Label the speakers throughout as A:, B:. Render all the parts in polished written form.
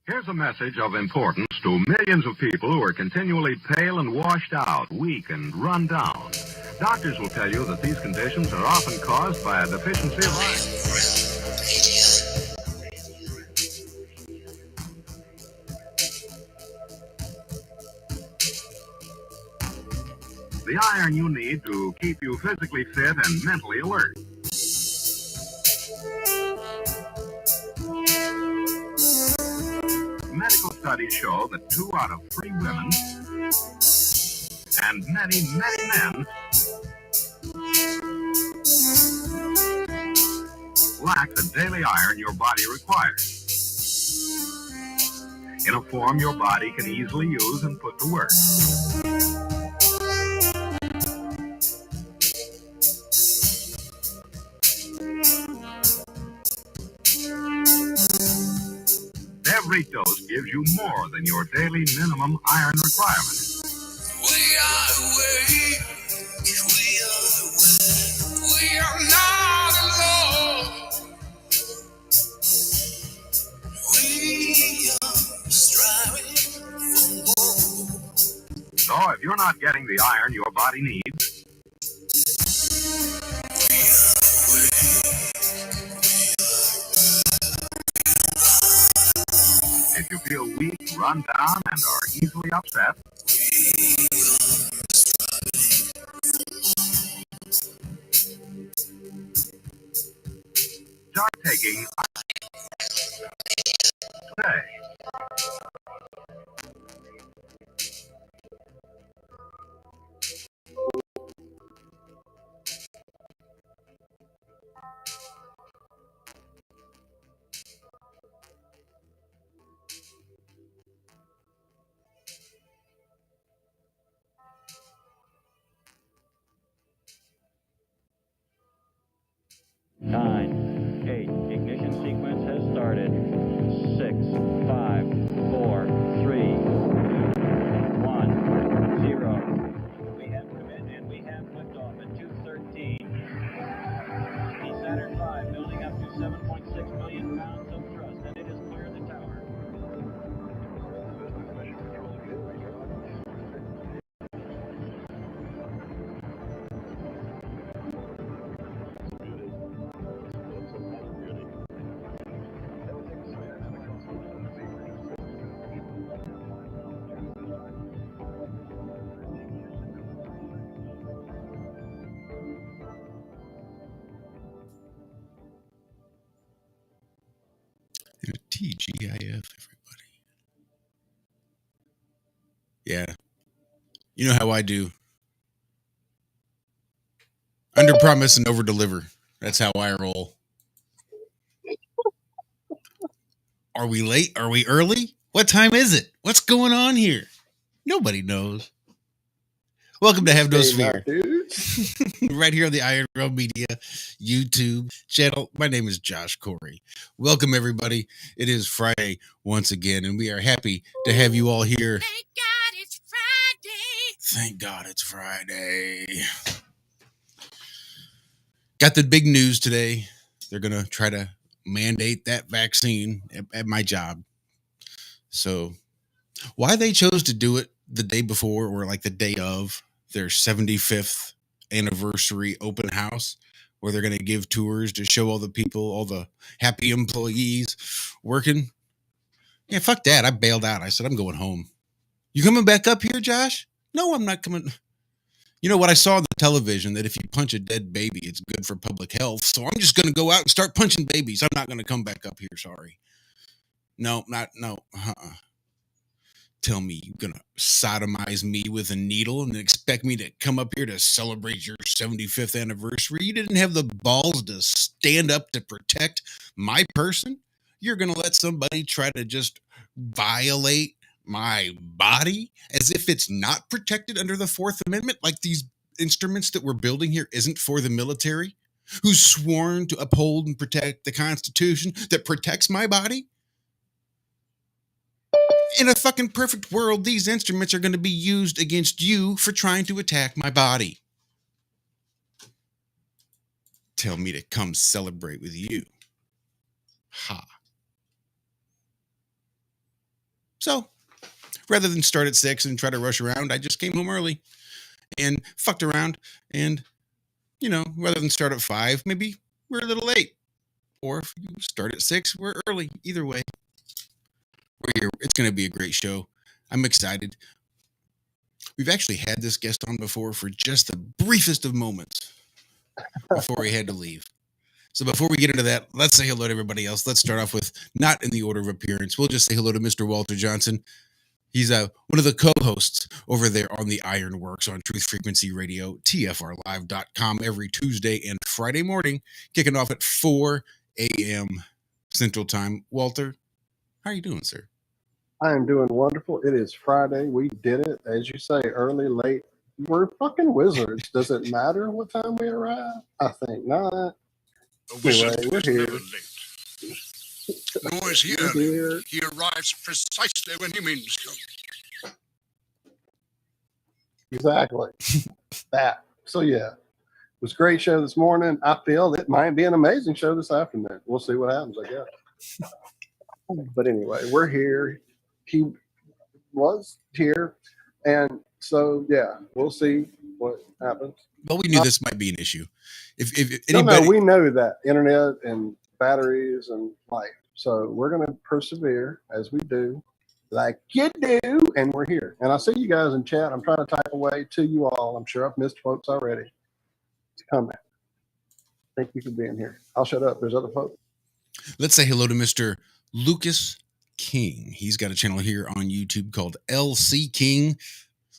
A: Here's a message of importance to millions of people who are continually pale and washed out, weak and run down. Doctors will tell you that these conditions are often caused by a deficiency of iron. The iron you need to keep you physically fit and mentally alert. Medical studies show that 2 out of 3 women and many, many men lack the daily iron your body requires in a form your body can easily use and put to work. Every dose gives you more than your daily minimum iron requirement. We are not alone. We are striving for more. So if you're not getting the iron your body needs, if you feel weak, run down, and are easily upset, start taking today.
B: Nine, 8, ignition sequence has started. 6, 5, 4, 3, 2, 1, 0. We have commit and we have liftoff at 2:13. The Saturn V building up to 7.6 million pounds of thrust, and it has cleared the tower.
C: TGIF, everybody. Yeah. You know how I do. Under promise and over deliver. That's how I roll. Are we late? Are we early? What time is it? What's going on here? Nobody knows. Welcome to Have No Sphere. Right here on the Iron Realm Media YouTube channel. My name is Josh Corey. Welcome, everybody. It is Friday once again, and we are happy to have you all here.
D: Thank God it's Friday.
C: Thank God it's Friday. Got the big news today. They're going to try to mandate that vaccine at my job. So why they chose to do it the day before or like the day of their 75th anniversary open house, where they're going to give tours to show all the people, all the happy employees working. Yeah, fuck that. I bailed out. I said, I'm going home. You coming back up here, Josh? No, I'm not coming. You know what? I saw on the television that if you punch a dead baby, it's good for public health. So I'm just going to go out and start punching babies. I'm not going to come back up here. Sorry. No. Tell me you're going to sodomize me with a needle and expect me to come up here to celebrate your 75th anniversary? You didn't have the balls to stand up to protect my person? You're going to let somebody try to just violate my body as if it's not protected under the 4th Amendment, like these instruments that we're building here isn't for the military, who's sworn to uphold and protect the Constitution that protects my body? In a fucking perfect world, these instruments are going to be used against you for trying to attack my body. Tell me to come celebrate with you. Ha. So rather than start at 6 and try to rush around, I just came home early and fucked around. And, rather than start at 5, maybe we're a little late. Or if you start at 6, we're early. Either way, we're here. It's going to be a great show. I'm excited. We've actually had this guest on before for just the briefest of moments before he had to leave. So before we get into that, let's say hello to everybody else. Let's start off with, not in the order of appearance, we'll just say hello to Mr. Walter Johnson. He's one of the co-hosts over there on the Ironworks on Truth Frequency Radio, TFRlive.com, every Tuesday and Friday morning, kicking off at 4 a.m. Central Time. Walter, how are you doing, sir?
E: I am doing wonderful. It is Friday. We did it. As you say, early, late. We're fucking wizards. Does it matter what time we arrive? I think not.
F: A wizard
E: Anyway, we're
F: is
E: here.
F: never late. Nor is he
E: We're
F: early.
E: here.
F: He arrives precisely when he means to.
E: Exactly. That. So, yeah. It was a great show this morning. I feel it might be an amazing show this afternoon. We'll see what happens, I guess. But anyway, we're here. He was here. And so, yeah, we'll see what happens.
C: Well, we knew this might be an issue. If
E: No,
C: anybody,
E: we know that. Internet and batteries and life. So we're going to persevere as we do, like you do, and we're here. And I see you guys in chat. I'm trying to type away to you all. I'm sure I've missed folks already. It's coming. Thank you for being here. I'll shut up. There's other folks.
C: let's say hello to Mr. Lucas King. He's got a channel here on YouTube called LC King.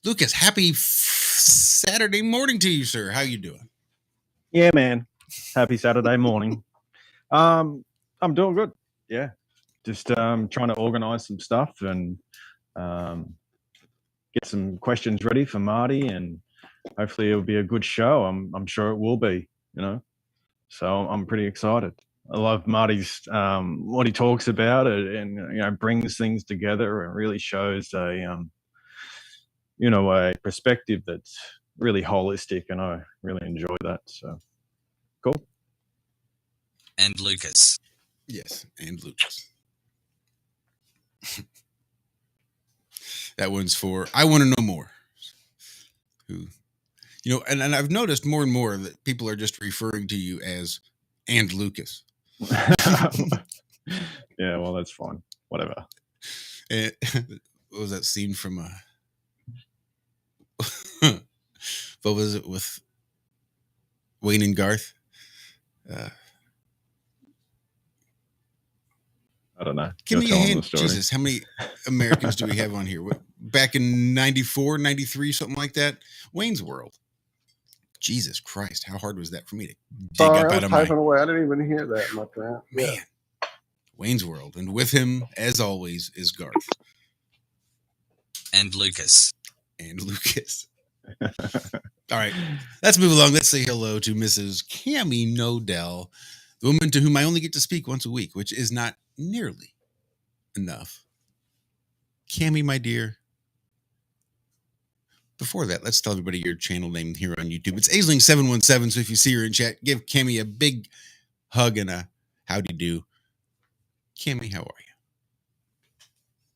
C: Lucas, happy Saturday morning to you, sir. How you doing?
B: Yeah, man. Happy Saturday morning. I'm doing good. Yeah. Just trying to organize some stuff and get some questions ready for Marty, and hopefully it'll be a good show. I'm sure it will be, So I'm pretty excited. I love Marty's what he talks about it, and brings things together and really shows a perspective that's really holistic, and I really enjoy that. So cool.
G: And Lucas.
C: Yes, and Lucas. That one's for I Want to Know More. Who, and I've noticed more and more that people are just referring to you as and Lucas.
B: Yeah, well, that's fine. Whatever.
C: And, what was that scene from what was it with Wayne and Garth?
B: I don't know.
C: Give
B: You're
C: me a
B: telling
C: hint.
B: the story.
C: Jesus, how many Americans do we have on here? Back in 94, 93, something like that? Wayne's World. Jesus Christ, how hard was that for me to dig
E: Sorry,
C: up
E: I
C: out
E: was
C: of my...
E: typing away. I didn't even hear that, my friend.
C: Man,
E: Yeah.
C: Wayne's World. And with him, as always, is Garth.
G: And Lucas.
C: And Lucas. All right, let's move along. Let's say hello to Mrs. Cammie Nodell, the woman to whom I only get to speak once a week, which is not nearly enough. Cammie, my dear. Before that, let's tell everybody your channel name here on YouTube. It's Aisling717, so if you see her in chat, give Cammie a big hug and a howdy do. Cammie, how are you?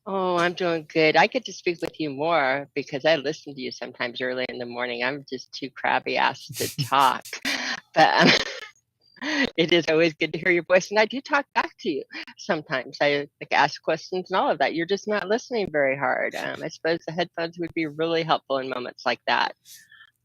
H: Oh, I'm doing good. I get to speak with you more because I listen to you sometimes early in the morning. I'm just too crabby ass to talk. But it is always good to hear your voice. And I do talk back to you sometimes. I ask questions and all of that. You're just not listening very hard. I suppose the headphones would be really helpful in moments like that.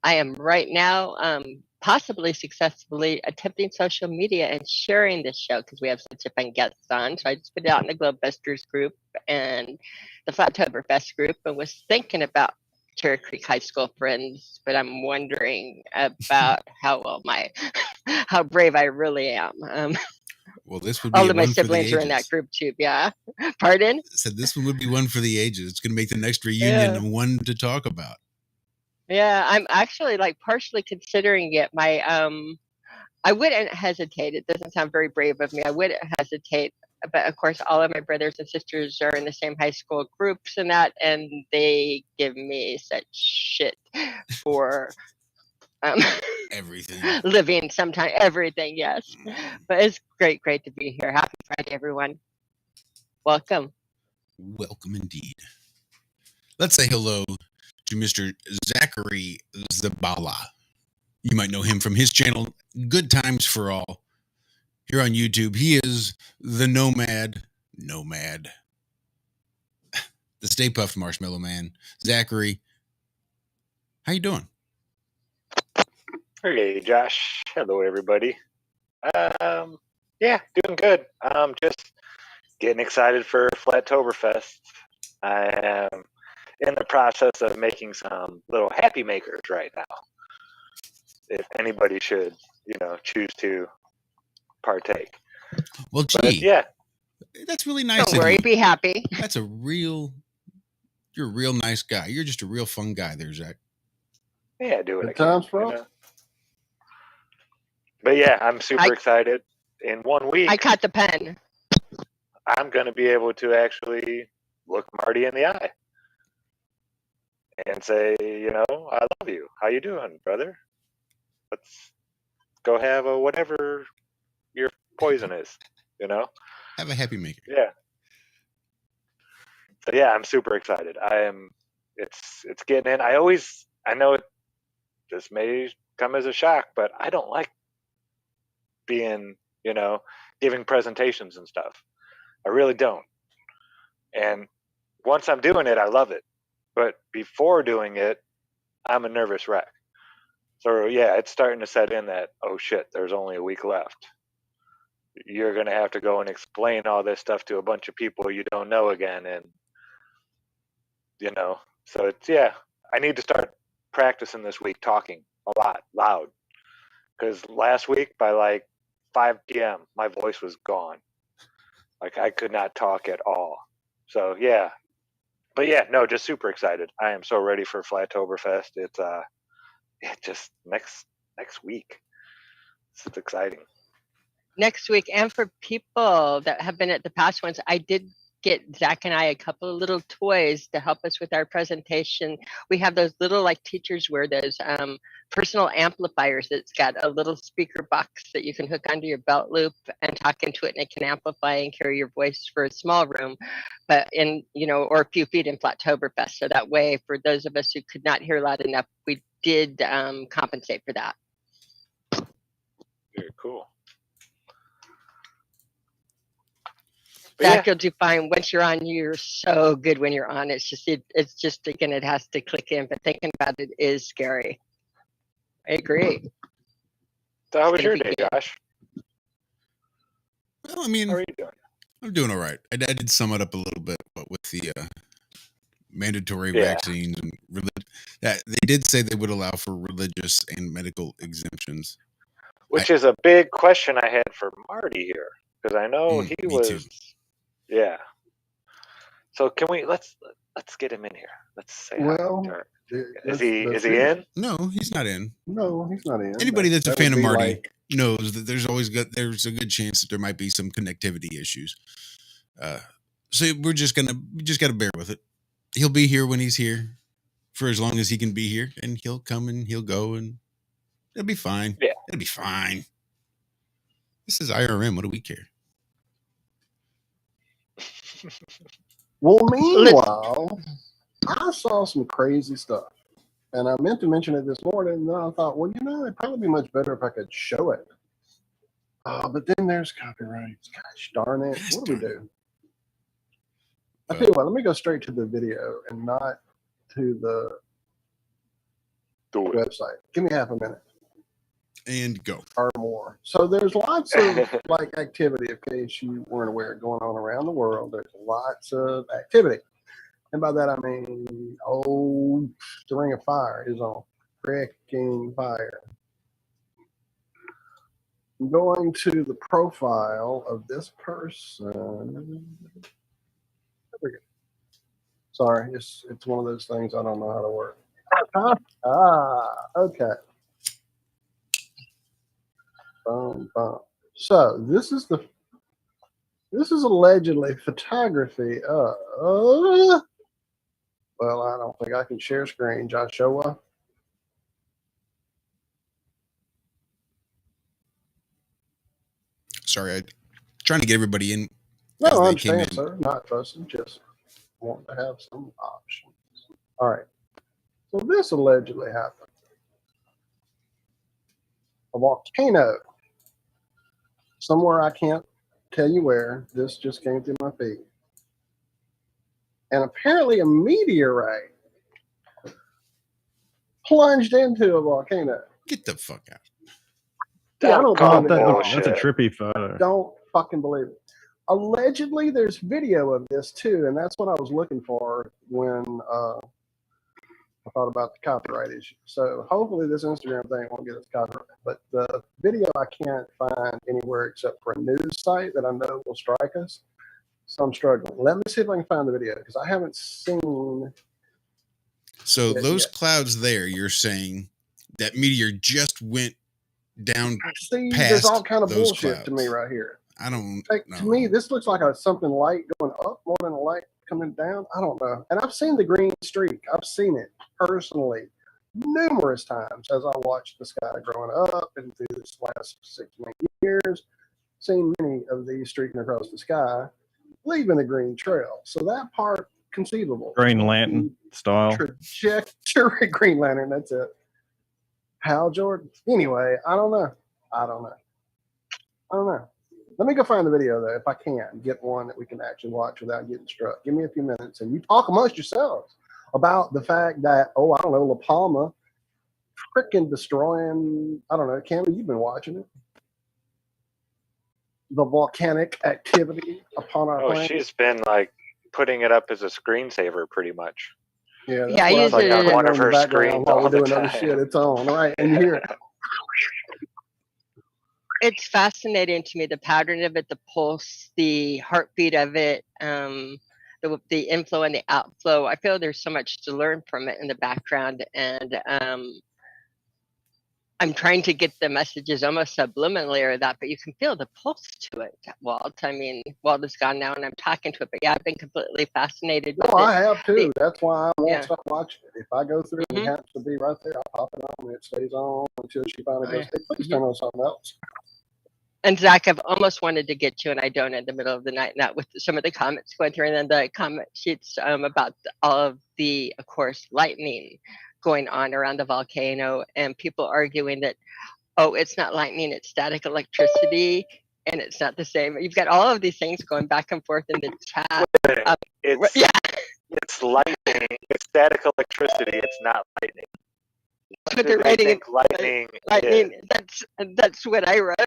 H: I am right now possibly successfully attempting social media and sharing this show because we have such a fun guest on. So I just put it out in the Globebusters group and the Flattoberfest group and was thinking about Cherry Creek High School friends, but I'm wondering about how brave I really am.
C: Well, this would be
H: All of my
C: one for the
H: siblings are in that
C: ages.
H: group too. Yeah. Pardon?
C: Said this one would be one for the ages. It's going to make the next reunion
H: Yeah.
C: one to talk about.
H: Yeah, I'm actually partially considering it. I wouldn't hesitate. It doesn't sound very brave of me. I wouldn't hesitate. But of course, all of my brothers and sisters are in the same high school groups and that, and they give me such shit for
C: Everything.
H: living sometimes everything. Yes, but it's great to be here. Happy Friday, everyone. Welcome.
C: Welcome indeed. Let's say hello to Mr. Zachary Zabala. You might know him from his channel, Good Times for All. Here on YouTube, he is the Nomad, the Stay Puft Marshmallow Man. Zachary, how you doing?
I: Hey, Josh. Hello, everybody. Yeah, doing good. Just getting excited for Flattoberfest. I am in the process of making some little happy makers right now. If anybody should, choose to partake.
C: Well,
I: But
C: gee,
I: yeah,
C: that's really nice.
H: Don't
C: of
H: worry,
C: you.
H: be happy.
C: You're a real nice guy. You're just a real fun guy there, Zach.
I: yeah, do what
E: Good
I: I can.
E: times for all.
I: But yeah, I'm super excited. In 1 week,
H: I caught the pen.
I: I'm going to be able to actually look Marty in the eye and say, I love you. How you doing, brother? Let's go have a whatever your poison is,
C: Have a happy maker.
I: Yeah. So yeah, I'm super excited. It's getting in. I know this may come as a shock, but I don't like being, giving presentations and stuff. I really don't. And once I'm doing it, I love it. But before doing it, I'm a nervous wreck. So yeah, it's starting to set in that, oh shit, there's only a week left. You're going to have to go and explain all this stuff to a bunch of people you don't know again. And, so I need to start practicing this week talking a lot, loud. Because last week by like 5 p.m., my voice was gone. Like I could not talk at all. So yeah. But yeah, no, just super excited. I am so ready for Flattoberfest. It's just next week. It's exciting.
H: Next week, and for people that have been at the past ones, I did get Zach and I a couple of little toys to help us with our presentation. We have those little like teachers wear those personal amplifiers that's got a little speaker box that you can hook onto your belt loop and talk into it, and it can amplify and carry your voice for a small room, but or a few feet in Flattoberfest. So that way, for those of us who could not hear loud enough, we did compensate for that.
I: Very cool.
H: Zach, you'll do fine. Once you're on, you're so good when you're on. It's just again, it has to click in. But thinking about it is scary. I agree.
I: So how was your day, Josh?
C: Well, I mean,
I: how are you doing?
C: I'm doing all right. I did sum it up a little bit, but with the mandatory vaccines and that they did say they would allow for religious and medical exemptions,
I: which is a big question I had for Marty here, because I know he was.
C: Too.
I: Yeah. So can we let's get him in here. Let's say is he in?
C: No, he's not in.
E: No, he's not in.
C: Anybody that's a fan of Marty knows that there's a good chance that there might be some connectivity issues. So we just got to bear with it. He'll be here when he's here, for as long as he can be here, and he'll come and he'll go, and it'll be fine.
I: Yeah,
C: it'll be fine. This is IRM. What do we care?
E: Well, meanwhile, I saw some crazy stuff, and I meant to mention it this morning, and then I thought, well, it'd probably be much better if I could show it. But then there's copyrights. Gosh darn it. What do we do? I tell you what, let me go straight to the video and not to the website. Give me half a minute.
C: And go.
E: Or more. So there's lots of activity, in case you weren't aware, going on around the world. There's lots of activity. And by that I mean, the Ring of Fire is on. Freaking fire. I'm going to the profile of this person. There we go. Sorry, it's one of those things I don't know how to work. Okay. So this is allegedly photography of. Well, I don't think I can share screen, Joshua.
C: Sorry, I'm trying to get everybody in.
E: No, I understand, sir. Not trusting, just want to have some options. All right. So this allegedly happened. A volcano. Somewhere I can't tell you where. This just came through my feed. And apparently a meteorite plunged into a volcano.
C: Get the fuck out.
E: Yeah, I don't
I: call
E: believe it at all.
I: bullshit.
J: That's a trippy photo.
E: Don't fucking believe it. Allegedly, there's video of this too, and that's what I was looking for when I thought about the copyright issue. So hopefully this Instagram thing won't get us copyright. But the video I can't find anywhere except for a news site that I know will strike us. So I'm struggling. Let me see if I can find the video because I haven't seen.
C: So
E: Yeah,
C: those
E: yeah.
C: clouds there, you're saying that meteor just went down
E: See,
C: past
E: there's all kind of
C: those
E: bullshit to me
C: clouds.
E: right here.
C: I don't
E: Like,
C: know.
E: to me, this looks like something light going up more than a light coming down. I don't know. And I've seen the green streak. I've seen it personally numerous times as I watched the sky growing up and through this last 6 years. Seen many of these streaking across the sky, leaving the green trail. So that part conceivable.
J: Green Lantern style.
E: Trajectory Green Lantern. That's it. Hal Jordan. Anyway, I don't know. Let me go find the video though, if I can get one that we can actually watch without getting struck. Give me a few minutes, and you talk amongst yourselves about the fact that I don't know, La Palma freaking destroying. I don't know, Campbell, you've been watching it. The volcanic activity upon our planet.
I: She's been like putting it up as a screensaver, pretty much.
E: Yeah, that's
H: Yeah, I
E: why
H: use
E: put
H: it as
I: one of
E: in the
I: her
E: background
I: screens
E: while
I: all
E: we're
I: the
E: doing other
I: time.
E: shit. It's on, right? And you hear it.
H: It's fascinating to me, the pattern of it, the pulse, the heartbeat of it, the inflow and the outflow. I feel there's so much to learn from it in the background, and I'm trying to get the messages almost subliminally or that, but you can feel the pulse to it, Walt. I mean, Walt is gone now and I'm talking to it, but yeah, I've been completely fascinated with
E: Well,
H: it.
E: I have too. That's why I won't
H: Yeah.
E: stop watching it. If I go through and it
H: Mhm.
E: happens to be right there, I'll pop it on and it stays on until she finally
H: Oh,
E: goes,
H: yeah.
E: hey, please turn on something else.
H: And Zach, I've almost wanted to get you, and I don't in the middle of the night. Not with some of the comments going through, and then the comment sheets about all of the, of course, lightning going on around the volcano, and people arguing that, oh, it's not lightning, it's static electricity, and it's not the same. You've got all of these things going back and forth in the chat.
I: It's
H: Yeah,
I: it's lightning. It's static electricity. It's not lightning.
H: that's
I: What
H: what
I: do
H: they're
I: they
H: writing.
I: think lightning is?
H: Lightning. That's what I wrote.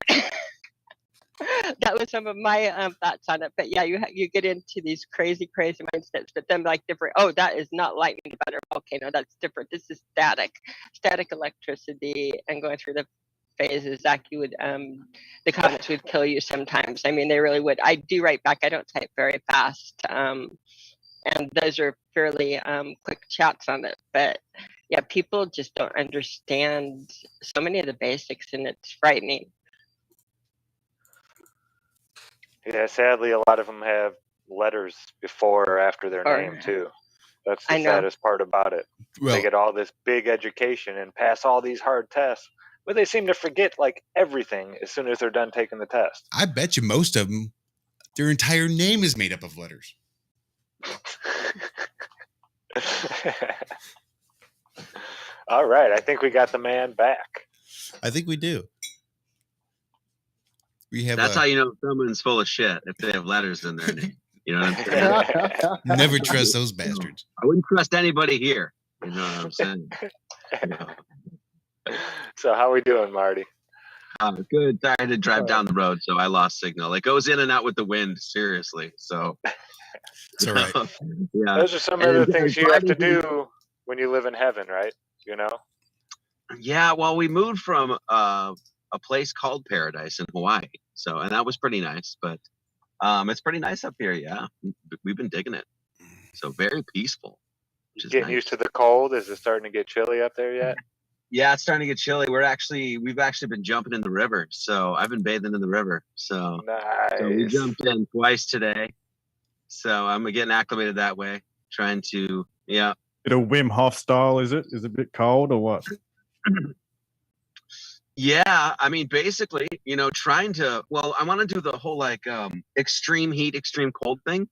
H: That was some of my thoughts on it. But yeah, you get into these crazy mindsets. But then like different. Oh, that is not lightning about a volcano. That's different. This is static electricity, and going through the phases. Zach, you would the comments would kill you sometimes. I mean, they really would. I do write back. I don't type very fast. And those are fairly quick chats on it. But yeah, people just don't understand so many of the basics, and it's frightening.
I: Yeah, sadly, a lot of them have letters before or after their name too. That's the saddest part about it.
C: Well,
I: they get all this big education and pass all these hard tests, but they seem to forget like everything as soon as they're done taking the test.
C: I bet you most of them, their entire name is made up of letters.
I: All right, I think we got the man back.
C: I think we do. We have.
K: That's how you know someone's full of shit if they have letters in their name. You know what I'm saying?
C: Never trust those bastards.
K: I wouldn't trust anybody here. You know what I'm saying?
I: So how we doing, Marty?
K: Good. I had to drive down the road, so I lost signal. It goes in and out with the wind, seriously. So
C: it's all right.
K: Yeah.
I: Those are some of the things you have to do when you live in heaven, right? You know?
K: Yeah, well, we moved from a place called Paradise in Hawaii. So, and that was pretty nice, but it's pretty nice up here. Yeah. We've been digging it. So very peaceful.
I: Getting used to the cold. Is it starting to get chilly up there yet?
K: Yeah, it's starting to get chilly. We've actually been jumping in the river. So I've been bathing in the river. So,
I: nice.
K: So we jumped in twice today. So I'm getting acclimated that way. Trying to, yeah.
J: Bit of Wim Hof style, is it? Is it a bit cold or what?
K: Yeah, I mean, basically, you know, trying to, well, I want to do the whole like extreme heat, extreme cold thing,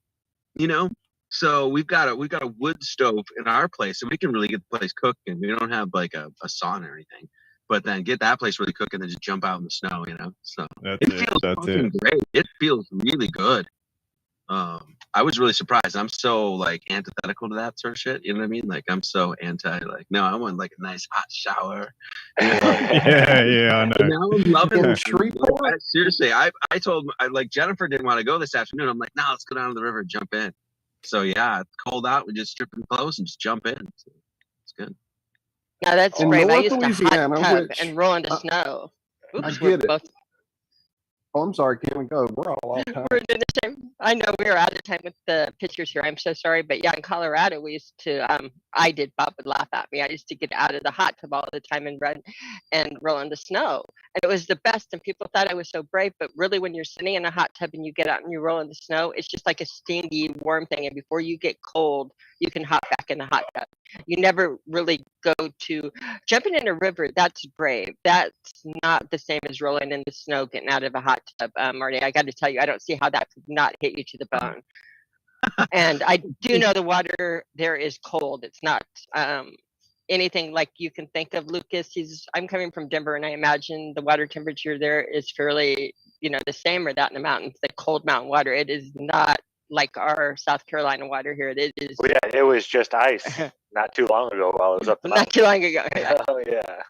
K: you know, So we've got a wood stove in our place, so we can really get the place cooking. We don't have like a sauna or anything, but then get that place really cooking, and then just jump out in the snow, you know. So
J: That's
K: it
J: it.
K: feels
J: That's
K: fucking
J: it.
K: great. It feels really good. I was really surprised. I'm so like antithetical to that sort of shit. You know what I mean? Like I'm so anti. Like no, I want like a nice hot shower. You know?
J: Yeah, I
K: And
J: know.
K: now I'm loving
E: In
K: it.
E: Shreveport?
K: Seriously, I told like Jennifer didn't want to go this afternoon. I'm like, no, let's go down to the river and jump in. So yeah, it's cold out. We just strip in clothes and just jump in. So, it's good.
H: Now that's
E: In
H: brave. I
E: North
H: used to hot
E: Louisiana,
H: tub
E: which
H: and roll in the
E: I,
H: snow.
E: I
H: Oops, we're
E: get it.
H: both
E: Oh, I'm sorry, Kim. Go. We're all off time.
H: we're doing the same. I know we are out of time with the pictures here. I'm so sorry, but yeah, in Colorado, we used to. I did. Bob would laugh at me. I used to get out of the hot tub all the time and run and roll in the snow, and it was the best. And people thought I was so brave, but really, when you're sitting in a hot tub and you get out and you roll in the snow, it's just like a stingy, warm thing. And before you get cold, you can hop back in the hot tub. You never really go to jumping in a river. That's brave. That's not the same as rolling in the snow, getting out of a hot tub, Marty. I got to tell you, I don't see how that could not hit you to the bone. And I do know the water there is cold. It's not anything like you can think of, Lucas. I'm coming from Denver, and I imagine the water temperature there is fairly, the same or that in the mountains. The cold mountain water. It is not like our South Carolina water here. It is.
I: Well, yeah, it was just ice not too long ago while it was up the mountain.
H: Not too long ago. Yeah.
I: Oh yeah.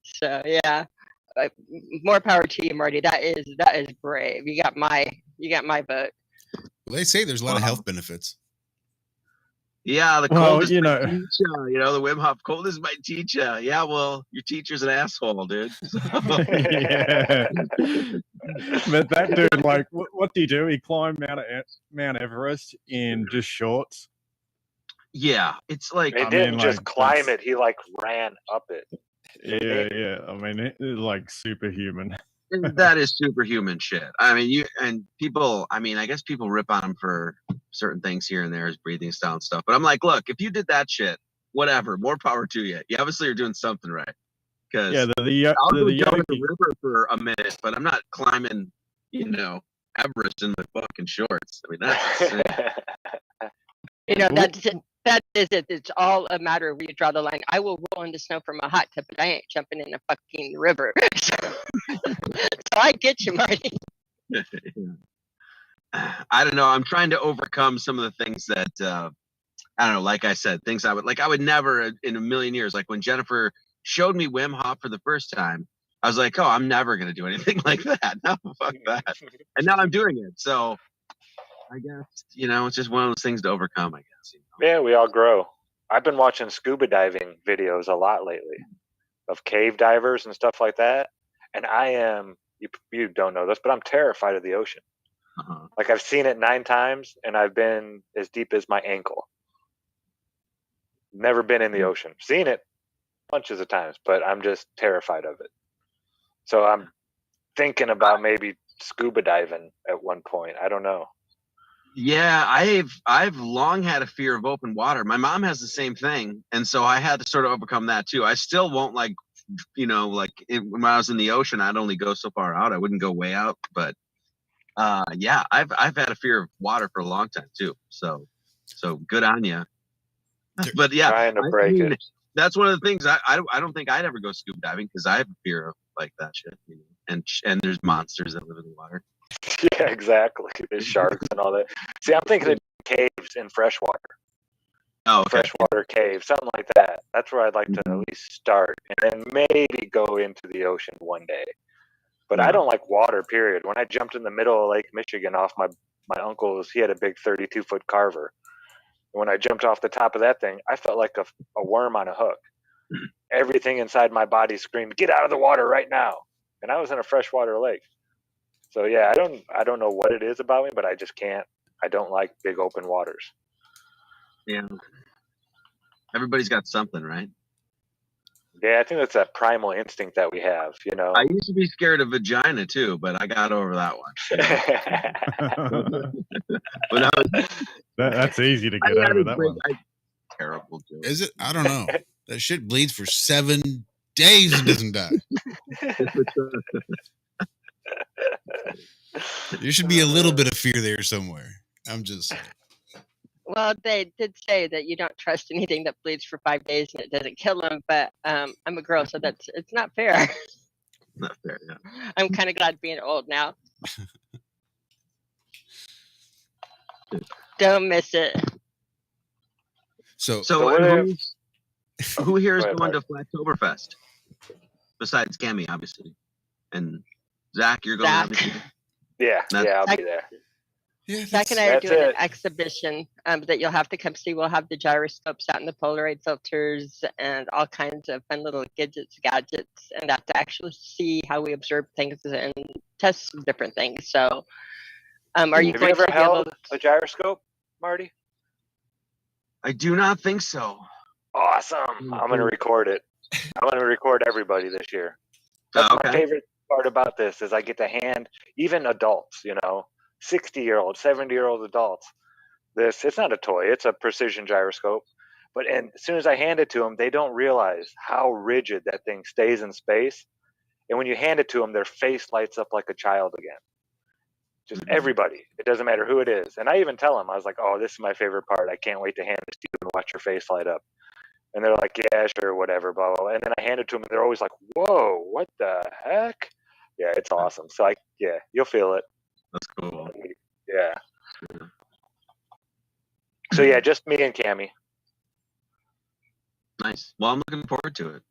H: So yeah, more power to you, Marty. That is brave. You got my vote.
C: Well, they say there's a lot of health benefits.
K: Yeah, the
J: Well,
K: coldest
J: you
K: might
J: know.
K: teach you. The Wim Hof coldest might teach you. Yeah, well, your teacher's an asshole, dude.
J: Yeah. But that dude, like, what do you do? He climbed Mount Everest in just shorts.
K: Yeah, it's like
I: He
J: I
I: didn't
J: mean,
I: just
J: like,
I: climb
J: that's-
I: it; he like ran up it.
J: Yeah. I mean, it's like superhuman.
K: that is superhuman shit. I mean, people. I mean, I guess people rip on him for certain things here and there, his breathing style and stuff. But I'm like, look, if you did that shit, whatever, more power to you. You obviously are doing something right. Because
J: Yeah,
K: I'll go
J: the
K: jump in the
J: yogi.
K: river for a minute, but I'm not climbing, Everest in my fucking shorts. I mean, that's
H: that is it. It's all a matter of where you draw the line. I will roll in the snow from a hot tub, but I ain't jumping in a fucking river. So I get you, Marty.
K: I don't know. I'm trying to overcome some of the things that I don't know. Like I said, things I would never in a million years. Like when Jennifer showed me Wim Hof for the first time, I was like, oh, I'm never gonna do anything like that. No, fuck that. And now I'm doing it. So I guess it's just one of those things to overcome. I guess.
I: Yeah, we all grow. I've been watching scuba diving videos a lot lately of cave divers and stuff like that, and I am. You don't know this, but I'm terrified of the ocean.
K: Uh-huh.
I: Like I've seen it 9 times, and I've been as deep as my ankle. Never been in the ocean. Seen it bunches of times, but I'm just terrified of it. So I'm thinking about maybe scuba diving at one point. I don't know.
K: Yeah, I've long had a fear of open water. My mom has the same thing, and so I had to sort of overcome that too. I still won't when I was in the ocean, I'd only go so far out. I wouldn't go way out, but yeah, I've had a fear of water for a long time too. So good on you. But yeah,
I: trying to break it.
K: That's one of the things I don't think I'd ever go scuba diving because I have a fear of like that shit. And there's monsters that live in the water.
I: Yeah, exactly. There's sharks and all that. See, I'm thinking of caves in freshwater.
K: Oh, okay.
I: Freshwater cave, something like that. That's where I'd like to at least start, and then maybe go into the ocean one day. But I don't like water, period. When I jumped in the middle of Lake Michigan off my uncle's, he had a big 32-foot carver. When I jumped off the top of that thing, I felt like a worm on a hook. Everything inside my body screamed, "Get out of the water right now!" And I was in a freshwater lake. So yeah, I don't know what it is about me, but I just can't. I don't like big open waters.
K: Yeah. Everybody's got something, right?
I: Yeah, I think that's that primal instinct that we have,
K: I used to be scared of vagina too, but I got over that one.
J: That's easy to get over that one.
K: Terrible joke.
C: Is it? I don't know. That shit bleeds for 7 days and doesn't die. There should be a little bit of fear there somewhere. I'm just saying.
H: Well, they did say that you don't trust anything that bleeds for 5 days and it doesn't kill them. But I'm a girl, so it's not fair.
K: Not fair. Yeah.
H: I'm kind of glad being old now. Don't miss it.
C: So
K: So
I: what
K: and
I: if-
K: who here is
I: Go ahead,
K: going to Flacktoberfest? Besides Cammy, obviously. And Zach, you're going
H: Zach.
K: obviously.
I: Yeah,
K: That's-
I: yeah, I'll
H: Zach-
I: be there.
C: yeah,
H: Zach and I are
I: That's
H: doing
I: it.
H: an exhibition that you'll have to come see. We'll have the gyroscopes out in the Polaroid filters and all kinds of fun little gadgets, and that to actually see how we observe things and test some different things. So, are you
I: Have
H: going
I: you ever
H: to be able?
I: held a gyroscope, Marty?
K: I do not think so.
I: Awesome. I'm going to record it. I'm going to record everybody this year.
K: Oh,
I: That's my
K: okay.
I: favorite part about this is I get to hand even adults, 60-year-old, 70-year-old adults. It's not a toy, it's a precision gyroscope. And as soon as I hand it to them, they don't realize how rigid that thing stays in space. And when you hand it to them, their face lights up like a child again. Just everybody. It doesn't matter who it is. And I even tell them, I was like, oh, this is my favorite part. I can't wait to hand this to you and watch your face light up. And they're like, yeah, sure, whatever, blah, blah, blah. And then I hand it to them, and they're always like, whoa, what the heck? Yeah, it's awesome. So, you'll feel it.
K: That's cool.
I: Yeah. So, yeah, just me and Cammy.
K: Nice. Well, I'm looking forward to it.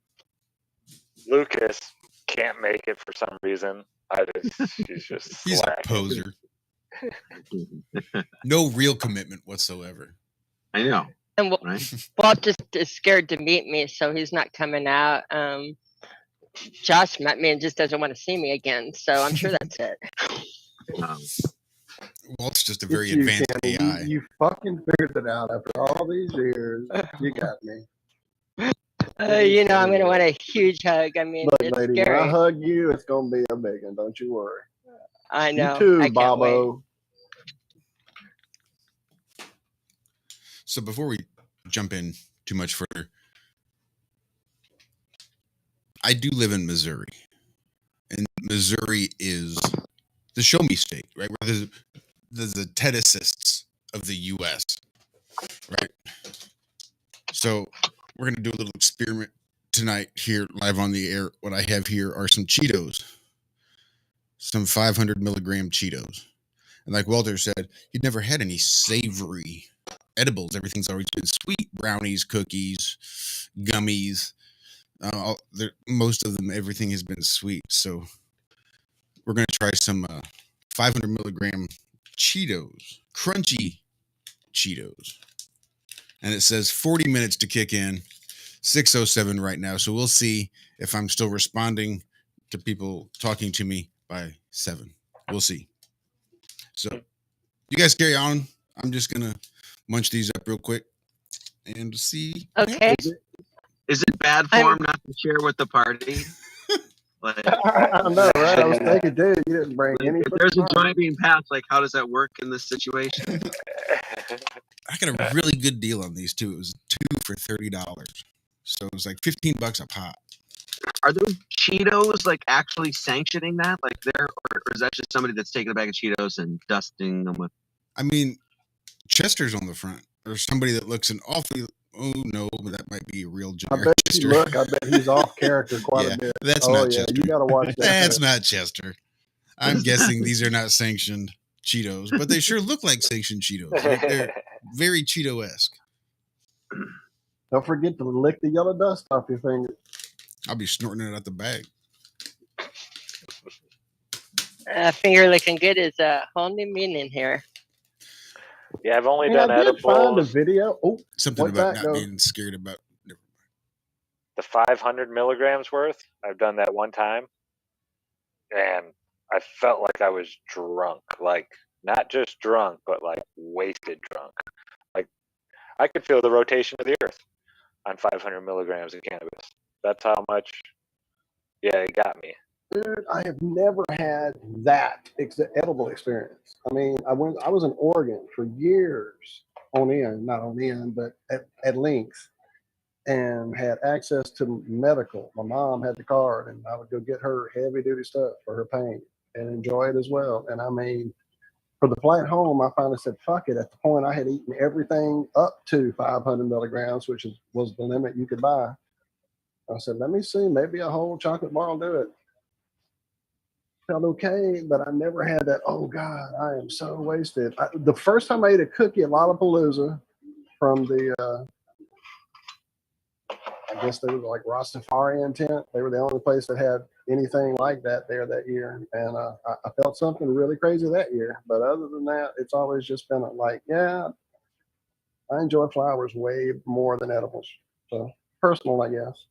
I: Lucas can't make it for some reason. He's just
C: he's
I: slack.
C: a poser. No real commitment whatsoever.
K: I know.
H: And
K: Right?
H: Walt just is scared to meet me, so he's not coming out. Josh met me and just doesn't want to see me again, so I'm sure that's it.
C: Walt's just a
E: It's
C: very
E: you,
C: advanced
E: Kenny.
C: AI.
E: You fucking figured it out after all these years. You got me.
H: I'm going to want a huge hug. I mean,
E: Look,
H: it's
E: lady, when
H: scary.
E: I hug you, it's gonna be a big one. Don't you worry.
H: I know.
E: You too,
H: I can't wait.
E: Bobo.
C: So before we jump in too much further, I do live in Missouri, and Missouri is the show me state, right? Where there's the Tennessists of the U.S., right? So we're going to do a little experiment tonight here live on the air. What I have here are some Cheetos, some 500 milligram Cheetos. And like Walter said, he'd never had any savory edibles. Everything's always been sweet: brownies, cookies, gummies. Most of them, everything has been sweet. So we're going to try some 500 milligram Cheetos, crunchy Cheetos. And it says 40 minutes to kick in, 6:07 right now. So we'll see if I'm still responding to people talking to me by 7. We'll see. So you guys carry on. I'm just going to munch these up real quick and see.
H: Okay.
K: Is it bad form not to share with the party? Like,
E: I know, right? I was thinking, dude, you didn't bring any.
K: if there's a joint being passed, like, how does that work in this situation?
C: I got a really good deal on these too. It was 2 for $30. So it was like $15 a pop.
K: Are those Cheetos like actually sanctioning that? Like or is that just somebody that's taking a bag of Cheetos and dusting them with?
C: I mean, Chester's on the front. There's somebody that looks an awfully. Oh no, but that might be a real
E: I
C: generic
E: bet
C: Chester.
E: you look. I bet he's off character quite
C: Yeah,
E: a bit.
C: that's
E: Oh
C: not
E: yeah,
C: Chester.
E: you got to watch that.
C: That's not Chester. I'm guessing these are not sanctioned Cheetos, but they sure look like sanctioned Cheetos. They're very Cheeto-esque.
E: Don't forget to lick the yellow dust off your finger.
C: I'll be snorting it out the bag.
H: Finger looking good is a whole new meaning here.
I: Yeah, I've only
E: Hey,
I: done
E: I did find a
I: edibles.
E: video. Oh,
C: Something
E: what's
C: about
E: that
C: not
E: go?
C: being scared about.
I: The 500 milligrams worth. I've done that one time, and I felt like I was drunk. Like, not just drunk, but like wasted drunk. Like, I could feel the rotation of the earth on 500 milligrams of cannabis. That's how much. Yeah, it got me.
E: Dude, I have never had that edible experience. I mean, I was in Oregon for years on end, not on end, but at length, and had access to medical. My mom had the card, and I would go get her heavy duty stuff for her pain and enjoy it as well. And I mean, For the flight home, I finally said, fuck it. At the point, I had eaten everything up to 500 milligrams, which was the limit you could buy. I said, let me see, maybe a whole chocolate bar will do it. Felt okay, but I never had that, oh God, I am so wasted. The first time I ate a cookie at Lollapalooza from the, I guess they were like Rastafarian tent. They were the only place that had anything like that there that year. And I felt something really crazy that year. But other than that, it's always just been like, yeah, I enjoy flowers way more than edibles. So personal, I guess.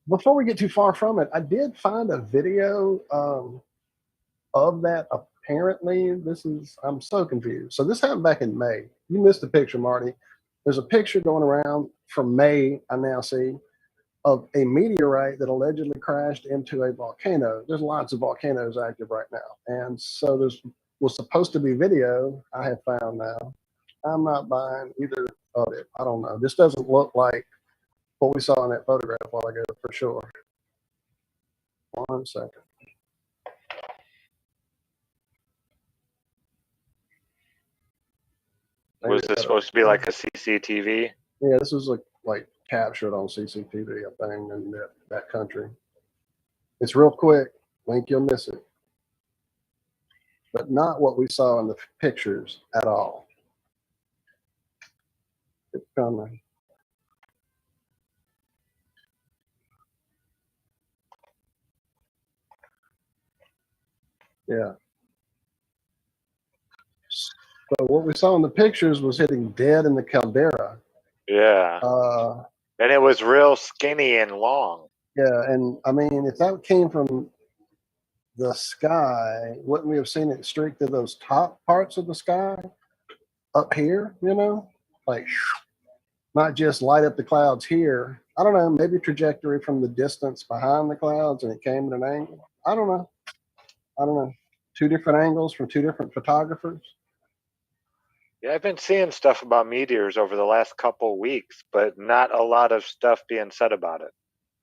E: Before we get too far from it, I did find a video of that. Apparently, I'm so confused. So this happened back in May. You missed the picture, Marty. There's a picture going around from May, I now see, of a meteorite that allegedly crashed into a volcano. There's lots of volcanoes active right now. And so was supposed to be video, I have found now. I'm not buying either of it. I don't know. This doesn't look like what we saw in that photograph a while ago for sure. 1 second.
I: Was this supposed to be like a CCTV?
E: Yeah, this was like captured on CCTV, I think, in that country. It's real quick. Link, you'll miss it. But not what we saw in the pictures at all. It's coming. Yeah. So what we saw in the pictures was hitting dead in the caldera.
I: Yeah. And it was real skinny and long.
E: Yeah, and I mean, if that came from the sky, wouldn't we have seen it streak through those top parts of the sky up here, like not just light up the clouds here. I don't know, maybe trajectory from the distance behind the clouds and it came at an angle. I don't know. 2 different angles from 2 different photographers.
I: Yeah, I've been seeing stuff about meteors over the last couple weeks, but not a lot of stuff being said about it.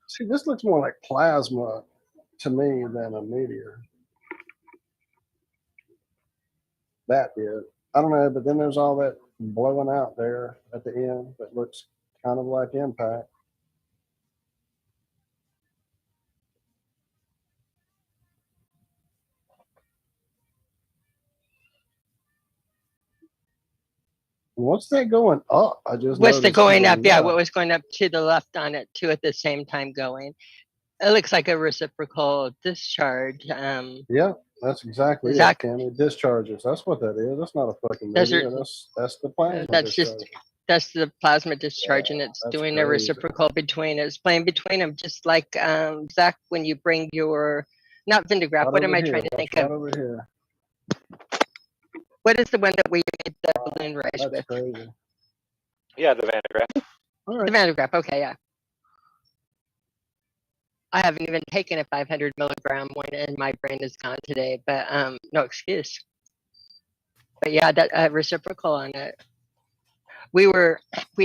E: See, this looks more like plasma to me than a meteor. That did. I don't know, but then there's all that blowing out there at the end that looks kind of like impact. What's that going up? I just
H: What's the
E: noticed
H: going up? Yeah, what was going up to the left on it too at the same time going? It looks like a reciprocal discharge.
E: Yeah, that's exactly it, Tammy. Discharges. That's what that is. That's not a fucking meteor. That's the plasma.
H: That's the plasma discharge, and it's doing a reciprocal between. It's playing between them, just like Zach, when you bring your not Vindegraph. What am I trying to think of?
E: Over here.
H: What is the one that we made the balloon rise with?
E: Crazy.
I: Yeah, the Vandegraaff.
E: All right.
H: The Vandegraaff. Okay, yeah. I haven't even taken a 500 milligram one, and my brain is gone today. But no excuse. But yeah, that reciprocal on it. We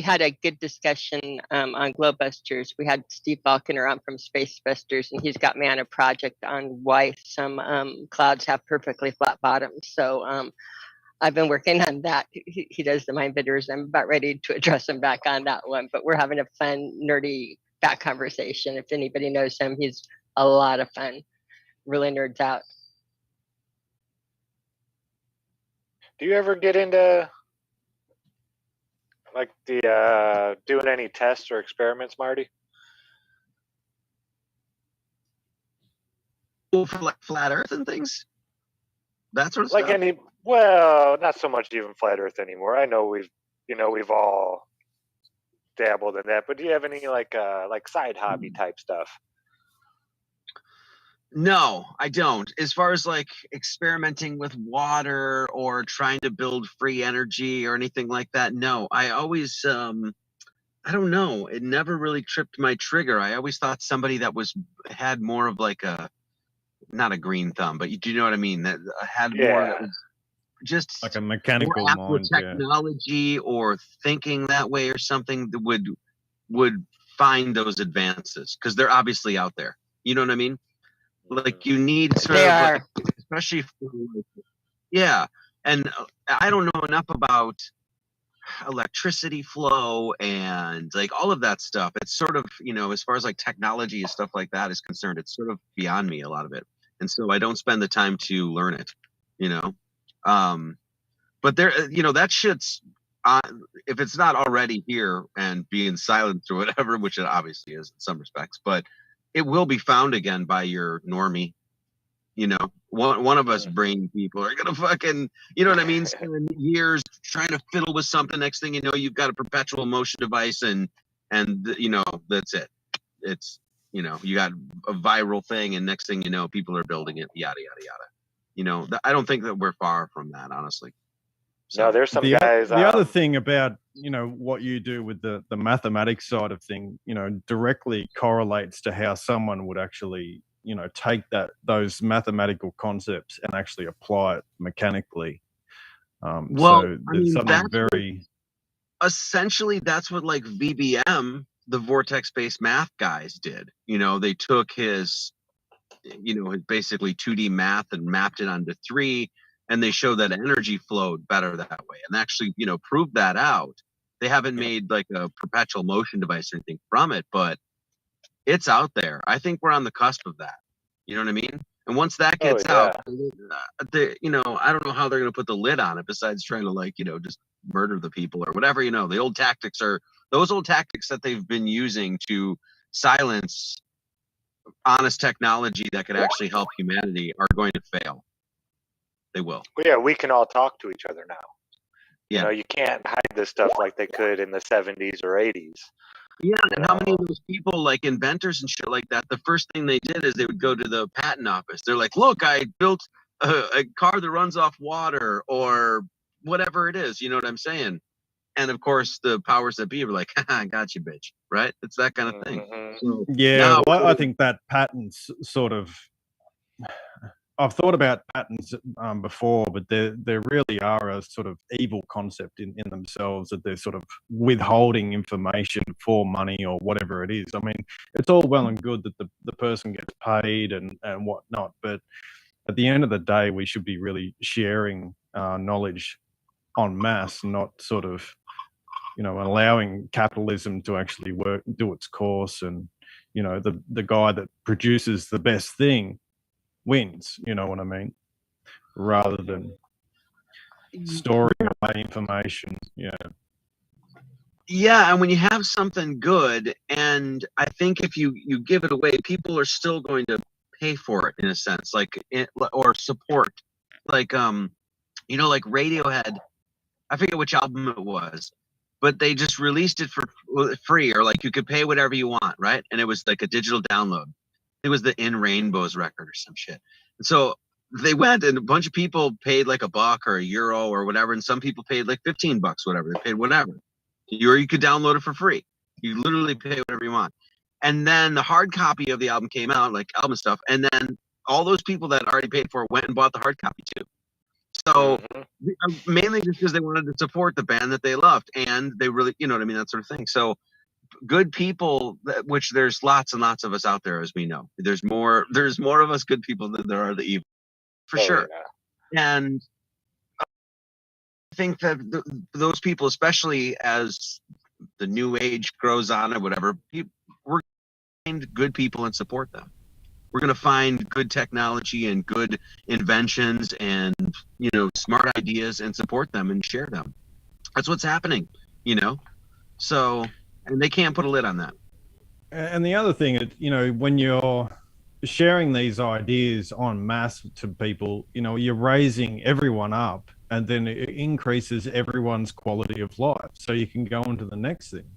H: had a good discussion on Globebusters. We had Steve Falconer on from Space Busters, and he's got me on a project on why some clouds have perfectly flat bottoms. So I've been working on that. He does the mind bidders. I'm about ready to address him back on that one, but we're having a fun, nerdy back conversation. If anybody knows him, he's a lot of fun. Really nerds out.
I: Do you ever get into like the doing any tests or experiments, Marty?
K: For like flat Earth and things, that sort of
I: like
K: stuff.
I: Well, not so much even flat Earth anymore. I know we've all dabbled in that, but do you have any like side hobby type stuff?
K: No, I don't. As far as like experimenting with water or trying to build free energy or anything like that, no. I always, I don't know. It never really tripped my trigger. I always thought somebody that had more of like not a green thumb, but do you know what I mean? That had more that was just
J: like a mechanical mind,
K: technology or thinking that way or something that would find those advances because they're obviously out there. You know what I mean? Like you need sort of, especially for, yeah. and I don't know enough about electricity flow and like all of that stuff. It's sort of, as far as like technology and stuff like that is concerned, it's sort of beyond me, a lot of it. And so I don't spend the time to learn it, you know. But there, that shit's if it's not already here and being silenced or whatever, which it obviously is in some respects, but it will be found again by your normie. One of us brain people are gonna fucking, you know what I mean, spend years trying to fiddle with something. Next thing you know, you've got a perpetual motion device, and that's it. It's you got a viral thing, and next thing you know, people are building it. Yada yada yada. I don't think that we're far from that, honestly.
I: So, no, there's some guys.
J: The other thing about what you do with the mathematics side of thing, directly correlates to how someone would actually take those mathematical concepts and actually apply it mechanically. So there's something very
K: essentially that's what like VBM, the vortex-based math guys did. They took his his basically 2D math and mapped it onto 3, and they showed that energy flowed better that way, and actually proved that out. They haven't made like a perpetual motion device or anything from it, but it's out there. I think we're on the cusp of that. You know what I mean? And once that gets out, I don't know how they're going to put the lid on it besides trying to just murder the people or whatever. The old tactics are those old tactics that they've been using to silence honest technology that could actually help humanity are going to fail. They will.
I: Well, yeah, we can all talk to each other now.
K: Yeah.
I: You can't hide this stuff like they could in the 70s or 80s.
K: Yeah, and how many of those people, like inventors and shit like that, the first thing they did is they would go to the patent office. They're like, look, I built a car that runs off water or whatever it is. You know what I'm saying? And of course, the powers that be were like, I got you, bitch. Right? It's that kind of thing. So
J: yeah, well, I think that patents sort of... I've thought about patents before, but there really are a sort of evil concept in themselves, that they're sort of withholding information for money or whatever it is. I mean, it's all well and good that the person gets paid and whatnot, but at the end of the day, we should be really sharing knowledge en masse, not sort of, allowing capitalism to actually do its course, and, the guy that produces the best thing wins, you know what I mean, rather than storing away information.
K: Yeah, and when you have something good, and I think if you give it away, people are still going to pay for it in a sense, or support, like like Radiohead. I forget which album it was, but they just released it for free, or like you could pay whatever you want, right? And it was like a digital download. It was the In Rainbows record or some shit. And so they went, and a bunch of people paid like $1 or €1 or whatever, and some people paid like $15, whatever. They paid whatever. Or you could download it for free. You literally pay whatever you want. And then the hard copy of the album came out, like album stuff, and then all those people that already paid for it went and bought the hard copy too. So mainly just because they wanted to support the band that they loved, and they really, that sort of thing. So good people, which there's lots and lots of us out there, as we know. There's more of us good people than there are the evil, for sure. Yeah. And I think that those people, especially as the new age grows on or whatever, we're going to find good people and support them. We're going to find good technology and good inventions and, smart ideas and support them and share them. That's what's happening, So, and they can't put a lid on that.
J: And the other thing, when you're sharing these ideas en masse to people, you're raising everyone up, and then it increases everyone's quality of life. So you can go on to the next thing.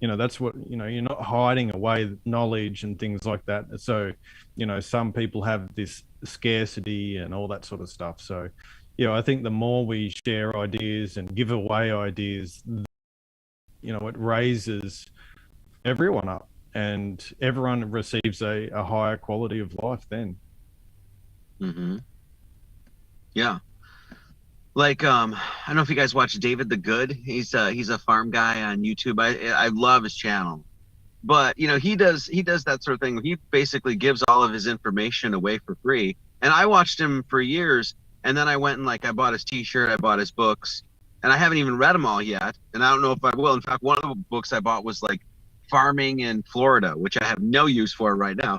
J: That's what, you're not hiding away knowledge and things like that. So, some people have this scarcity and all that sort of stuff. So, I think the more we share ideas and give away ideas, it raises everyone up, and everyone receives a higher quality of life then.
K: Mm-hmm. Yeah. Like, I don't know if you guys watch David the Good. He's a farm guy on YouTube. I love his channel, but he does that sort of thing. He basically gives all of his information away for free. And I watched him for years, And then I went and I bought his T-shirt, I bought his books, and I haven't even read them all yet. And I don't know if I will. In fact, one of the books I bought was farming in Florida, which I have no use for right now.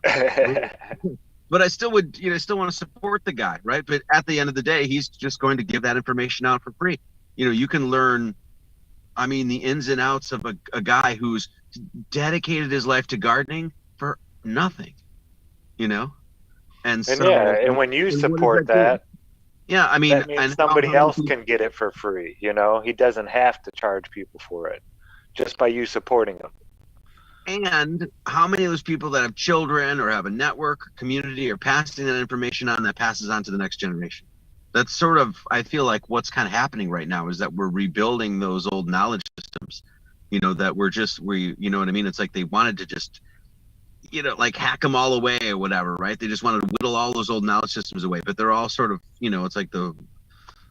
K: But I still would, still want to support the guy, right? But at the end of the day, he's just going to give that information out for free. You can learn, the ins and outs of a guy who's dedicated his life to gardening for nothing, And so,
I: and when you support that,
K: yeah,
I: that means somebody else can get it for free. He doesn't have to charge people for it just by you supporting him.
K: And how many of those people that have children or have a network or community are passing that information on that passes on to the next generation? That's sort of, I feel like what's kind of happening right now is that we're rebuilding those old knowledge systems, that you know what I mean? It's like they wanted to just, hack them all away or whatever, right? They just wanted to whittle all those old knowledge systems away, but they're all sort of, it's like the,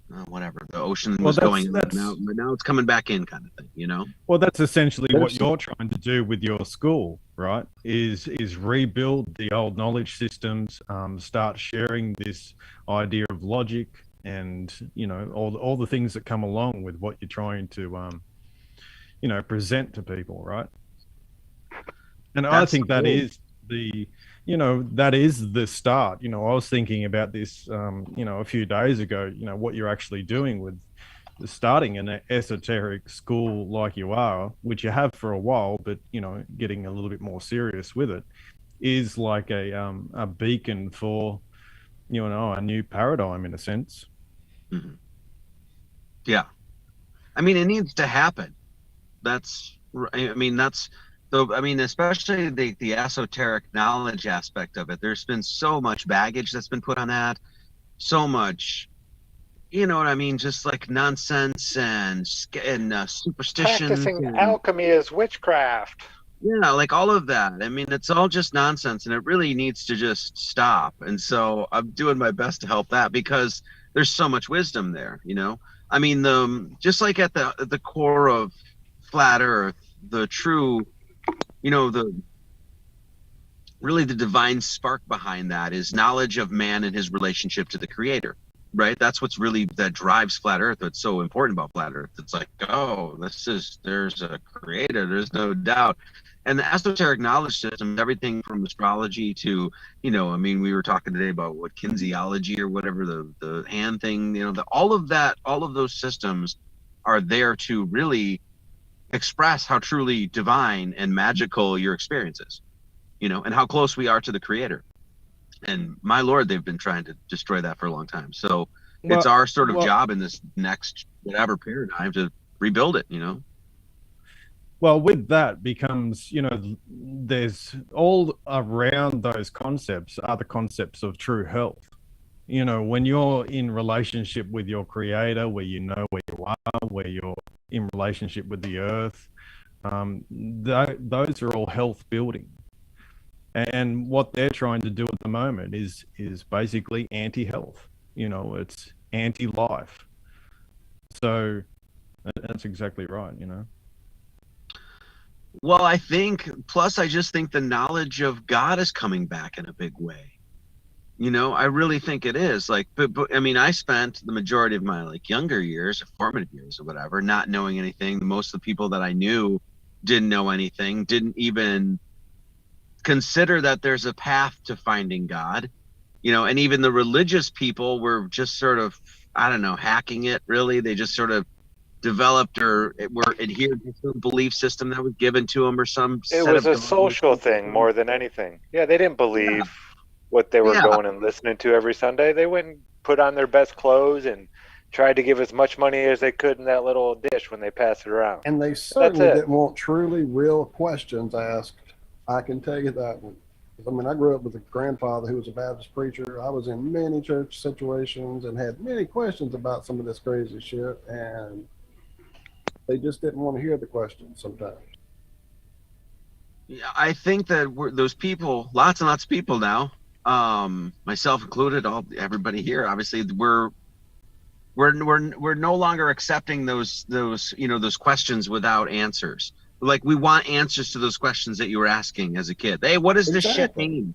K: the ocean was going now it's coming back in kind of thing,
J: Well, that's essentially what you're trying to do with your school, right? Is rebuild the old knowledge systems, start sharing this idea of logic and all the things that come along with what you're trying to present to people, right? And that's I think that is the that is the start. I was thinking about this, a few days ago, what you're actually doing with starting an esoteric school like you are, which you have for a while, but, getting a little bit more serious with it, is like a beacon for, a new paradigm in a sense.
K: Mm-hmm. Yeah. It needs to happen. Especially the esoteric knowledge aspect of it. There's been so much baggage that's been put on that, so much, just like nonsense and superstitions.
I: Practicing alchemy is witchcraft.
K: Yeah, all of that. It's all just nonsense, and it really needs to just stop. And so I'm doing my best to help that because there's so much wisdom there. Just like at the core of flat Earth, the true. The divine spark behind that is knowledge of man and his relationship to the creator, right? That's what's really, that drives flat Earth. What's so important about flat Earth. It's like, there's a creator, there's no doubt. And the esoteric knowledge system, everything from astrology to, we were talking today about what kinesiology or whatever, the hand thing, all of those systems are there to really express how truly divine and magical your experience is, and how close we are to the creator. And my Lord, they've been trying to destroy that for a long time. So it's our sort of job in this next whatever paradigm to rebuild it,
J: Well, with that becomes, there's all around those concepts are the concepts of true health. When you're in relationship with your creator, where you know where you are, where you're in relationship with the earth, those are all health building. And what they're trying to do at the moment is basically anti-health. It's anti-life. So that's exactly right,
K: Well, I just think the knowledge of God is coming back in a big way. I really think it is. But I spent the majority of my younger years, formative years or whatever, not knowing anything. Most of the people that I knew didn't know anything, didn't even consider that there's a path to finding God, and even the religious people were just sort of, I don't know, hacking it really. They just sort of developed or were adhered to some belief system that was given to them or some.
I: It was a social thing more than anything. Yeah, they didn't believe what they were going and listening to every Sunday. They went and put on their best clothes and tried to give as much money as they could in that little dish when they pass it around.
E: And they certainly didn't want truly real questions asked. I can tell you that one. I grew up with a grandfather who was a Baptist preacher. I was in many church situations and had many questions about some of this crazy shit, and they just didn't want to hear the questions sometimes.
K: Yeah, I think that those people, lots and lots of people now, myself included, everybody here, obviously, we're no longer accepting those questions without answers. We want answers to those questions that you were asking as a kid. Hey, what does this shit mean?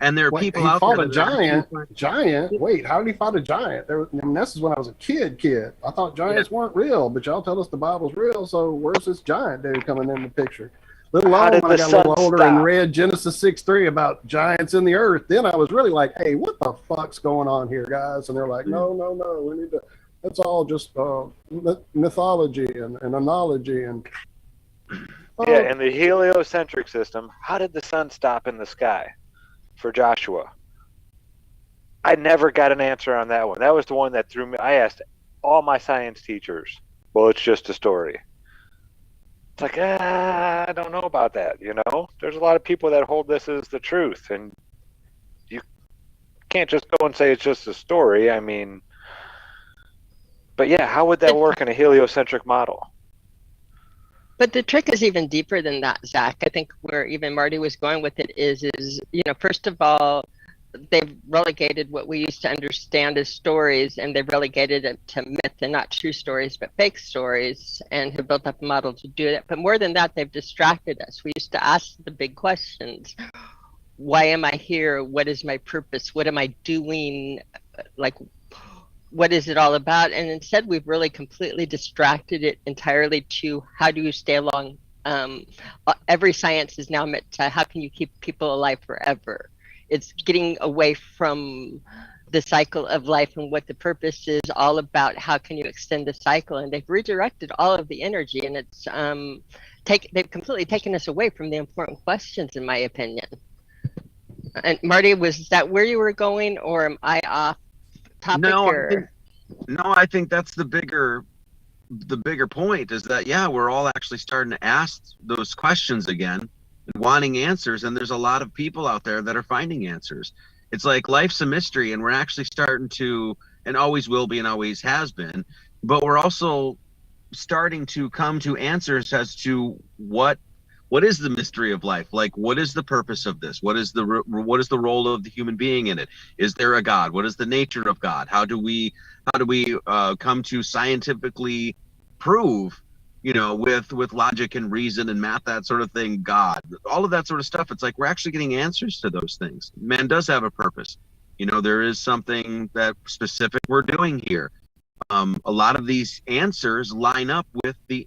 K: And there are
E: Wait,
K: people
E: he
K: out
E: fought
K: there
E: a
K: that are actually
E: giant. Wait, how did he fight a giant? This is when I was a kid. I thought giants weren't real, but y'all tell us the Bible's real. So where's this giant dude coming in the picture? Little
I: How
E: long
I: did
E: when I
I: the
E: got a little
I: sun
E: older and
I: stop?
E: read Genesis 6:3 about giants in the earth. Then I was really like, hey, what the fuck's going on here, guys? And they're like, no, we need to. It's all just mythology and analogy and.
I: Yeah, in the heliocentric system, how did the sun stop in the sky for Joshua? I never got an answer on that one. That was the one that threw me. I asked all my science teachers. Well, it's just a story. It's like, I don't know about that, you know? There's a lot of people that hold this as the truth, and you can't just go and say it's just a story. I mean, but yeah, how would that work in a heliocentric model?
H: But the trick is even deeper than that, Zach. I think where even Marty was going with it is, first of all, they've relegated what we used to understand as stories, and they've relegated it to myth and not true stories, but fake stories, and have built up a model to do that. But more than that, they've distracted us. We used to ask the big questions. Why am I here? What is my purpose? What am I doing? Like, what is it all about? And instead, we've really completely distracted it entirely to how do you stay along? Every science is now meant to how can you keep people alive forever? It's getting away from the cycle of life and what the purpose is all about. How can you extend the cycle? And they've redirected all of the energy, and it's they've completely taken us away from the important questions, in my opinion. And Marty, was that where you were going, or am I off topic here?
K: I think that's the bigger point is that, yeah, we're all actually starting to ask those questions again and wanting answers. And there's a lot of people out there that are finding answers. It's like life's a mystery, and we're actually starting to, and always will be and always has been, but we're also starting to come to answers as to what is the mystery of life? Like, what is the purpose of this? What is the role of the human being in it? Is there a God? What is the nature of God? How do we come to scientifically prove, with logic and reason and math, that sort of thing, God, all of that sort of stuff? It's like we're actually getting answers to those things. Man does have a purpose. There is something that specific we're doing here. A lot of these answers line up with the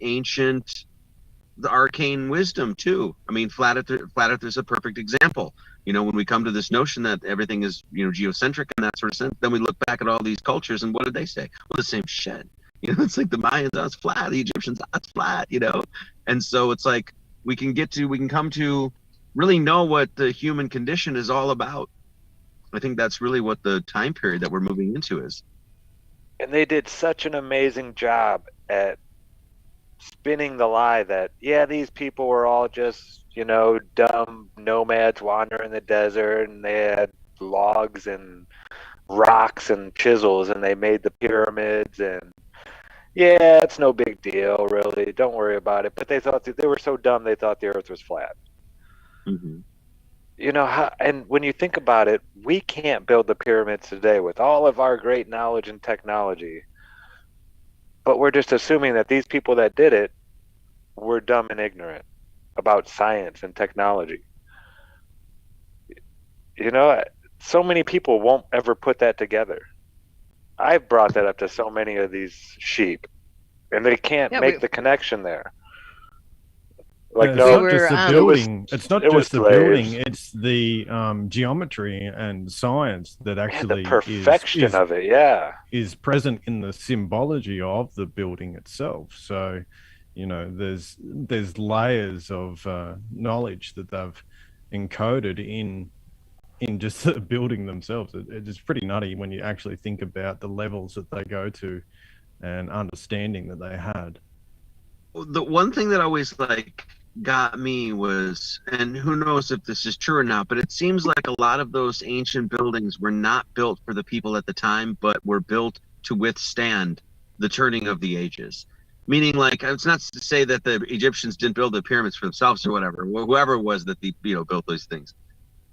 K: arcane wisdom too. I mean, flat earth is a perfect example. When we come to this notion that everything is, geocentric and that sort of sense, then we look back at all these cultures and what did they say? Well, the same shit. It's like the Mayans, it's flat. The Egyptians, it's flat. And so it's like we can come to really know what the human condition is all about. I think that's really what the time period that we're moving into is.
I: And they did such an amazing job at spinning the lie that, yeah, these people were all just, dumb nomads wandering the desert, and they had logs and rocks and chisels, and they made the pyramids, and yeah, it's no big deal, really. Don't worry about it. But they thought they were so dumb they thought the earth was flat.
K: Mm-hmm.
I: And when you think about it, we can't build the pyramids today with all of our great knowledge and technology. But we're just assuming that these people that did it were dumb and ignorant about science and technology. So many people won't ever put that together. I've brought that up to so many of these sheep, and they can't make the connection there. Like,
J: it's
I: no,
J: not just the building. It's not just the building. It's the geometry and science that actually
I: the perfection of it. Yeah,
J: is present in the symbology of the building itself. So, there's layers of knowledge that they've encoded in just the building themselves. It's pretty nutty when you actually think about the levels that they go to and understanding that they had.
K: The one thing that always got me was, and who knows if this is true or not, but it seems like a lot of those ancient buildings were not built for the people at the time, but were built to withstand the turning of the ages. Meaning, it's not to say that the Egyptians didn't build the pyramids for themselves or whatever, whoever it was that built those things,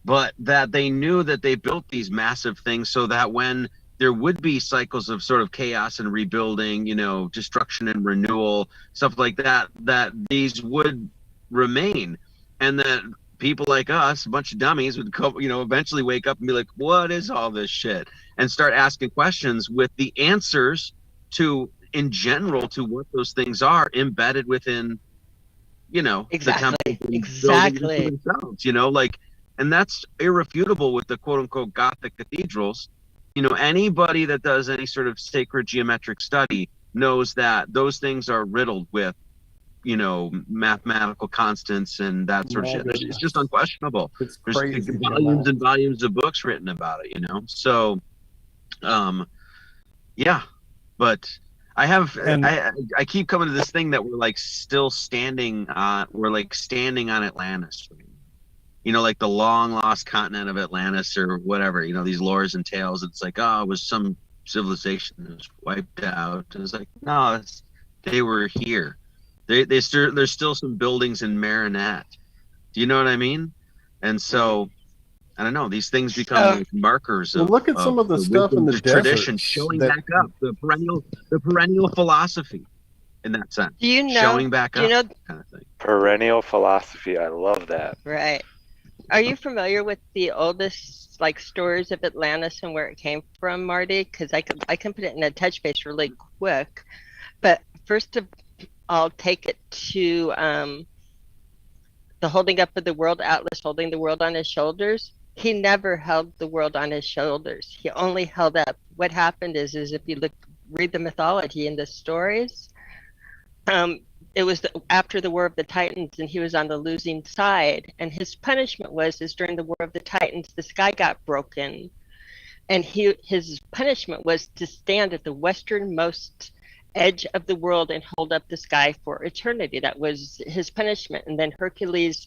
K: but that they knew that they built these massive things so that when there would be cycles of sort of chaos and rebuilding, destruction and renewal, stuff like that, that these would remain, and that people like us, a bunch of dummies, would eventually wake up and be like, "What is all this shit?" and start asking questions with the answers in general to what those things are embedded within, the
H: Exactly.
K: temples and
H: Exactly.
K: buildings themselves. And that's irrefutable with the quote unquote Gothic cathedrals. Anybody that does any sort of sacred geometric study knows that those things are riddled with mathematical constants and that sort of
E: My
K: shit. It's
E: goodness.
K: just unquestionable.
E: It's
K: There's
E: crazy.
K: volumes and volumes of books written about it, So, yeah, but I have
J: And-
K: I keep coming to this thing that we're like still standing on. We're like standing on Atlantis. Like the long lost continent of Atlantis or whatever. These lores and tales. It's like, oh, it was some civilization that was wiped out. And it's like, no, they were here. There's still some buildings in Marinette. Do you know what I mean? And so, I don't know. These things become like markers of.
E: Look at some of the stuff in the
K: tradition,
E: deserts
K: showing
E: that-
K: back up the perennial philosophy, in that sense.
H: Do you know?
K: Showing back
H: do you
K: up,
H: know?
K: kind of thing.
I: Perennial philosophy. I love that.
H: Right. Are you familiar with the oldest stories of Atlantis and where it came from, Marty? Because I can put it in a touch base really quick. But first of all, take it to the holding up of the world, Atlas holding the world on his shoulders. He never held the world on his shoulders. He only held up. What happened is if you read the mythology in the stories, it was after the War of the Titans, and he was on the losing side. And his punishment was during the War of the Titans, the sky got broken, and his punishment was to stand at the westernmost edge of the world and hold up the sky for eternity. That was his punishment. And then Hercules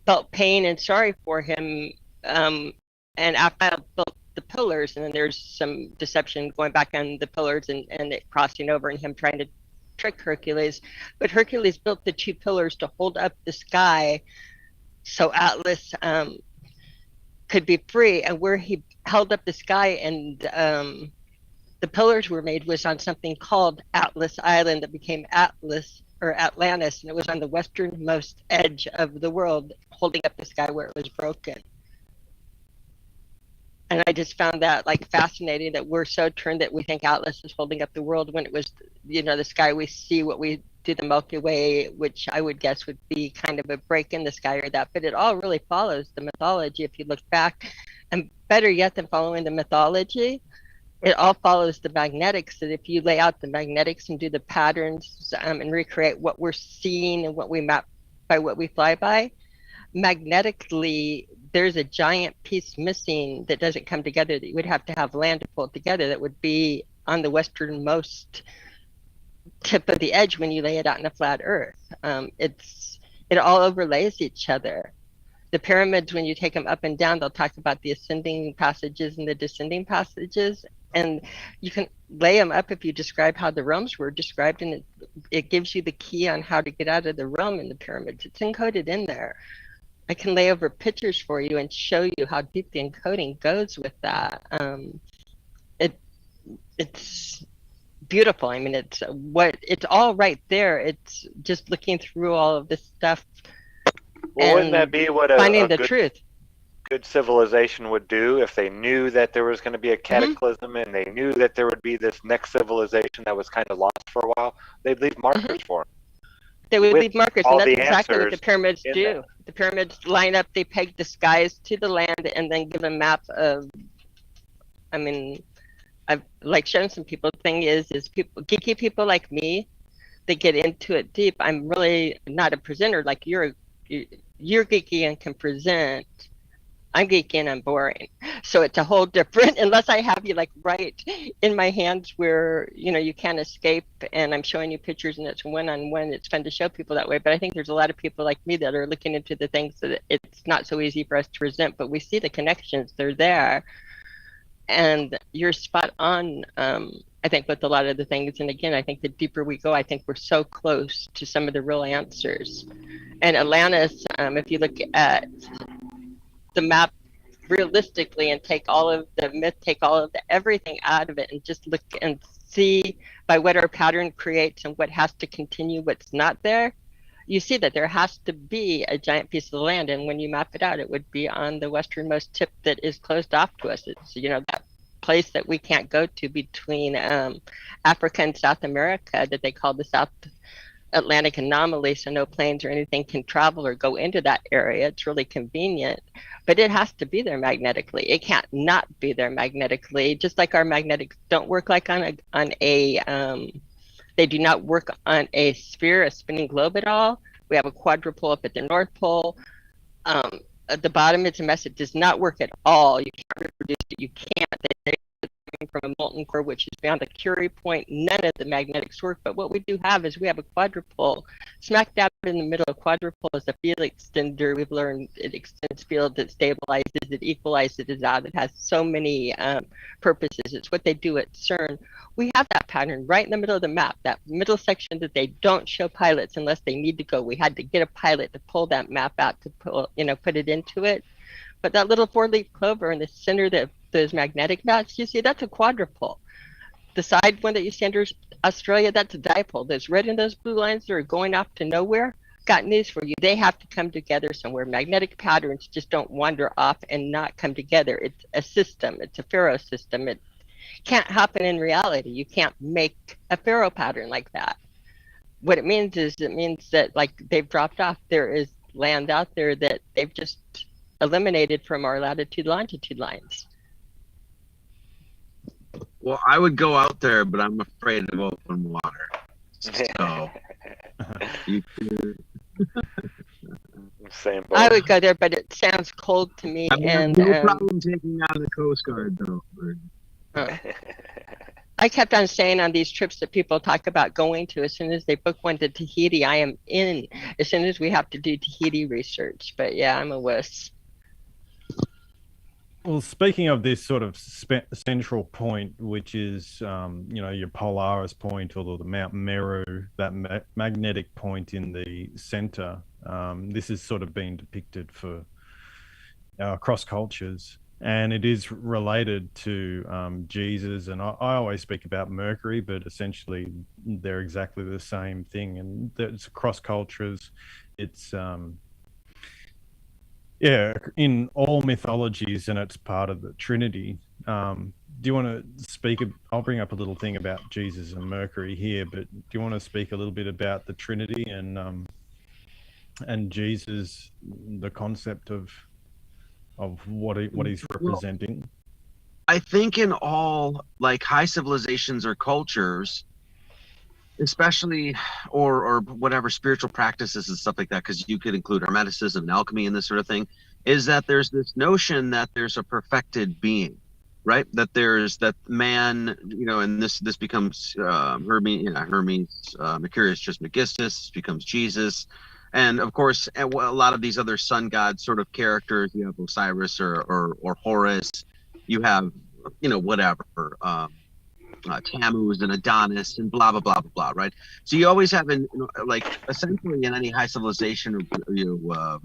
H: felt pain and sorry for him, and Apphia built the pillars, and then there's some deception going back on the pillars and it crossing over and him trying to trick Hercules. But Hercules built the 2 pillars to hold up the sky so Atlas could be free. And where he held up the sky and the pillars were made was on something called Atlas Island that became Atlas or Atlantis, and it was on the westernmost edge of the world, holding up the sky where it was broken. And I just found that fascinating that we're so turned that we think Atlas is holding up the world when it was, the sky we see, what we do, the Milky Way, which I would guess would be kind of a break in the sky or that. But it all really follows the mythology if you look back. And better yet than following the mythology, it all follows the magnetics. That if you lay out the magnetics and do the patterns and recreate what we're seeing and what we map by what we fly by, magnetically, there's a giant piece missing that doesn't come together that you would have to have land to pull it together, that would be on the westernmost tip of the edge when you lay it out in a flat earth. It all overlays each other. The pyramids, when you take them up and down, they'll talk about the ascending passages and the descending passages, and you can lay them up if you describe how the realms were described, and it gives you the key on how to get out of the realm in the pyramids. It's encoded in there. I can lay over pictures for you and show you how deep the encoding goes with that. It's beautiful. I mean, it's all right there. It's just looking through all of this stuff.
I: Well, wouldn't that be what
H: finding the truth?
I: Good civilization would do if they knew that there was going to be a cataclysm and they knew that there would be this next civilization that was kind of lost for a while? They'd leave markers for them.
H: They would leave markers, and that's exactly what the
I: answers
H: pyramids
I: in
H: do.
I: that.
H: The pyramids line up, they peg the skies to the land, and then give a map of, I've shown some people. The thing is people, geeky people like me, they get into it deep. I'm really not a presenter like you're geeky and can present. I'm geeky and I'm boring. So it's a whole different, unless I have you right in my hands where, you can't escape, and I'm showing you pictures and it's one-on-one. It's fun to show people that way. But I think there's a lot of people like me that are looking into the things that it's not so easy for us to present, but we see the connections, they're there. And you're spot on, I think, with a lot of the things. And again, I think the deeper we go, I think we're so close to some of the real answers. And Atlantis, if you look at the map realistically and take all of the myth, take all of the everything out of it, and just look and see by what our pattern creates and what has to continue, what's not there, you see that there has to be a giant piece of the land, and when you map it out, it would be on the westernmost tip that is closed off to us. It's, you know, that place that we can't go to between Africa and South America that they call the South Atlantic anomaly, so no planes or anything can travel or go into that area. It's really convenient, but it has to be there magnetically. It can't not be there magnetically. Just like our magnetics don't work like on a they do not work on a sphere, a spinning globe at all. We have a quadrupole up at the North Pole. At the bottom, it's a mess. It does not work at all. You can't reproduce it. You can't. They from a molten core, which is beyond the Curie point. None of the magnetics work. But what we do have is we have a quadrupole. Smack dab in the middle of quadrupole is a field extender. We've learned it extends fields, it stabilizes, it equalizes it out. It has so many purposes. It's what they do at CERN. We have that pattern right in the middle of the map, that middle section that they don't show pilots unless they need to go. We had to get a pilot to pull that map out to pull, put it into it. But that little four-leaf clover in the center of those magnetic dots, you see, that's a quadrupole. The side one that you see under Australia, that's a dipole. Those red and those blue lines that are going off to nowhere, got news for you. They have to come together somewhere. Magnetic patterns just don't wander off and not come together. It's a system. It's a Faro system. It can't happen in reality. You can't make a Faro pattern like that. What it means is that like they've dropped off. There is land out there that they've just eliminated from our latitude longitude lines.
K: Well, I would go out there, but I'm afraid of open water. So you
I: Same
H: I
I: boat.
H: would go there, but it sounds cold to me.
K: I would have no problem taking on the Coast Guard, though.
H: I kept on saying on these trips that people talk about going to, as soon as they book one to Tahiti, I am in. As soon as we have to do Tahiti research, but yeah, I'm a wuss.
J: Well, speaking of this sort of central point, which is, your Polaris point or the Mount Meru, that magnetic point in the center, this is sort of being depicted for across cultures. And it is related to Jesus. And I always speak about Mercury, but essentially they're exactly the same thing. And it's across cultures. It's in all mythologies, and it's part of the Trinity. Do you want to speak? I'll bring up a little thing about Jesus and Mercury here, but do you want to speak a little bit about the Trinity and Jesus, the concept of what he's representing?
K: Well, I think in all like high civilizations or cultures, especially or whatever spiritual practices and stuff like that, because you could include hermeticism and alchemy and this sort of thing, is that there's this notion that there's a perfected being, right? That there's that man, and this becomes Hermes, Mercurius Trismegistus becomes Jesus. And of course, a lot of these other sun god sort of characters, you have Osiris or Horus, you have, whatever, Tammuz and Adonis and blah, blah, blah, blah, blah, right? So you always have, essentially in any high civilization or,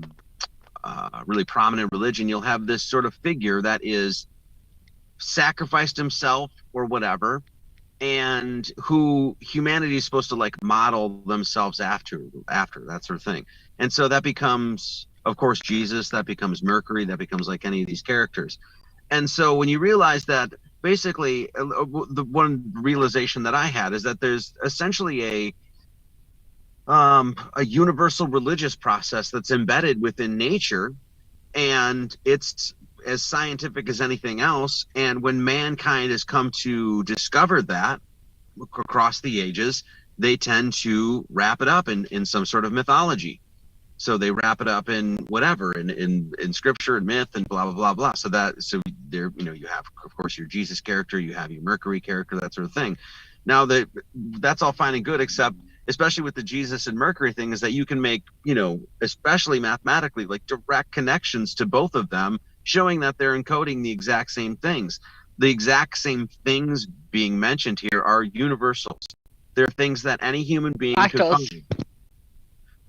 K: really prominent religion, you'll have this sort of figure that is sacrificed himself or whatever, and who humanity is supposed to like model themselves after that sort of thing. And so that becomes, of course, Jesus, that becomes Mercury, that becomes like any of these characters. And so when you realize that basically the one realization that I had is that there's essentially a universal religious process that's embedded within nature, and it's as scientific as anything else. And when mankind has come to discover that across the ages, they tend to wrap it up in some sort of mythology. So they wrap it up in whatever, in scripture and myth and blah, blah, blah, blah. So there, you have, of course, your Jesus character, you have your Mercury character, that sort of thing. Now that's all fine and good, except especially with the Jesus and Mercury thing, is that you can make, especially mathematically, like direct connections to both of them, showing that they're encoding the exact same things. The exact same things being mentioned here are universals. They're things that any human being could find.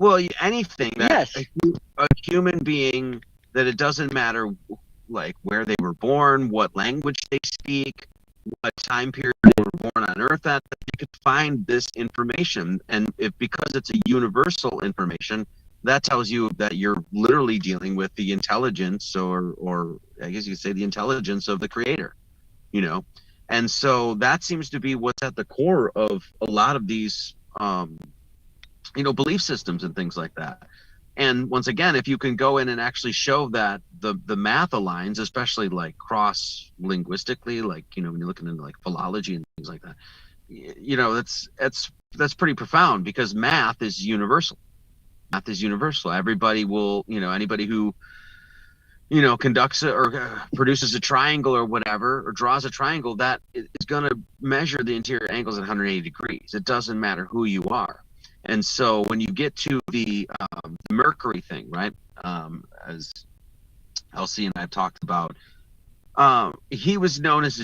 K: Well, anything that a human being, that it doesn't matter like where they were born, what language they speak, what time period they were born on Earth at, you could find this information. And because it's a universal information, that tells you that you're literally dealing with the intelligence, or I guess you could say the intelligence of the Creator, you know. And so that seems to be what's at the core of a lot of these, belief systems and things like that. And once again, if you can go in and actually show that the math aligns, especially like cross linguistically, like, when you're looking into like philology and things like that, that's pretty profound, because math is universal. Math is universal. Everybody will, anybody who, conducts or produces a triangle or whatever, or draws a triangle, that is going to measure the interior angles at 180 degrees. It doesn't matter who you are. And so when you get to the Mercury thing, right, as LC and I have talked about, he was known as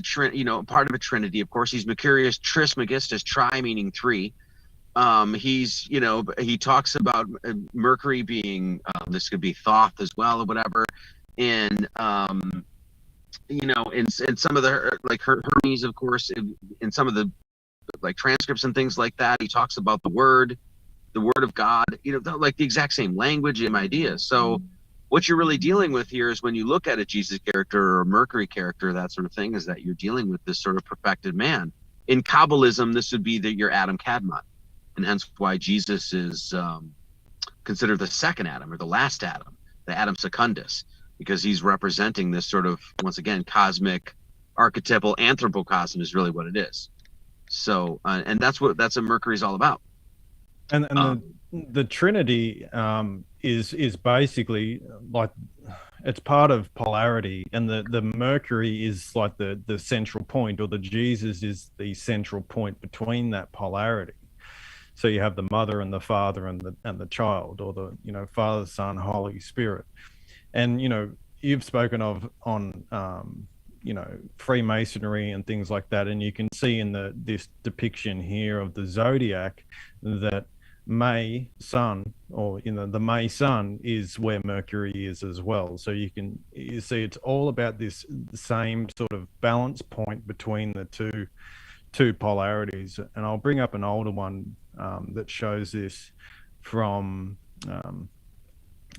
K: part of a trinity. Of course, he's Mercurius Trismegistus, tri meaning three. He's, he talks about Mercury being, this could be Thoth as well or whatever. And, in some of the, like Hermes, of course, in some of the like transcripts and things like that, he talks about the word of God, like the exact same language and ideas. So what you're really dealing with here is, when you look at a Jesus character or a Mercury character, that sort of thing, is that you're dealing with this sort of perfected man. In Kabbalism, this would be your Adam Kadmon, and hence why Jesus is considered the second Adam, or the last Adam, the Adam Secundus, because he's representing this sort of, once again, cosmic archetypal anthropocosm is really what it is. So, and that's what Mercury is all about.
J: And the Trinity is basically like, it's part of polarity, and the Mercury is like the central point, or the Jesus is the central point between that polarity. So you have the mother and the father and the child, or the Father, Son, Holy Spirit. And you've spoken of on Freemasonry and things like that, and you can see in this depiction here of the zodiac that May Sun, or the May Sun is where Mercury is as well. So you see it's all about this same sort of balance point between the two polarities. And I'll bring up an older one that shows this from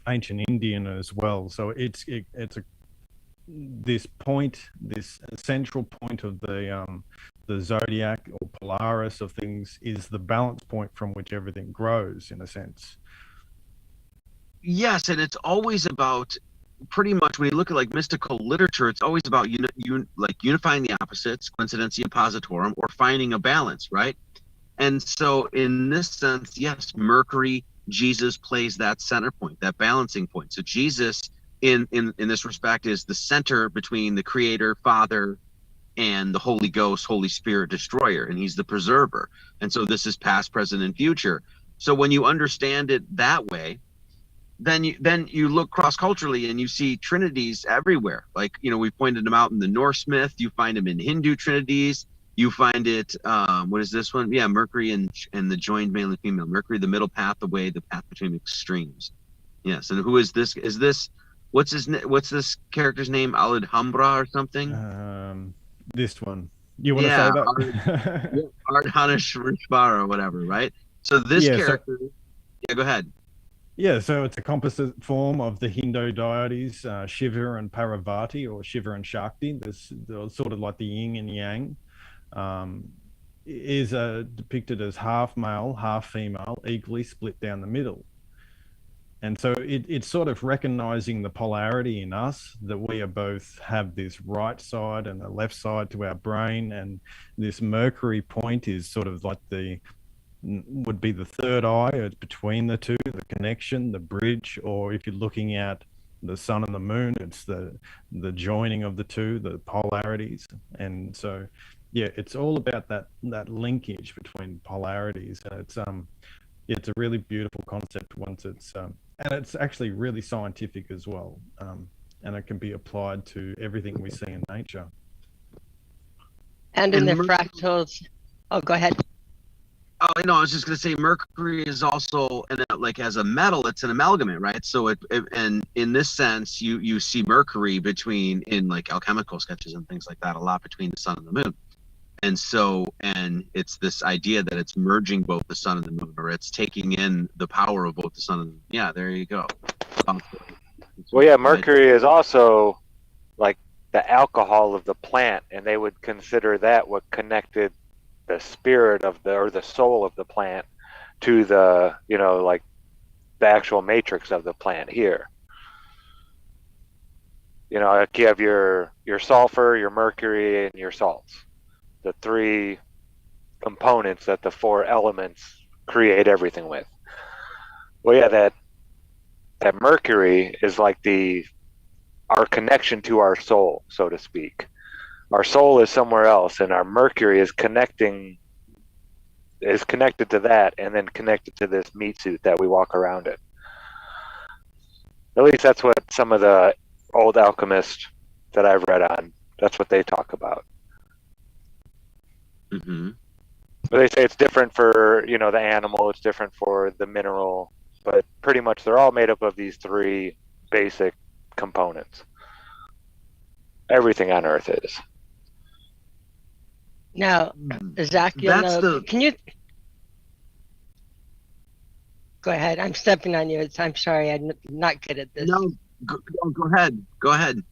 J: ancient Indian as well. So it's this central point of the zodiac, or Polaris of things, is the balance point from which everything grows, in a sense.
K: Yes, and it's always about, pretty much when you look at like mystical literature, it's always about unifying the opposites, coincidentia oppositorum, or finding a balance, right? And so in this sense, yes, Mercury, Jesus plays that center point, that balancing point. So Jesus, in this respect, is the center between the Creator, Father, and the Holy Ghost, Holy Spirit, destroyer, and he's the preserver. And so this is past, present, and future. So when you understand it that way, then you look cross-culturally and you see trinities everywhere. Like, we pointed them out in the Norse myth. You find them in Hindu trinities. You find it, what is this one? Yeah, Mercury and the joined male and female. Mercury, the middle path, the way, the path between extremes. Yes, and who is this? Is this, what's this character's name? Alhambra or something?
J: This one. You want to say that?
K: Ardhanashvara or whatever, right? So this character, go ahead.
J: Yeah, so it's a composite form of the Hindu deities, Shiva and Parvati, or Shiva and Shakti. This sort of like the yin and yang. Is depicted as half male, half female, equally split down the middle. And so it's sort of recognizing the polarity in us, that we are both have this right side and a left side to our brain. And this Mercury point is sort of like would be the third eye. It's between the two, the connection, the bridge. Or if you're looking at the sun and the moon, it's the joining of the two, the polarities. And so, yeah, it's all about that linkage between polarities. And it's a really beautiful concept once it's and it's actually really scientific as well, and it can be applied to everything we see in nature.
H: And in the fractals, oh, go ahead.
K: Oh, I was just going to say Mercury is also, like as a metal, it's an amalgamate, right? So and in this sense, you see Mercury in like alchemical sketches and things like that a lot between the sun and the moon. And it's this idea that it's merging both the sun and the moon, or it's taking in the power of both the sun and the moon. Yeah, there you go.
I: Well, yeah, mercury is also like the alcohol of the plant, and they would consider that what connected the spirit of the soul of the plant to the, like the actual matrix of the plant here. Like you have your sulfur, your mercury, and your salts, the three components that the four elements create everything with. Well, yeah, that mercury is like our connection to our soul, so to speak. Our soul is somewhere else, and our mercury is connected to that, and then connected to this meat suit that we walk around in. At least that's what some of the old alchemists that I've read on, that's what they talk about.
K: Mm-hmm.
I: But they say it's different for, the animal, it's different for the mineral, but pretty much they're all made up of these three basic components. Everything on Earth is.
H: Now, Zach, can you go ahead? I'm stepping on you. I'm sorry, I'm not good at this.
K: No, go ahead. Go ahead.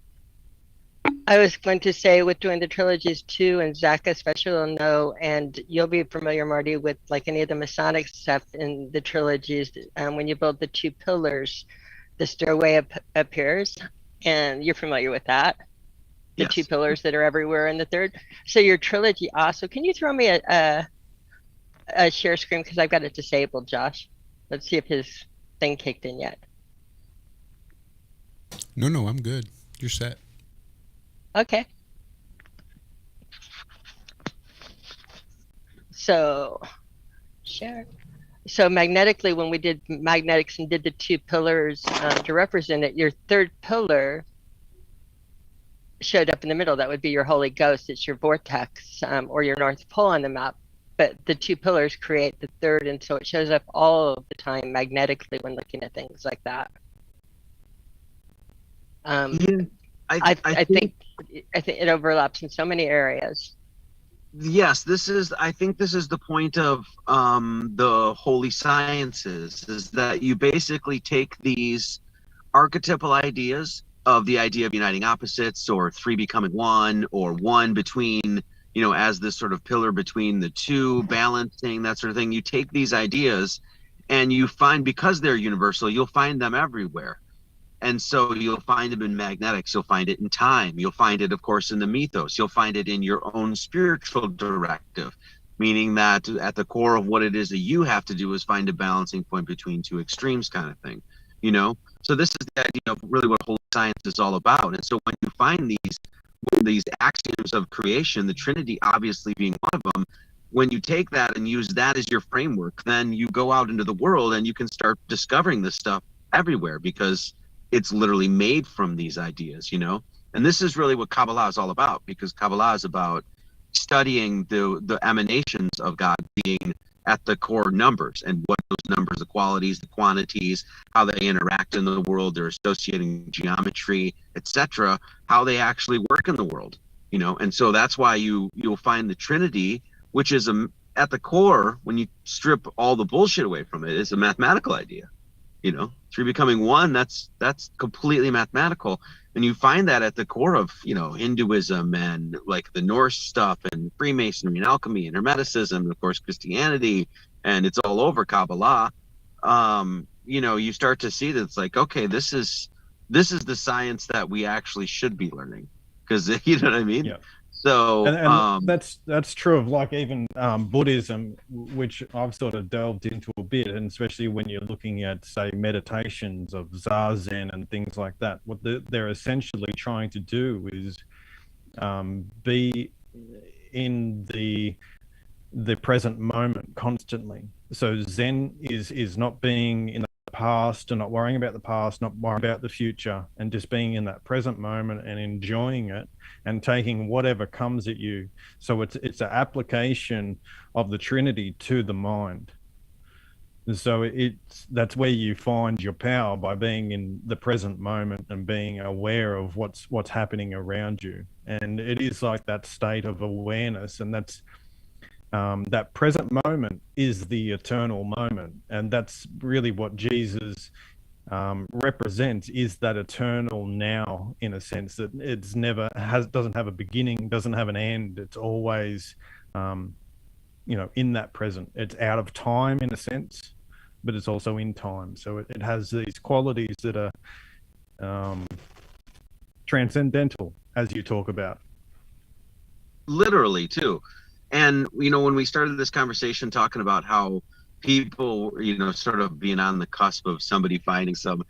H: I was going to say, with doing the trilogies too, and Zach especially will know, and you'll be familiar, Marty, with like any of the Masonic stuff in the trilogies. When you build the two pillars, the stairway appears, and you're familiar with that. The two pillars that are everywhere in the third. So your trilogy also. Can you throw me a share screen, because I've got it disabled, Josh. Let's see if his thing kicked in yet.
C: No, I'm good. You're set.
H: Okay. So, share. So magnetically, when we did magnetics and did the two pillars to represent it, your third pillar showed up in the middle. That would be your Holy Ghost. It's your vortex, or your North Pole on the map. But the two pillars create the third, and so it shows up all of the time magnetically when looking at things like that. I think it overlaps in so many areas.
K: Yes, I think this is the point of the holy sciences, is that you basically take these archetypal ideas of the idea of uniting opposites, or three becoming one, or one between, as this sort of pillar between the two, balancing, that sort of thing. You take these ideas and you find, because they're universal, you'll find them everywhere. And so you'll find them in magnetics, you'll find it in time, you'll find it, of course, in the mythos, you'll find it in your own spiritual directive, meaning that at the core of what it is that you have to do is find a balancing point between two extremes, kind of thing, So this is the idea of really what holy science is all about. And so when you find these axioms of creation, the Trinity obviously being one of them, when you take that and use that as your framework, then you go out into the world and you can start discovering this stuff everywhere, because it's literally made from these ideas, And this is really what Kabbalah is all about, because Kabbalah is about studying the emanations of God being at the core numbers, and what those numbers, the qualities, the quantities, how they interact in the world, their associating geometry, etc., how they actually work in the world, And so that's why you'll find the Trinity, which is at the core, when you strip all the bullshit away from it, is a mathematical idea. Three becoming one, that's completely mathematical. And you find that at the core of, Hinduism, and like the Norse stuff, and Freemasonry, and alchemy, and Hermeticism, and of course Christianity, and it's all over Kabbalah. You start to see that it's like, okay, this is the science that we actually should be learning, because you know what I mean?
J: Yeah.
K: So
J: and that's true of like even Buddhism, which I've sort of delved into a bit, and especially when you're looking at, say, meditations of Zazen and things like that. What they're essentially trying to do is be in the present moment constantly. So Zen is not being in the past and not worrying about the past, not worrying about the future, and just being in that present moment and enjoying it and taking whatever comes at you. So it's an application of the Trinity to the mind. And so that's where you find your power, by being in the present moment and being aware of what's happening around you. And it is like that state of awareness, and that's that present moment is the eternal moment, and that's really what Jesus represents, is that eternal now, in a sense that it's never doesn't have a beginning, doesn't have an end. It's always in that present. It's out of time in a sense, but it's also in time. So it has these qualities that are transcendental, as you talk about.
K: Literally too. And when we started this conversation talking about how people, sort of being on the cusp of somebody finding some,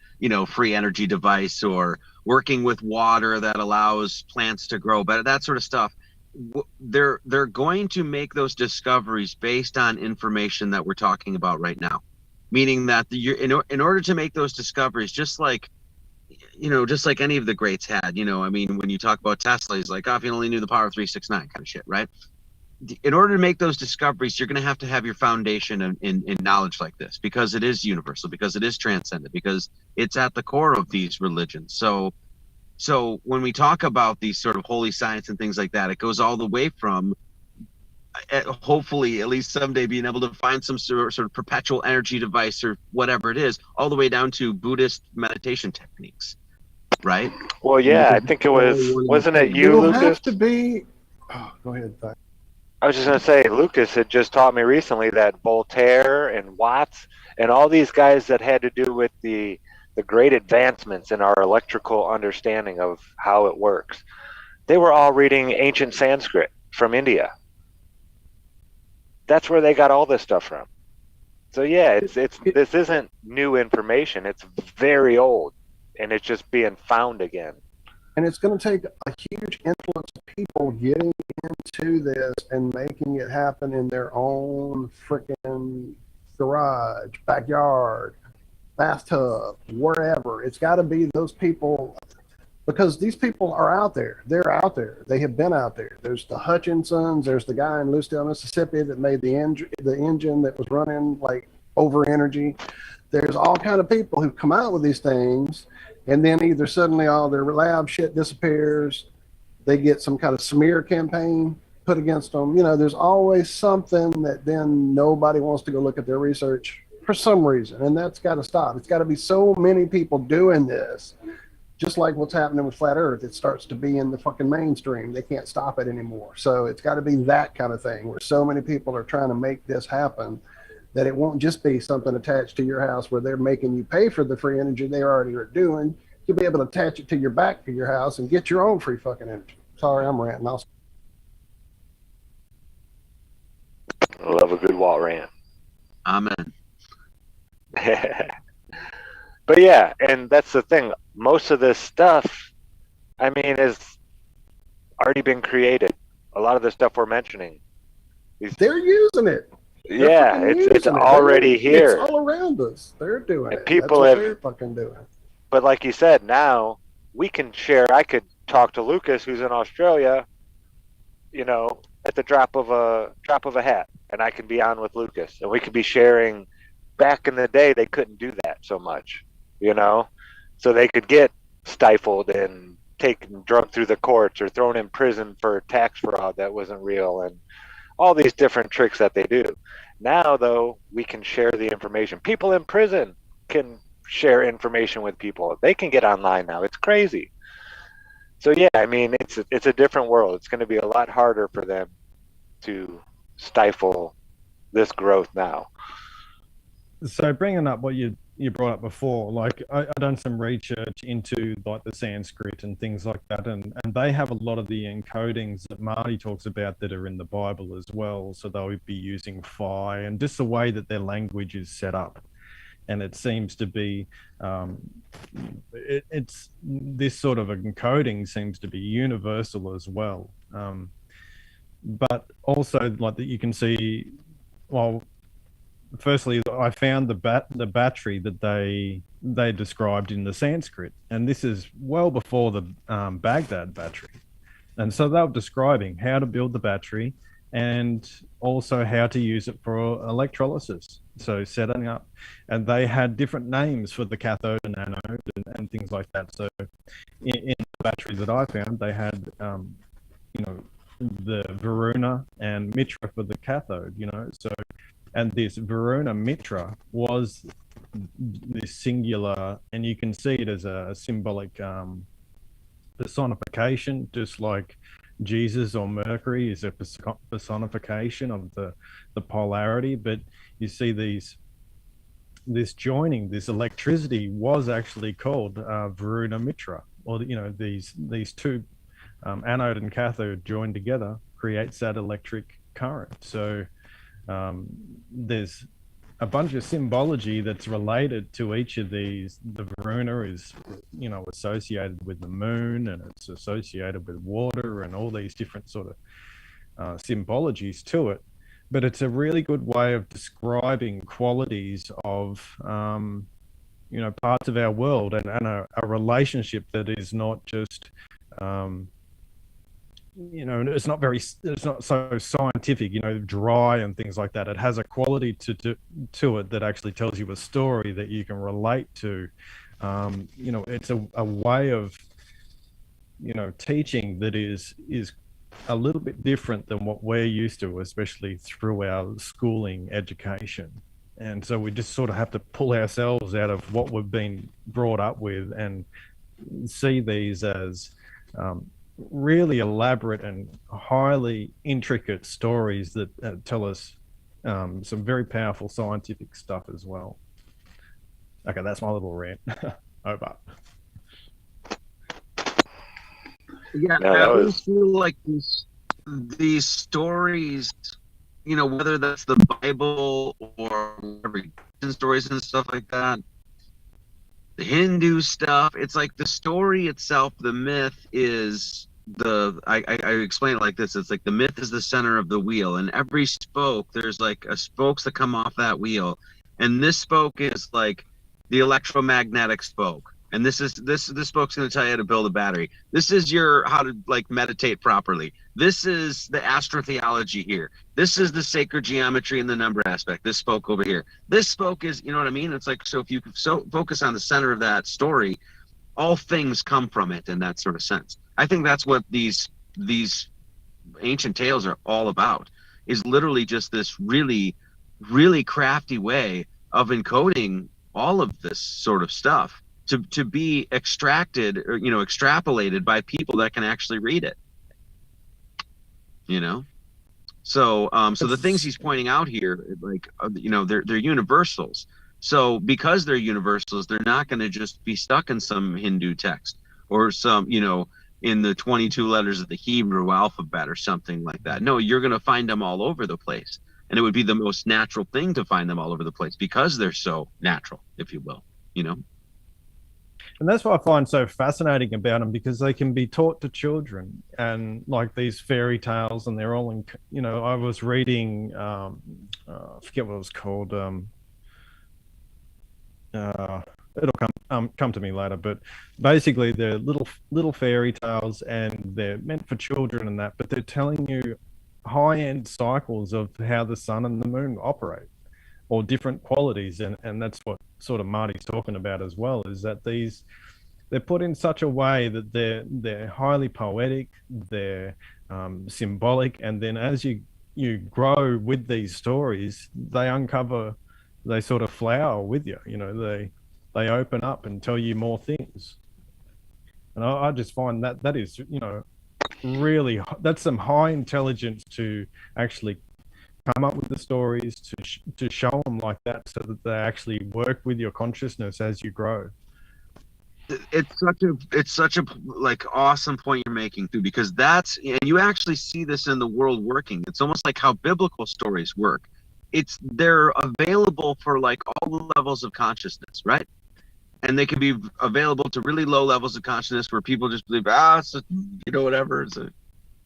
K: free energy device, or working with water that allows plants to grow better, that sort of stuff, they're going to make those discoveries based on information that we're talking about right now. Meaning that in order to make those discoveries, just like any of the greats had, I mean, when you talk about Tesla, he's like, oh, if you only knew the power of 369 kind of shit, right? In order to make those discoveries, you're going to have your foundation in knowledge like this, because it is universal, because it is transcendent, because it's at the core of these religions. So when we talk about these sort of holy science and things like that, it goes all the way from hopefully at least someday being able to find some sort of perpetual energy device or whatever it is, all the way down to Buddhist meditation techniques, right?
I: Well, yeah, I think it wasn't it you,
E: It'll
I: Lucas?
E: have to be. Oh, go ahead.
I: I was just going to say, Lucas had just taught me recently that Voltaire and Watts and all these guys that had to do with the great advancements in our electrical understanding of how it works, they were all reading ancient Sanskrit from India. That's where they got all this stuff from. So yeah, this isn't new information. It's very old, and it's just being found again.
E: And it's going to take a huge influence of people getting into this and making it happen in their own freaking garage, backyard, bathtub, wherever. It's got to be those people, because these people are out there. They're out there. They have been out there. There's the Hutchinsons. There's the guy in Lucedale, Mississippi that made the engine that was running like over energy. There's all kind of people who come out with these things, and then either suddenly all their lab shit disappears, they get some kind of smear campaign put against them. There's always something that then nobody wants to go look at their research for some reason, and that's got to stop. It's got to be so many people doing this, just like what's happening with Flat Earth. It starts to be in the fucking mainstream. They can't stop it anymore. So it's got to be that kind of thing, where so many people are trying to make this happen that it won't just be something attached to your house where they're making you pay for the free energy they already are doing. You'll be able to attach it to your back of your house and get your own free fucking energy. Sorry, I'm ranting.
I: I love a good wall rant.
K: Amen.
I: But yeah, and that's the thing. Most of this stuff, I mean, has already been created. A lot of the stuff we're mentioning.
E: They're using it.
I: Yeah, it's already here.
E: It's all around us. They're doing it.
I: People
E: That's what they're fucking doing.
I: But like you said, now we can share. I could talk to Lucas, who's in Australia, at the drop of a hat, and I can be on with Lucas, and we could be sharing. Back in the day, they couldn't do that so much, so they could get stifled and taken, drugged through the courts, or thrown in prison for tax fraud that wasn't real, and all these different tricks that they do. Now, though, we can share the information. People in prison can share information with people. They can get online now. It's crazy. So yeah, I mean, it's a different world. It's going to be a lot harder for them to stifle this growth now.
J: So bringing up what you brought up before, like I've done some research into like the Sanskrit and things like that, and they have a lot of the encodings that Marty talks about that are in the Bible as well. So they'll be using phi and just the way that their language is set up. And it seems to be, it's this sort of encoding seems to be universal as well. But also like that you can see, well, firstly, I found the battery that they described in the Sanskrit, and this is well before the Baghdad battery. And so they were describing how to build the battery and also how to use it for electrolysis. So setting up, and they had different names for the cathode and anode and things like that. So in the battery that I found, they had, the Varuna and Mitra for the cathode, so, and this Varuna Mitra was this singular, and you can see it as a symbolic personification, just like Jesus or Mercury is a personification of the polarity. But you see this joining, this electricity was actually called Varuna Mitra, or these two anode and cathode joined together creates that electric current. So there's a bunch of symbology that's related to each of these. The Varuna is, associated with the moon, and it's associated with water and all these different sort of symbologies to it. But it's a really good way of describing qualities of, parts of our world, and a relationship that is not just, it's not so scientific, dry and things like that. It has a quality to it that actually tells you a story that you can relate to. It's a way of, teaching that is a little bit different than what we're used to, especially through our schooling education. And so we just sort of have to pull ourselves out of what we've been brought up with and see these as really elaborate and highly intricate stories that tell us some very powerful scientific stuff as well. Okay, that's my little rant. Over.
K: Yeah, I always feel like these stories, whether that's the Bible or stories and stuff like that, the Hindu stuff, it's like the story itself, the myth is I explain it like this. It's like the myth is the center of the wheel, and every spoke, there's like a spokes that come off that wheel, and this spoke is like the electromagnetic spoke. And this spoke's going to tell you how to build a battery. This is how to like meditate properly. This is the astrotheology here. This is the sacred geometry and the number aspect. This spoke over here. This spoke is, you know what I mean? It's like, so if you focus on the center of that story, all things come from it in that sort of sense. I think that's what these ancient tales are all about, is literally just this really, really crafty way of encoding all of this sort of stuff to be extracted or extrapolated by people that can actually read it. So the things he's pointing out here, like they're universals. So because they're universals, they're not going to just be stuck in some Hindu text or some in the 22 letters of the Hebrew alphabet or something like that. No, you're going to find them all over the place, and it would be the most natural thing to find them all over the place because they're so natural, if you will.
J: And that's what I find so fascinating about them, because they can be taught to children, and like these fairy tales, and they're all in, I was reading, I forget what it was called. It'll come to me later, but basically they're little fairy tales, and they're meant for children and that, but they're telling you high-end cycles of how the sun and the moon operate, or different qualities, and that's what sort of Marty's talking about as well, is that they're put in such a way that they're highly poetic, they're symbolic, and then as you grow with these stories, they sort of flower with you. They open up and tell you more things, and I just find that is really, that's some high intelligence to actually come up with the stories, to show them like that, so that they actually work with your consciousness as you grow.
K: It's such a like awesome point you're making too, because and you actually see this in the world working. It's almost like how biblical stories work. They're available for like all the levels of consciousness, right? And they can be available to really low levels of consciousness where people just believe, it's whatever, it's a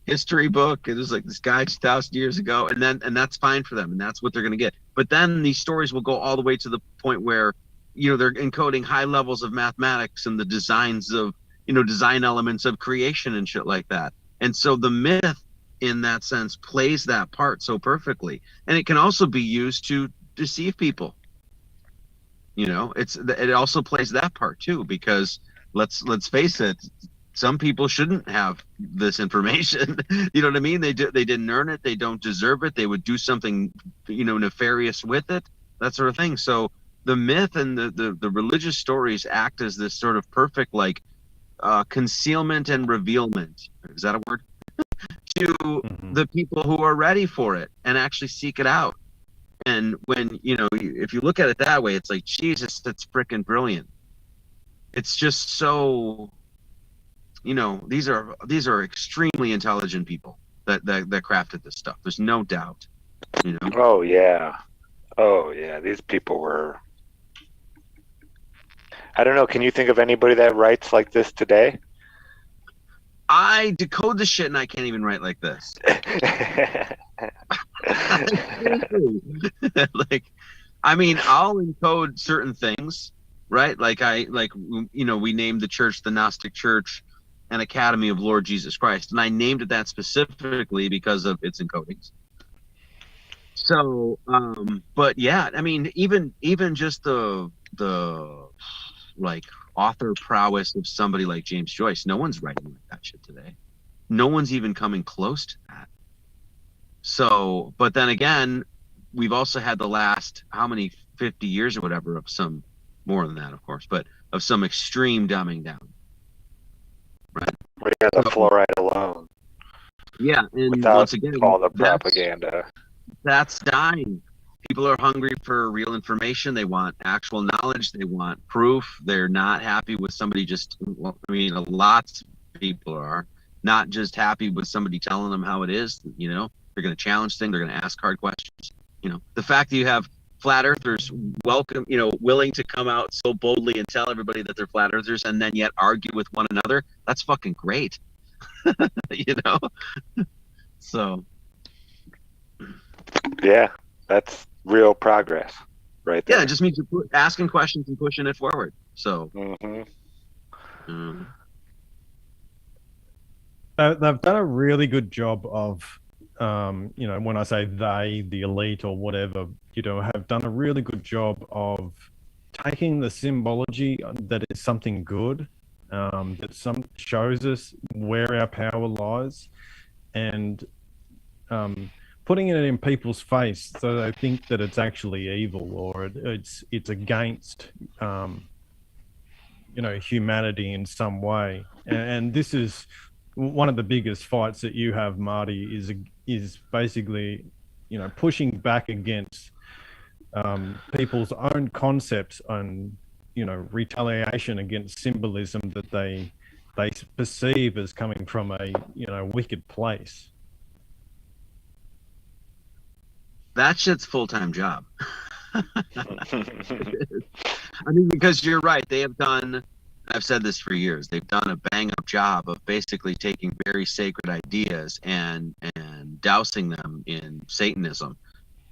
K: history book. It was like this guy 2,000 years ago, and that's fine for them, and that's what they're going to get. But then these stories will go all the way to the point where they're encoding high levels of mathematics and the designs of design elements of creation and shit like that. And so the myth in that sense plays that part so perfectly, and it can also be used to deceive people. It also plays that part too, because let's face it, some people shouldn't have this information. You know what I mean? They didn't earn it, they don't deserve it, they would do something nefarious with it, that sort of thing. So the myth and the religious stories act as this sort of perfect concealment and revealment, is that a word, to the people who are ready for it and actually seek it out. And when if you look at it that way, it's like, Jesus, that's freaking brilliant. It's just so, these are extremely intelligent people that crafted this stuff. There's no doubt.
I: Oh yeah, these people were. I don't know. Can you think of anybody that writes like this today?
K: I decode the shit and I can't even write like this. I'll encode certain things, right? We named the church the Gnostic Church and Academy of Lord Jesus Christ, and I named it that specifically because of its encodings. So, but yeah, even just the author prowess of somebody like James Joyce, no one's writing like that shit today. No one's even coming close to that. So, but then again, we've also had the last, 50 years or whatever, of some, more than that, of course, but of some extreme dumbing down. Right?
I: We got the fluoride alone.
K: Yeah, and
I: without
K: once again,
I: all the propaganda.
K: That's dying. People are hungry for real information. They want actual knowledge. They want proof. They're not happy with somebody lots of people are not just happy with somebody telling them how it is. They're going to challenge things. They're going to ask hard questions. The fact that you have flat earthers willing to come out so boldly and tell everybody that they're flat earthers and then yet argue with one another, that's fucking great. So.
I: Yeah, that's real progress right there.
K: Yeah, it just means you're asking questions and pushing it forward. So.
J: They've done a really good job of, when I say they, the elite or whatever, have done a really good job of taking the symbology that is something good, that shows us where our power lies, and putting it in people's face so they think that it's actually evil or it's against humanity in some way. And this is one of the biggest fights that you have, Marty, is basically pushing back against people's own concepts and retaliation against symbolism that they perceive as coming from a wicked place.
K: That shit's full-time job. Because you're right. They have done, I've said this for years, they've done a bang-up job of basically taking very sacred ideas and dousing them in Satanism.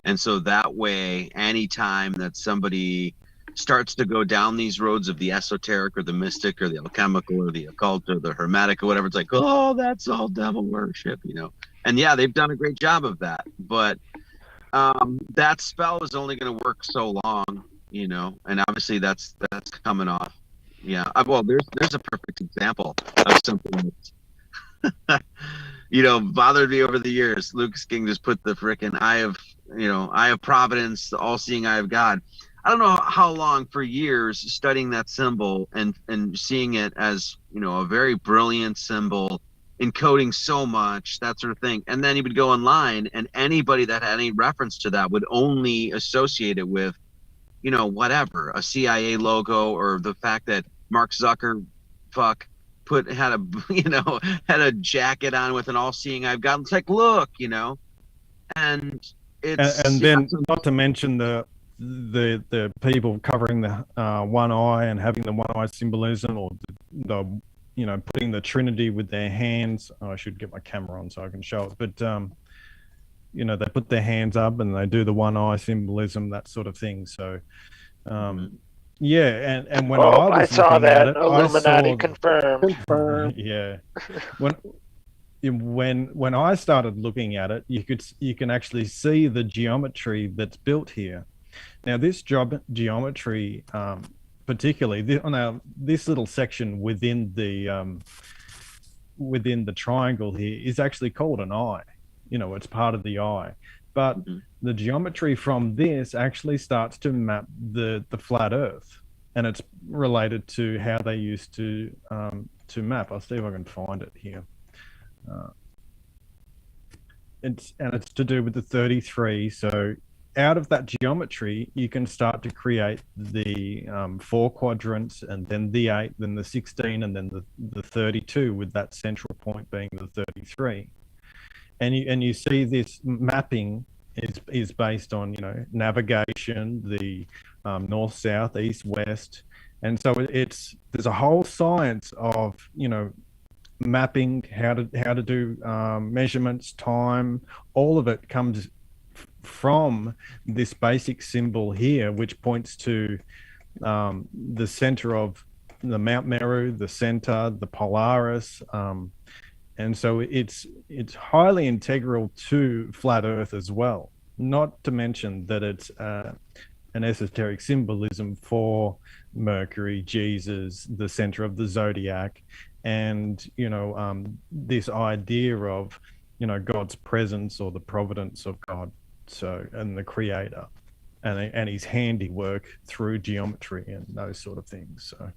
K: And so that way, anytime that somebody starts to go down these roads of the esoteric or the mystic or the alchemical or the occult or the hermetic or whatever, it's like, oh, that's all devil worship, And yeah, they've done a great job of that. But that spell is only going to work so long, and obviously that's coming off. Yeah. Well, there's a perfect example of something that's, bothered me over the years. Lucas King just put the frickin' eye of providence, the all-seeing eye of God. I don't know how long, for years, studying that symbol and seeing it as, a very brilliant symbol, encoding so much, that sort of thing. And then he would go online, and anybody that had any reference to that would only associate it with, whatever, a CIA logo, or the fact that Mark Zucker had a jacket on with an all-seeing eye of God. It's like, look, and it's
J: and then not to mention the people covering the one eye and having the one eye symbolism, or the putting the Trinity with their hands. Oh, I should get my camera on so I can show it. But they put their hands up and they do the one eye symbolism, that sort of thing. So yeah, and when I saw that,
I: Illuminati confirmed.
J: Yeah. when I started looking at it, you can actually see the geometry that's built here. Now, this geometry, particularly this little section within the triangle here, is actually called an eye. It's part of the eye. But the geometry from this actually starts to map the flat Earth, and it's related to how they used to map. I'll see if I can find it here. It's to do with the 33. So out of that geometry, you can start to create the 4 quadrants, and then the 8, then the 16, and then the 32, with that central point being the 33. And you see this mapping is based on navigation, the north, south, east, west, and so there's a whole science of mapping, how to do measurements, time. All of it comes from this basic symbol here, which points to the center of the Mount Meru, the center, the Polaris, and so it's highly integral to flat Earth as well. Not to mention that it's an esoteric symbolism for Mercury, Jesus, the center of the zodiac, and this idea of God's presence, or the providence of God, and the creator, and his handiwork through geometry and those sort of things. So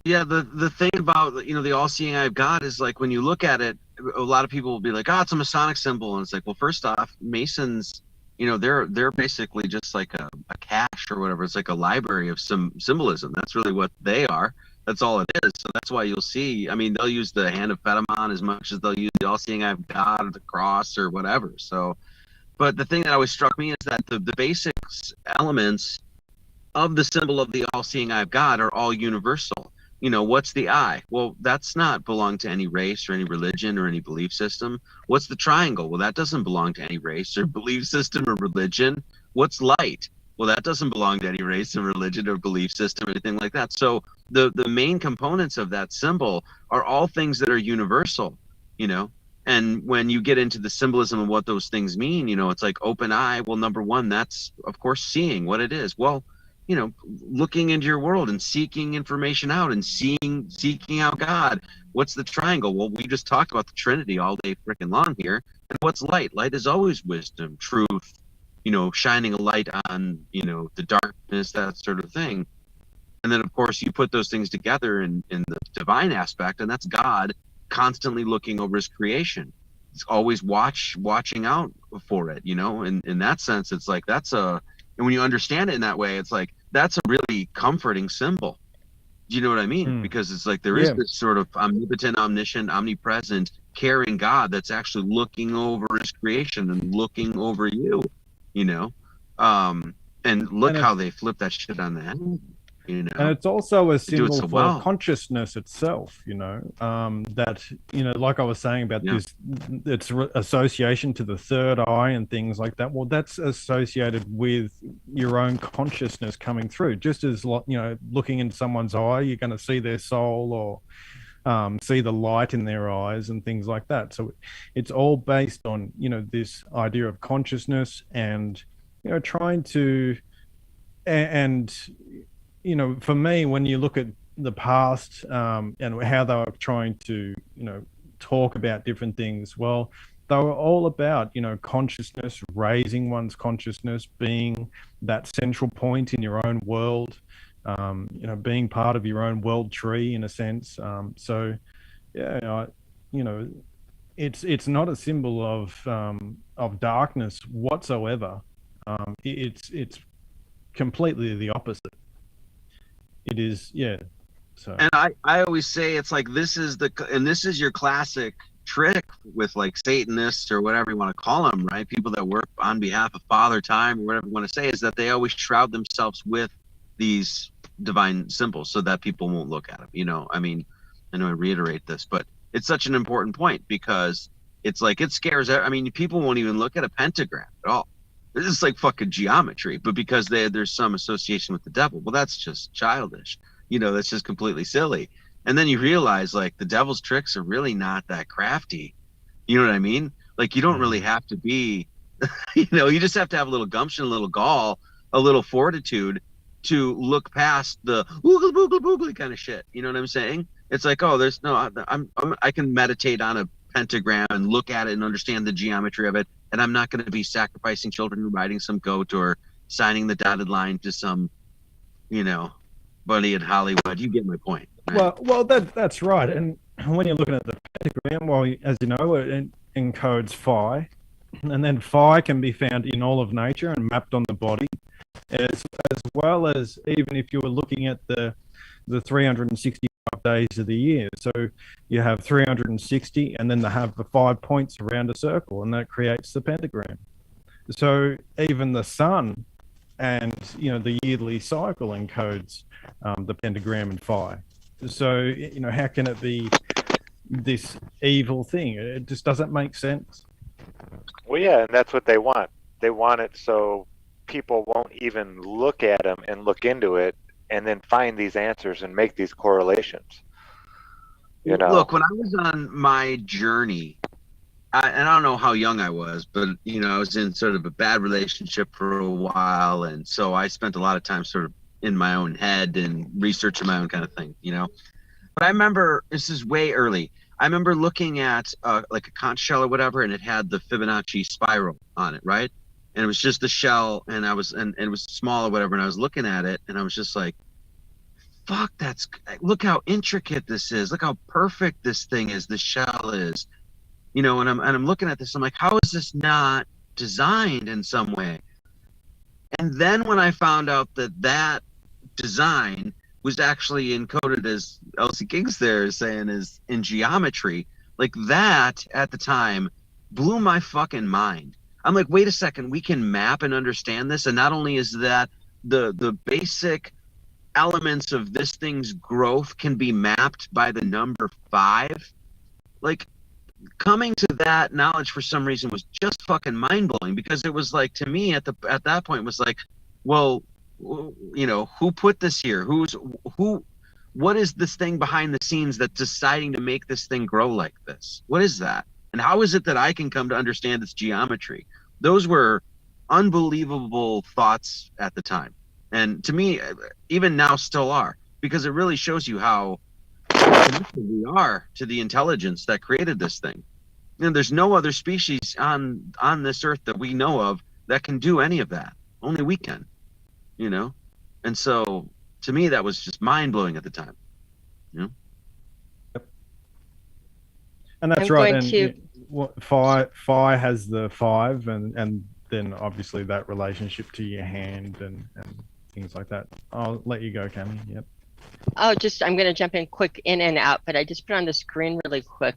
K: yeah, the thing about the all-seeing eye of God is, like, when you look at it, a lot of people will be like, it's a Masonic symbol, and it's like, well, first off, Masons, they're basically just like a cache or whatever. It's like a library of some symbolism. That's really what they are. That's all it is. So that's why you'll see, they'll use the hand of Fedimon as much as they'll use the all-seeing eye of God or the cross or whatever. So, but the thing that always struck me is that the basic elements of the symbol of the all-seeing eye of God are all universal. What's the eye? Well, that's not belong to any race or any religion or any belief system. What's the triangle? Well, that doesn't belong to any race or belief system or religion. What's light? Well, that doesn't belong to any race or religion or belief system or anything like that. So the main components of that symbol are all things that are universal, and when you get into the symbolism of what those things mean, it's like open eye. Well, number one, that's of course seeing what it is. Well, looking into your world and seeking information out and seeking out God. What's the triangle? Well, we just talked about the Trinity all day freaking long here. And what's light? Light is always wisdom, truth, shining a light on, the darkness, that sort of thing. And then, of course, you put those things together in the divine aspect, and that's God constantly looking over his creation. It's always watching out for it, in that sense, it's like and when you understand it in that way, it's like, that's a really comforting symbol. Do you know what I mean? Because it's like there is this sort of omnipotent, omniscient, omnipresent, caring God that's actually looking over his creation and looking over you, and look how they flip that shit on the head. And
J: it's also a symbol
K: so
J: for
K: well.
J: consciousness itself, that, like I was saying about this, its association to the third eye and things like that. Well, that's associated with your own consciousness coming through. Just as, looking into someone's eye, you're going to see their soul, or see the light in their eyes and things like that. So it's all based on, this idea of consciousness and, trying to, and for me, when you look at the past and how they were trying to, talk about different things, well, they were all about, consciousness, raising one's consciousness, being that central point in your own world, being part of your own world tree in a sense. So, yeah, it's not a symbol of darkness whatsoever. It's completely the opposite. It is, yeah. So,
K: and I always say, it's like, this is your classic trick with, like, Satanists or whatever you want to call them, right? People that work on behalf of Father Time or whatever you want to say, is that they always shroud themselves with these divine symbols so that people won't look at them. I know I reiterate this, but it's such an important point, because it's like, it scares. People won't even look at a pentagram at all. This is like fucking geometry, but because there's some association with the devil, well, that's just childish. That's just completely silly. And then you realize like the devil's tricks are really not that crafty. You know what I mean? Like you don't really have to be, you just have to have a little gumption, a little gall, a little fortitude to look past the oogly boogly boogly kind of shit. You know what I'm saying? It's like, oh, there's no, I can meditate on a pentagram and look at it and understand the geometry of it, and I'm not going to be sacrificing children and riding some goat or signing the dotted line to some, buddy in Hollywood. You get my point. Right?
J: Well, that's right. And when you're looking at the pentagram, well, as you know, it encodes phi, and then phi can be found in all of nature and mapped on the body, as well as even if you were looking at the 365 days of the year. So you have 360, and then they have the 5 points around a circle, and that creates the pentagram. So even the sun and the yearly cycle encodes the pentagram and phi. So how can it be this evil thing? It just doesn't make sense.
I: Well, yeah, and that's what they want. They want it so people won't even look at them and look into it and then find these answers and make these correlations.
K: Look, when I was on my journey, and I don't know how young I was, but I was in sort of a bad relationship for a while, and so I spent a lot of time sort of in my own head and researching my own kind of thing, But I remember, this is way early, I remember looking at like a conch shell or whatever, and it had the Fibonacci spiral on it, right? And it was just the shell, and it was small or whatever, and I was looking at it, and I was just like, fuck, look how intricate this is. Look how perfect this thing is, the shell is. And I'm looking at this, I'm like, how is this not designed in some way? And then when I found out that design was actually encoded, as Elsie King's there is saying, is in geometry, like that at the time blew my fucking mind. I'm like, wait a second, we can map and understand this, and not only is that the basic elements of this thing's growth can be mapped by the number 5. Like, coming to that knowledge for some reason was just fucking mind-blowing, because it was like, to me at that point was like, well, who put this here? What is this thing behind the scenes that's deciding to make this thing grow like this? What is that? And how is it that I can come to understand its geometry? Those were unbelievable thoughts at the time. And to me, even now still are, because it really shows you how connected we are to the intelligence that created this thing. There's no other species on this earth that we know of that can do any of that. Only we can, And so to me, that was just mind blowing at the time. Yep.
J: And that's right. And phi has the 5, and then obviously that relationship to your hand and things like that. I'll let you go, Cami. Yep.
H: Oh, I'm going to jump in quick in and out, but I just put on the screen really quick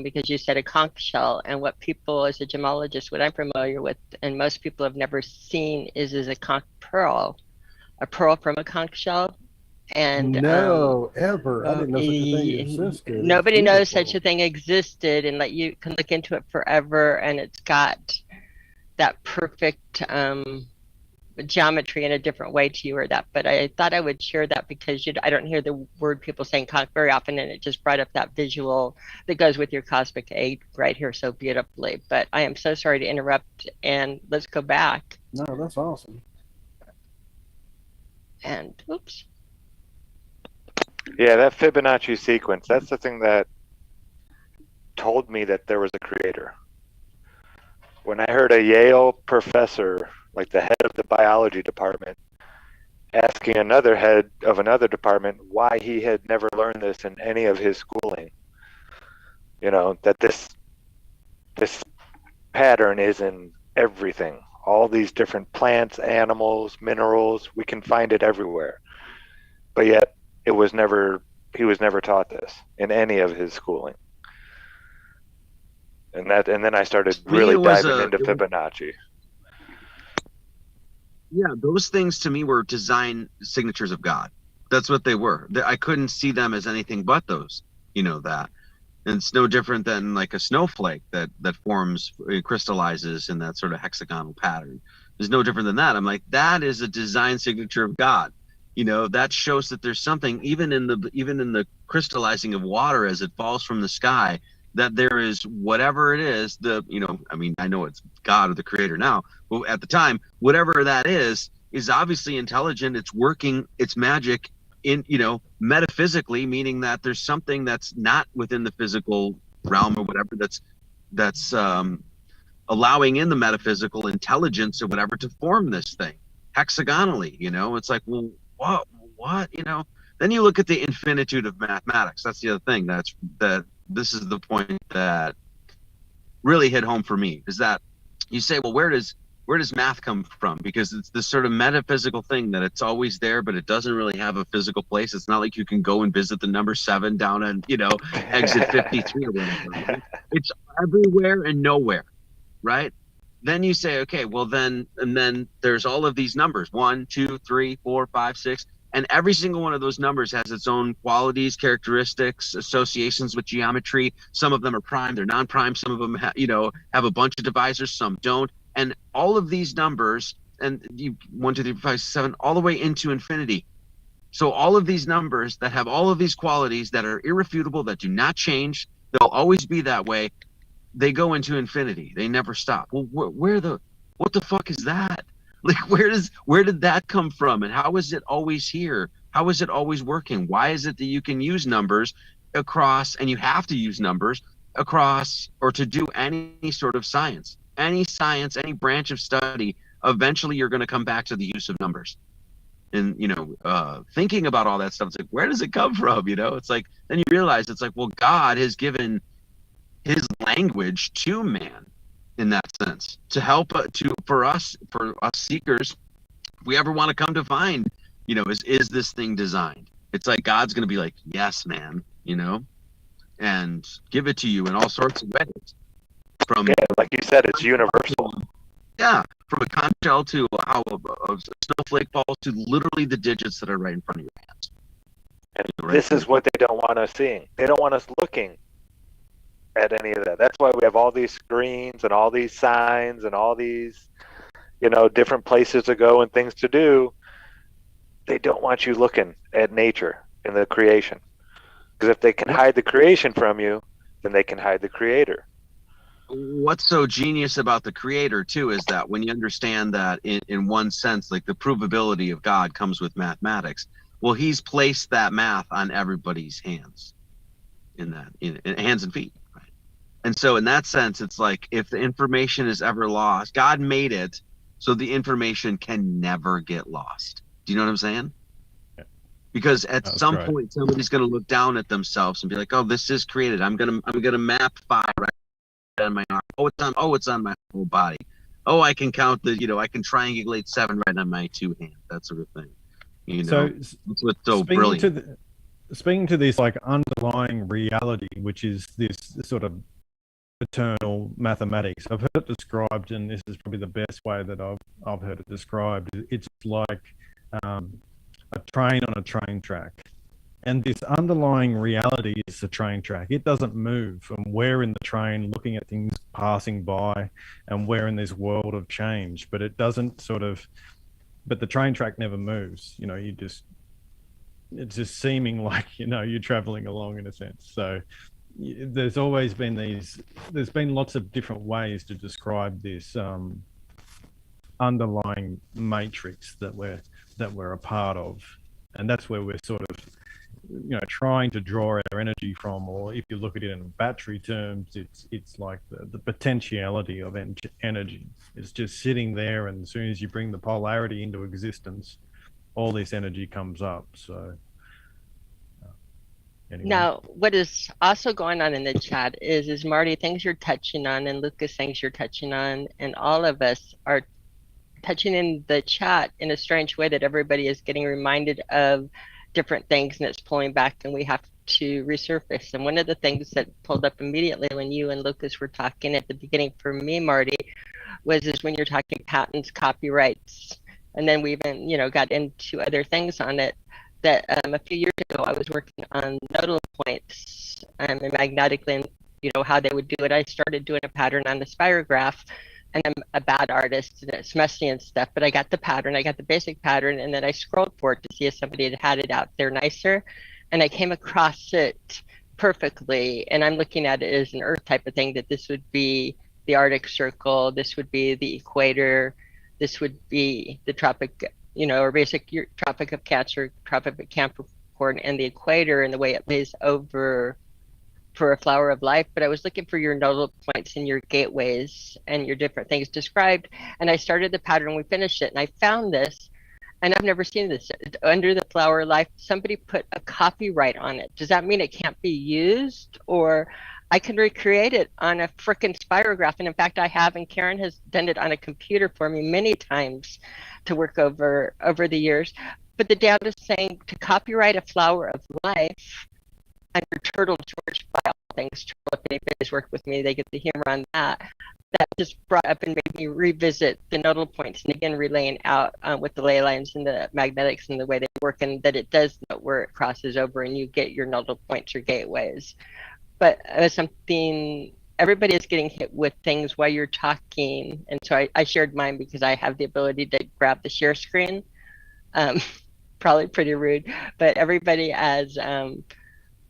H: because you said a conch shell, and what people, as a gemologist, what I'm familiar with, and most people have never seen, is a conch pearl, a pearl from a conch shell. And
E: ever. I didn't know such a thing existed.
H: Nobody knows such a thing existed, and you can look into it forever, and it's got that perfect geometry in a different way to you, or that. But I thought I would share that because I don't hear the word people saying conch very often, and it just brought up that visual that goes with your cosmic aid right here so beautifully. But I am so sorry to interrupt, and let's go back.
E: No, that's awesome.
H: And oops.
I: Yeah, that Fibonacci sequence, that's the thing that told me that there was a creator. When I heard a Yale professor, like the head of the biology department, asking another head of another department why he had never learned this in any of his schooling, that this pattern is in everything. All these different plants, animals, minerals, we can find it everywhere. But yet he was never taught this in any of his schooling. And then I started really diving into Fibonacci.
K: Yeah, those things to me were design signatures of God. That's what they were. I couldn't see them as anything but those, that. And it's no different than like a snowflake that forms, crystallizes in that sort of hexagonal pattern. There's no different than that. I'm like, that is a design signature of God. that shows that there's something even in the crystallizing of water as it falls from the sky, that there is whatever it is, I know it's God or the creator now, but at the time, whatever that is obviously intelligent. It's working its magic in, metaphysically, meaning that there's something that's not within the physical realm or whatever that's allowing in the metaphysical intelligence or whatever to form this thing hexagonally. It's like, well, what then you look at the infinitude of mathematics. That's the other thing this is the point that really hit home for me, is that you say, well, where does math come from? Because it's this sort of metaphysical thing that it's always there, but it doesn't really have a physical place. It's not like you can go and visit the number 7 down on, exit 53 or whatever. Right? It's everywhere and nowhere, right? Then you say, okay, well then there's all of these numbers, 1, 2, 3, 4, 5, 6, and every single one of those numbers has its own qualities, characteristics, associations with geometry. Some of them are prime, they're non-prime. Some of them have a bunch of divisors, some don't. And all of these numbers, and 1, 2, 3, 4, 5, 7, all the way into infinity. So all of these numbers that have all of these qualities that are irrefutable, that do not change, they'll always be that way. They go into infinity. They never stop. Well, what the fuck is that? Like, where did that come from? And how is it always here? How is it always working? Why is it that you can use numbers across, and you have to use numbers across, or to do any sort of science? Any science, any branch of study, eventually you're going to come back to the use of numbers. And, thinking about all that stuff, it's like, where does it come from? It's like, then you realize it's like, well, God has given his language to man in that sense to help for us seekers, if we ever want to come to find, is this thing designed? It's like God's going to be like, yes, man, and give it to you in all sorts of ways. From
I: like you said, it's universal.
K: Yeah, from a conch shell to how a snowflake falls to literally the digits that are right in front of your hands.
I: And this is what they don't want us seeing. They don't want us looking at any of that. That's why we have all these screens and all these signs and all these, different places to go and things to do. They don't want you looking at nature and the creation. Because if they can hide the creation from you, then they can hide the creator.
K: What's so genius about the creator too is that when you understand that in one sense, like the provability of God comes with mathematics, well, he's placed that math on everybody's hands, in hands and feet, right? And so in that sense, it's like, if the information is ever lost, God made it so the information can never get lost. Do you know what I'm saying? Yeah. Because at some point somebody's going to look down at themselves and be like, oh, this is created. I'm gonna map 5 right on my arm. It's on my whole body. Oh, I can count I can triangulate 7 right on my 2 hands, that sort of thing.
J: So
K: that's what's so brilliant.
J: Speaking to this like underlying reality, which is this sort of eternal mathematics, I've heard it described, and this is probably the best way that I've heard it described. It's like a train on a train track. And this underlying reality is the train track. It doesn't move. And we're in the train looking at things passing by, and we're in this world of change. But it doesn't but the train track never moves. It's just seeming like, you're traveling along in a sense. So there's always been there's been lots of different ways to describe this underlying matrix that we're a part of. And that's where we're sort of trying to draw our energy from, or if you look at it in battery terms, it's like the potentiality of energy. It's just sitting there, and as soon as you bring the polarity into existence, all this energy comes up. So anyway.
H: Now, what is also going on in the chat is Marty, things you're touching on, and Lucas, things you're touching on, and all of us are touching in the chat in a strange way that everybody is getting reminded of different things, and it's pulling back, and we have to resurface. And one of the things that pulled up immediately when you and Lucas were talking at the beginning for me, Marty, was when you're talking patents, copyrights, and then we even got into other things on it. That a few years ago I was working on nodal points and magnetically, and how they would do it. I started doing a pattern on the spirograph and I'm a bad artist and it's messy and stuff, but I got the pattern, I got the basic pattern, and then I scrolled for it to see if somebody had it out there nicer, and I came across it perfectly. And I'm looking at it as an Earth type of thing, that this would be the Arctic Circle, this would be the equator, this would be the tropic, or basic Tropic of Cancer, Tropic of Capricorn, and the equator, and the way it lays over for a flower of life. But I was looking for your nodal points and your gateways and your different things described. And I started the pattern, we finished it, and I found this, and I've never seen this. Under the flower of life, somebody put a copyright on it. Does that mean it can't be used? Or I can recreate it on a frickin' spirograph. And in fact, I have, and Karen has done it on a computer for me many times to work over the years. But the dad is saying to copyright a flower of life under Turtle George, by all things. Turtle, if anybody's worked with me, they get the humor on that. That just brought up and made me revisit the nodal points, and again relaying out with the ley lines and the magnetics and the way they work, and that it does know where it crosses over and you get your nodal points or gateways. But something, everybody is getting hit with things while you're talking, and so I shared mine because I have the ability to grab the share screen. Probably pretty rude, but everybody, as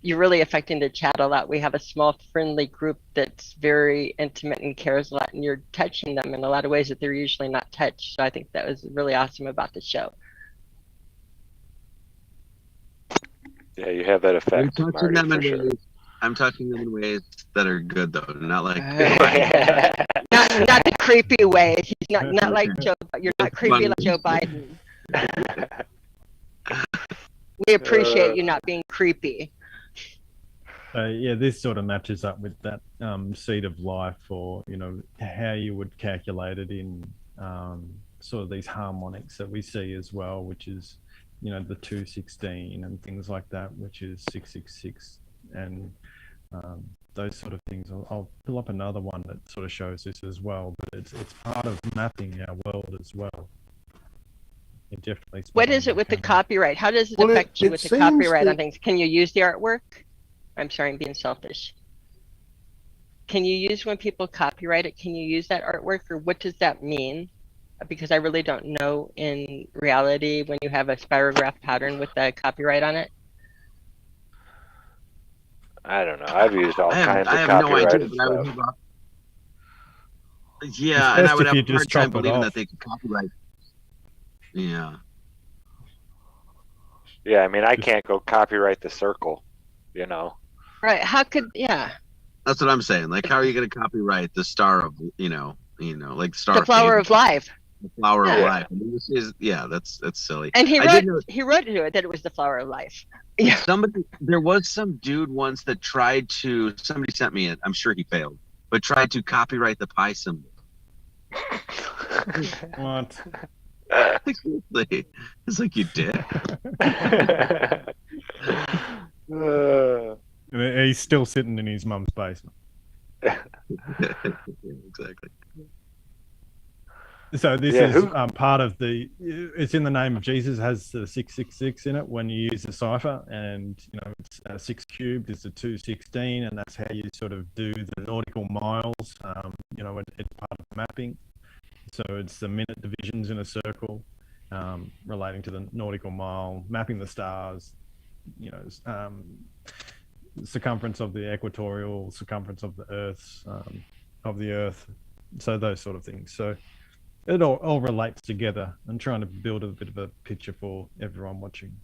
H: you're really affecting the chat a lot. We have a small friendly group that's very intimate and cares a lot, and you're touching them in a lot of ways that they're usually not touched. So I think that was really awesome about the show.
I: Yeah, you have that effect, Marty, for sure.
K: I'm touching them in ways that are good, though, not like
H: not the creepy way. He's not like Joe. You're not creepy like Joe Biden. We appreciate you not being creepy.
J: Yeah, this sort of matches up with that seed of life, or how you would calculate it in sort of these harmonics that we see as well, which is the 216 and things like that, which is 666, and those sort of things. I'll pull up another one that sort of shows this as well, but it's part of mapping our world as well. It definitely.
H: What is it with the copyright? How does it affect you with the copyright on things? Can you use the artwork? I'm sorry, I'm being selfish. Can you use, when people copyright it, can you use that artwork, or what does that mean? Because I really don't know in reality when you have a spirograph pattern with a copyright on it.
I: I don't know. I've used all kinds of copyrighted stuff.
K: Yeah, and I would have a hard time believing that they could copyright. Yeah.
I: Yeah, I mean, I can't go copyright the circle,
H: Right. How could, yeah.
K: That's what I'm saying. Like, how are you going to copyright the star of, like Star
H: the flower of life?
K: The flower of life. I mean, this is, that's silly.
H: And he wrote to it that it was the flower of life. Yeah.
K: There was some dude once that tried to, somebody sent me it, I'm sure he failed, but tried to copyright the pi symbol.
J: What?
K: It's like, you did.
J: He's still sitting in his mum's basement.
K: Yeah, exactly.
J: So this is part of it's in the name of Jesus, has the 666 in it when you use the cipher, and it's 6 cubed is the 216, and that's how you sort of do the nautical miles. It's part of mapping. So it's the minute divisions in a circle, relating to the nautical mile, mapping the stars, circumference of the equatorial circumference of the Earth, so those sort of things. So it all relates together, and trying to build a bit of a picture for everyone watching.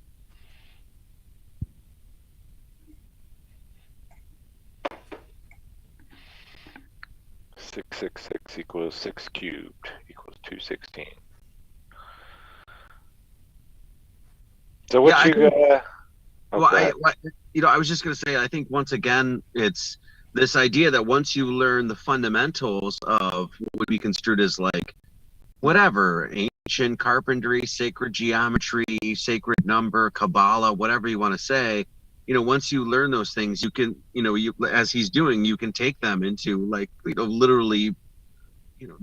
I: Six equals 6 cubed equals 216. So what
K: I was just going to say, I think once again, it's this idea that once you learn the fundamentals of what would be construed as like whatever, ancient carpentry, sacred geometry, sacred number, Kabbalah, whatever you want to say, once you learn those things, you can, as he's doing, you can take them into like, literally,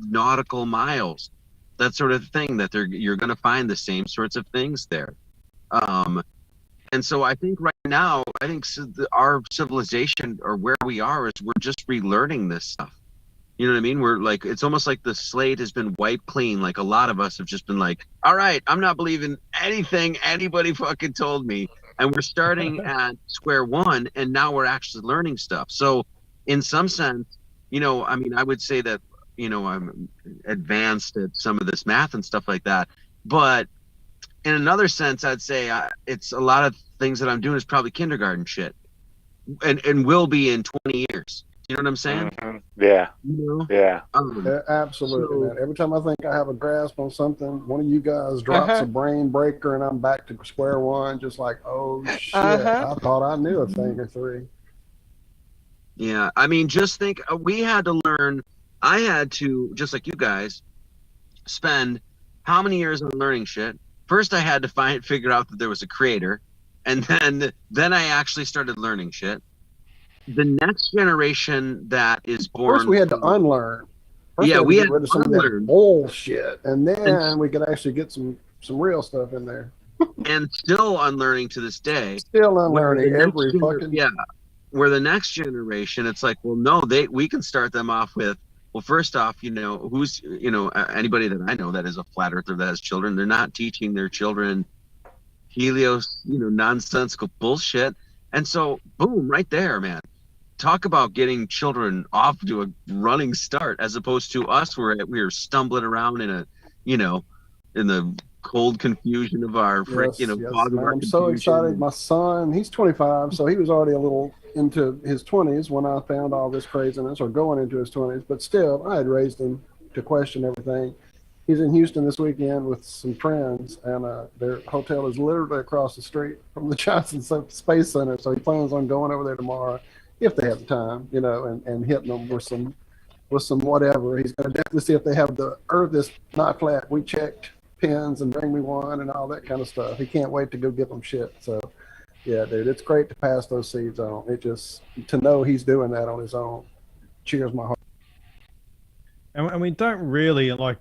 K: nautical miles, that sort of thing, that you're going to find the same sorts of things there. And so I think right now, our civilization, or where we are, is we're just relearning this stuff. You know what I mean? We're like, it's almost like the slate has been wiped clean. Like a lot of us have just been like, all right, I'm not believing anything anybody fucking told me. And we're starting at square one, and now we're actually learning stuff. So in some sense, you know, I mean, I would say that, you know, I'm advanced at some of this math and stuff like that. But in another sense, I'd say it's a lot of things that I'm doing is probably kindergarten shit, and will be in 20 years. You know what I'm saying?
I: Mm-hmm. Yeah.
K: You know?
I: Yeah.
E: Yeah, absolutely,
K: So-
E: man. Every time I think I have a grasp on something, one of you guys drops a brain breaker, and I'm back to square one, just like, oh shit, I thought I knew a thing or three.
K: Yeah, I mean, just think, we had to learn. I had to, just like you guys, spend how many years on learning shit. First, I had to figure out that there was a creator, and then I actually started learning shit. The next generation that is born.
E: First, we had to unlearn. First,
K: Yeah,
E: we
K: we
E: had
K: had
E: to get rid of some of
K: unlearn.
E: that bullshit, and then
K: And-
E: we could actually get some real stuff in there.
K: and still unlearning to this day.
E: Still
K: Where
E: unlearning
K: the next
E: every fucking.
K: yeah, where the next generation, it's like, well, no, we can start them off with, well, first off, you know, who's, you know, anybody that I know that is a flat earther that has children, they're not teaching their children Helios, you know, nonsensical bullshit. And so, boom, right there, man. Talk about getting children off to a running start, as opposed to us where we were stumbling around in a, you know, in the cold confusion of our,
E: Yes,
K: you know,
E: yes,
K: fog of
E: man.
K: our
E: I'm so
K: confusion.
E: excited. My son, he's 25, so he was already a little into his 20s when I found all this craziness, or going into his 20s. But still, I had raised him to question everything. He's in Houston this weekend with some friends, and their hotel is literally across the street from the Johnson Space Center. So he plans on going over there tomorrow, if they have the time, you know, and hitting them with some whatever. He's going to definitely see if they have the Earth is not flat. We checked pins and bring me one and all that kind of stuff. He can't wait to go give them shit. So, yeah, dude, it's great to pass those seeds on. It just, to know he's doing that on his own, cheers my heart.
J: And we don't really, like,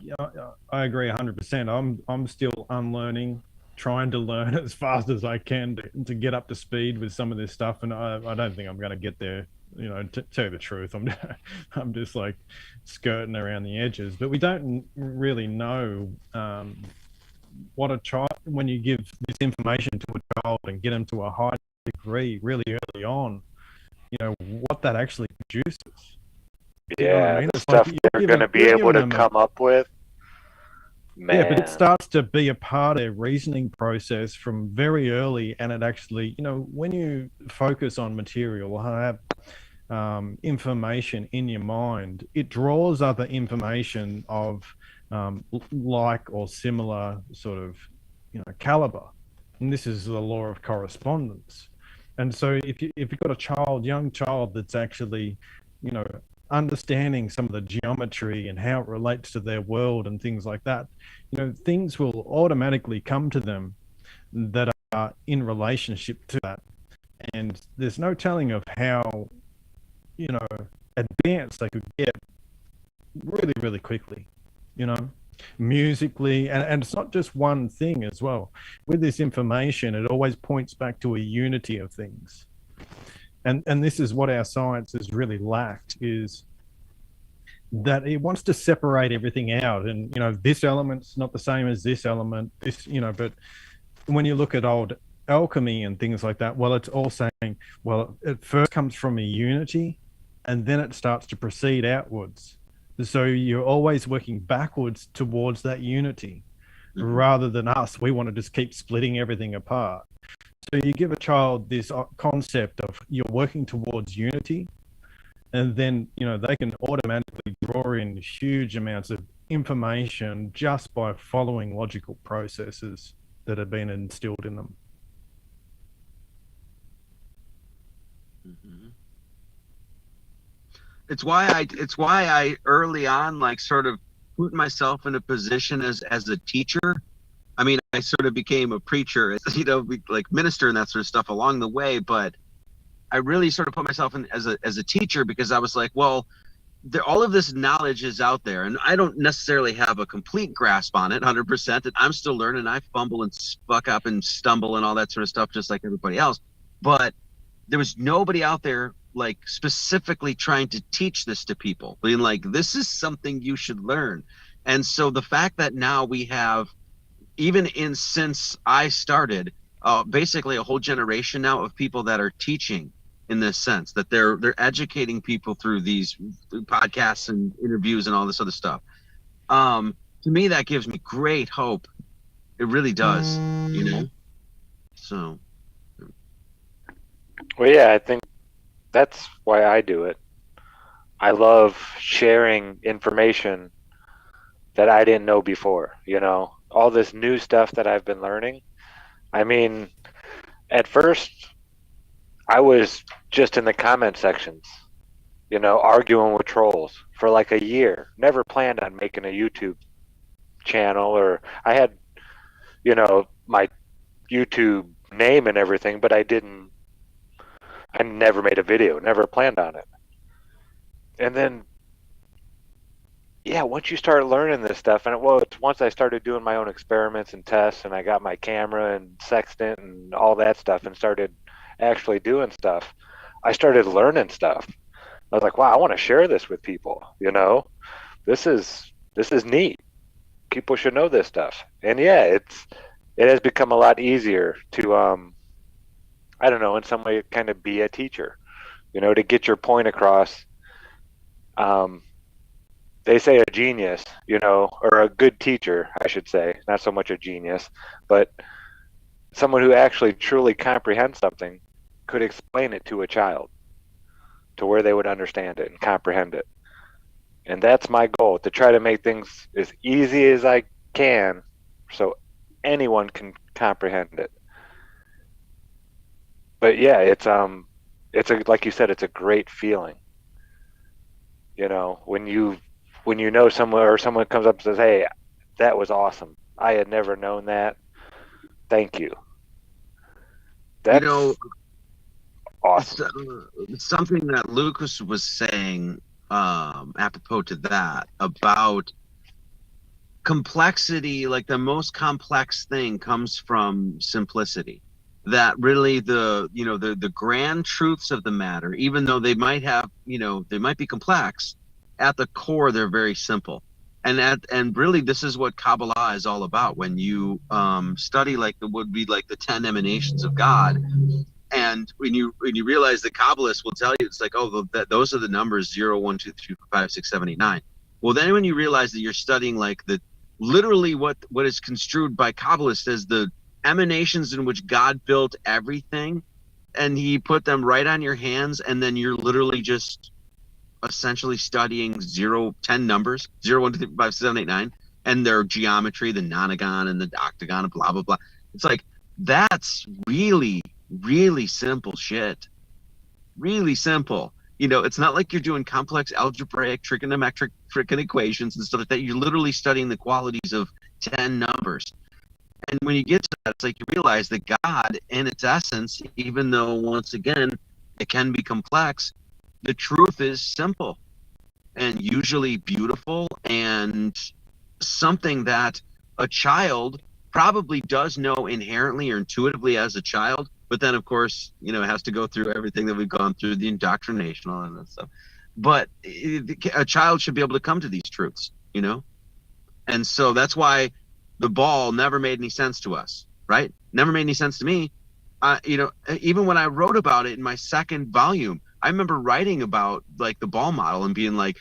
J: I agree 100%. I'm still unlearning, trying to learn as fast as I can to get up to speed with some of this stuff. And I don't think I'm going to get there, you know, to tell you the truth. I'm just like skirting around the edges. But we don't really know what a child, when you give this information to a child and get them to a high degree really early on, you know, what that actually produces. You know what I
I: Yeah,
J: mean?
I: the
J: It's like
I: stuff
J: you're
I: they're
J: giving-
I: going to be
J: you're
I: able
J: giving
I: to
J: them
I: come up with. Man.
J: Yeah, but it starts to be a part of their reasoning process from very early, and it actually, you know, when you focus on material or have information in your mind, it draws other information of like or similar sort of, you know, caliber, and this is the law of correspondence. And so if you've got a young child that's actually, you know, understanding some of the geometry and how it relates to their world and things like that, you know, things will automatically come to them that are in relationship to that. And there's no telling of how, you know, advanced they could get really, really quickly, you know, musically. And it's not just one thing as well. With this information, it always points back to a unity of things. And this is what our science has really lacked, is that it wants to separate everything out. And, you know, this element's not the same as this element, this, you know, but when you look at old alchemy and things like that, well, it's all saying, well, it first comes from a unity and then it starts to proceed outwards. So you're always working backwards towards that unity, rather than us. We want to just keep splitting everything apart. So you give a child this concept of you're working towards unity, and then, you know, they can automatically draw in huge amounts of information just by following logical processes that have been instilled in them.
K: Mm-hmm. It's why I early on, like, sort of put myself in a position as a teacher. I mean, I sort of became a preacher, you know, like minister and that sort of stuff along the way, but I really sort of put myself in as a teacher, because I was like, well, all of this knowledge is out there, and I don't necessarily have a complete grasp on it 100%, and I'm still learning. I fumble and fuck up and stumble and all that sort of stuff, just like everybody else. But there was nobody out there like specifically trying to teach this to people, being like, this is something you should learn. And so the fact that now we have, even in since I started, basically a whole generation now of people that are teaching in this sense, that they're educating people through these podcasts and interviews and all this other stuff. To me, that gives me great hope. It really does, you know? So.
I: Well, yeah, I think that's why I do it. I love sharing information that I didn't know before, you know, all this new stuff that I've been learning. I mean, at first, I was just in the comment sections, you know, arguing with trolls for like a year. Never planned on making a YouTube channel, or I had, you know, my YouTube name and everything, but I never made a video, never planned on it. And then, yeah, once you start learning this stuff, and it's once I started doing my own experiments and tests, and I got my camera and sextant and all that stuff, and started actually doing stuff, I started learning stuff. I was like, wow, I want to share this with people. You know, this is neat. People should know this stuff. And yeah, it has become a lot easier to I don't know, in some way, kind of be a teacher. You know, to get your point across. They say a genius, you know, or a good teacher, I should say, not so much a genius, but someone who actually truly comprehends something could explain it to a child to where they would understand it and comprehend it. And that's my goal, to try to make things as easy as I can so anyone can comprehend it. But yeah, it's like you said, it's a great feeling. You know, when you know someone, or someone comes up and says, "Hey, that was awesome. I had never known that. Thank you." That's,
K: You know,
I: awesome.
K: Something that Lucas was saying, apropos to that, about complexity, like the most complex thing comes from simplicity. That really the grand truths of the matter, even though they might have, they might be complex, at the core they're very simple. And really this is what Kabbalah is all about. When you study like would be like the 10 emanations of God, and when you realize the Kabbalists will tell you, it's like, oh, those are the numbers 0, 1, 2, 3, 4, 5, 6, 7, 8, 9. Well, then when you realize that you're studying like literally what is construed by Kabbalists as the emanations in which God built everything, and he put them right on your hands, and then you're literally just essentially studying 10 numbers, 0, 1, 2, 3, 4, 5, 6, 7, 8, 9, and their geometry, the nonagon and the octagon, and blah blah blah. It's like, that's really, really simple shit. Really simple. It's not like you're doing complex algebraic, trigonometric freaking equations and stuff like that. You're literally studying the qualities of 10 numbers. And when you get to that, it's like you realize that God, in its essence, even though, once again, it can be complex, the truth is simple and usually beautiful, and something that a child probably does know inherently or intuitively as a child, but then of course, it has to go through everything that we've gone through, the indoctrination, all that stuff. But a child should be able to come to these truths, and so that's why the ball never made any sense to us, right? Never made any sense to me. Even when I wrote about it in my second volume, I remember writing about like the ball model and being like,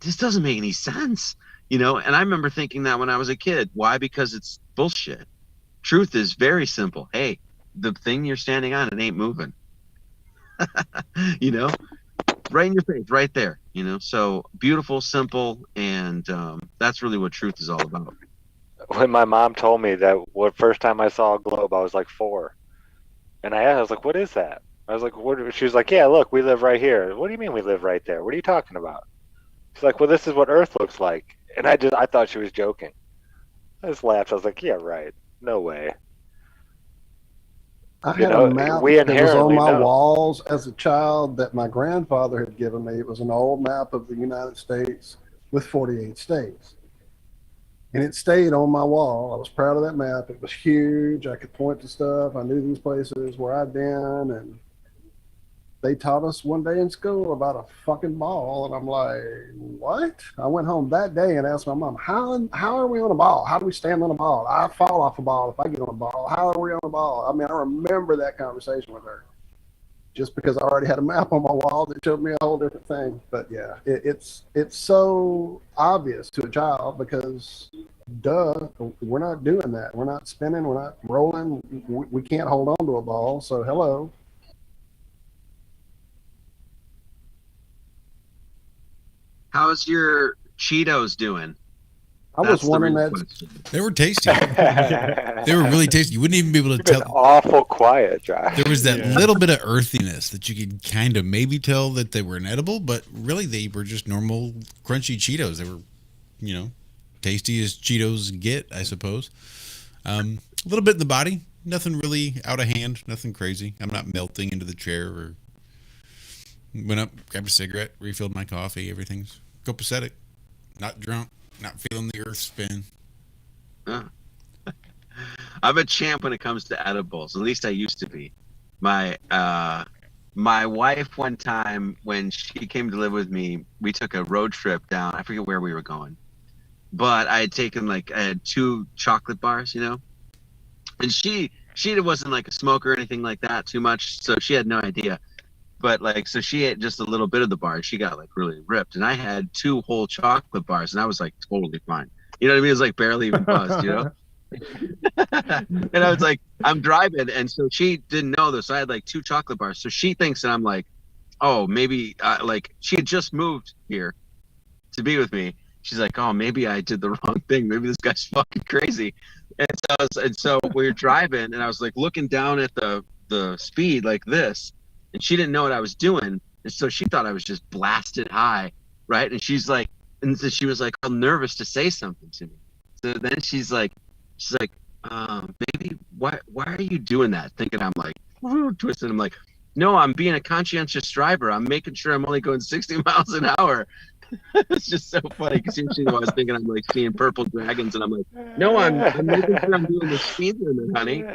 K: this doesn't make any sense, and I remember thinking that when I was a kid. Why? Because it's bullshit. Truth is very simple. Hey, the thing you're standing on, it ain't moving. Right in your face, right there. So beautiful, simple, and that's really what truth is all about.
I: When my mom told me that first time I saw a globe, I was like 4, and I was like, "What is that?" I was like, "What?" She was like, "Yeah, look, we live right here." What do you mean we live right there? What are you talking about? She's like, "Well, this is what Earth looks like," and I thought she was joking. I just laughed. I was like, "Yeah, right. No way."
E: I had a map
I: we
E: that was on
I: inherently
E: my
I: know.
E: walls as a child that my grandfather had given me. It was an old map of the United States with 48 states. And it stayed on my wall. I was proud of that map. It was huge. I could point to stuff. I knew these places where I'd been. And they taught us one day in school about a fucking ball, and I'm like, what? I went home that day and asked my mom, how are we on a ball? How do we stand on a ball? I fall off a ball if I get on a ball. How are we on a ball? I mean, I remember that conversation with her, just because I already had a map on my wall that showed me a whole different thing. But yeah, it's so obvious to a child because, duh, we're not doing that. We're not spinning. We're not rolling. We can't hold on to a ball. So hello.
K: How's your Cheetos doing?
E: I was
K: That's the
E: wondering
K: real
E: that.
K: question.
C: They were tasty. They were really tasty. You wouldn't even be able to
I: You've been
C: tell.
I: awful quiet, Josh.
C: There was that
J: Yeah.
C: little bit of earthiness that you could kind of maybe tell that they were inedible, but really they were just normal crunchy Cheetos. They were, tasty as Cheetos get, I suppose. A little bit in the body, nothing really out of hand, nothing crazy. I'm not melting into the chair or went up, grabbed a cigarette, refilled my coffee. Everything's copacetic, not drunk, not feeling the earth spin.
K: Huh. I'm a champ when it comes to edibles. At least I used to be. My wife one time when she came to live with me, we took a road trip down. I forget where we were going, but I had 2 chocolate bars, and she wasn't like a smoker or anything like that too much, so she had no idea. But so she ate just a little bit of the bar. She got really ripped, and I had 2 whole chocolate bars, and I was totally fine. You know what I mean? It was barely even buzzed, And I was I'm driving, and so she didn't know this. So I had 2 chocolate bars. So she thinks that I'm oh, maybe she had just moved here to be with me. She's like, oh, maybe I did the wrong thing. Maybe this guy's fucking crazy. And so we were driving, and I was looking down at the speed like this. And she didn't know what I was doing, and so she thought I was just blasted high, right? And she's and so she was all nervous to say something to me. So then she's like, maybe why are you doing that? Thinking I'm twisted. I'm no, I'm being a conscientious driver. I'm making sure I'm only going 60 miles an hour. It's just so funny because she was thinking I'm seeing purple dragons, and I'm no, I'm making sure I'm doing the speed limit, honey.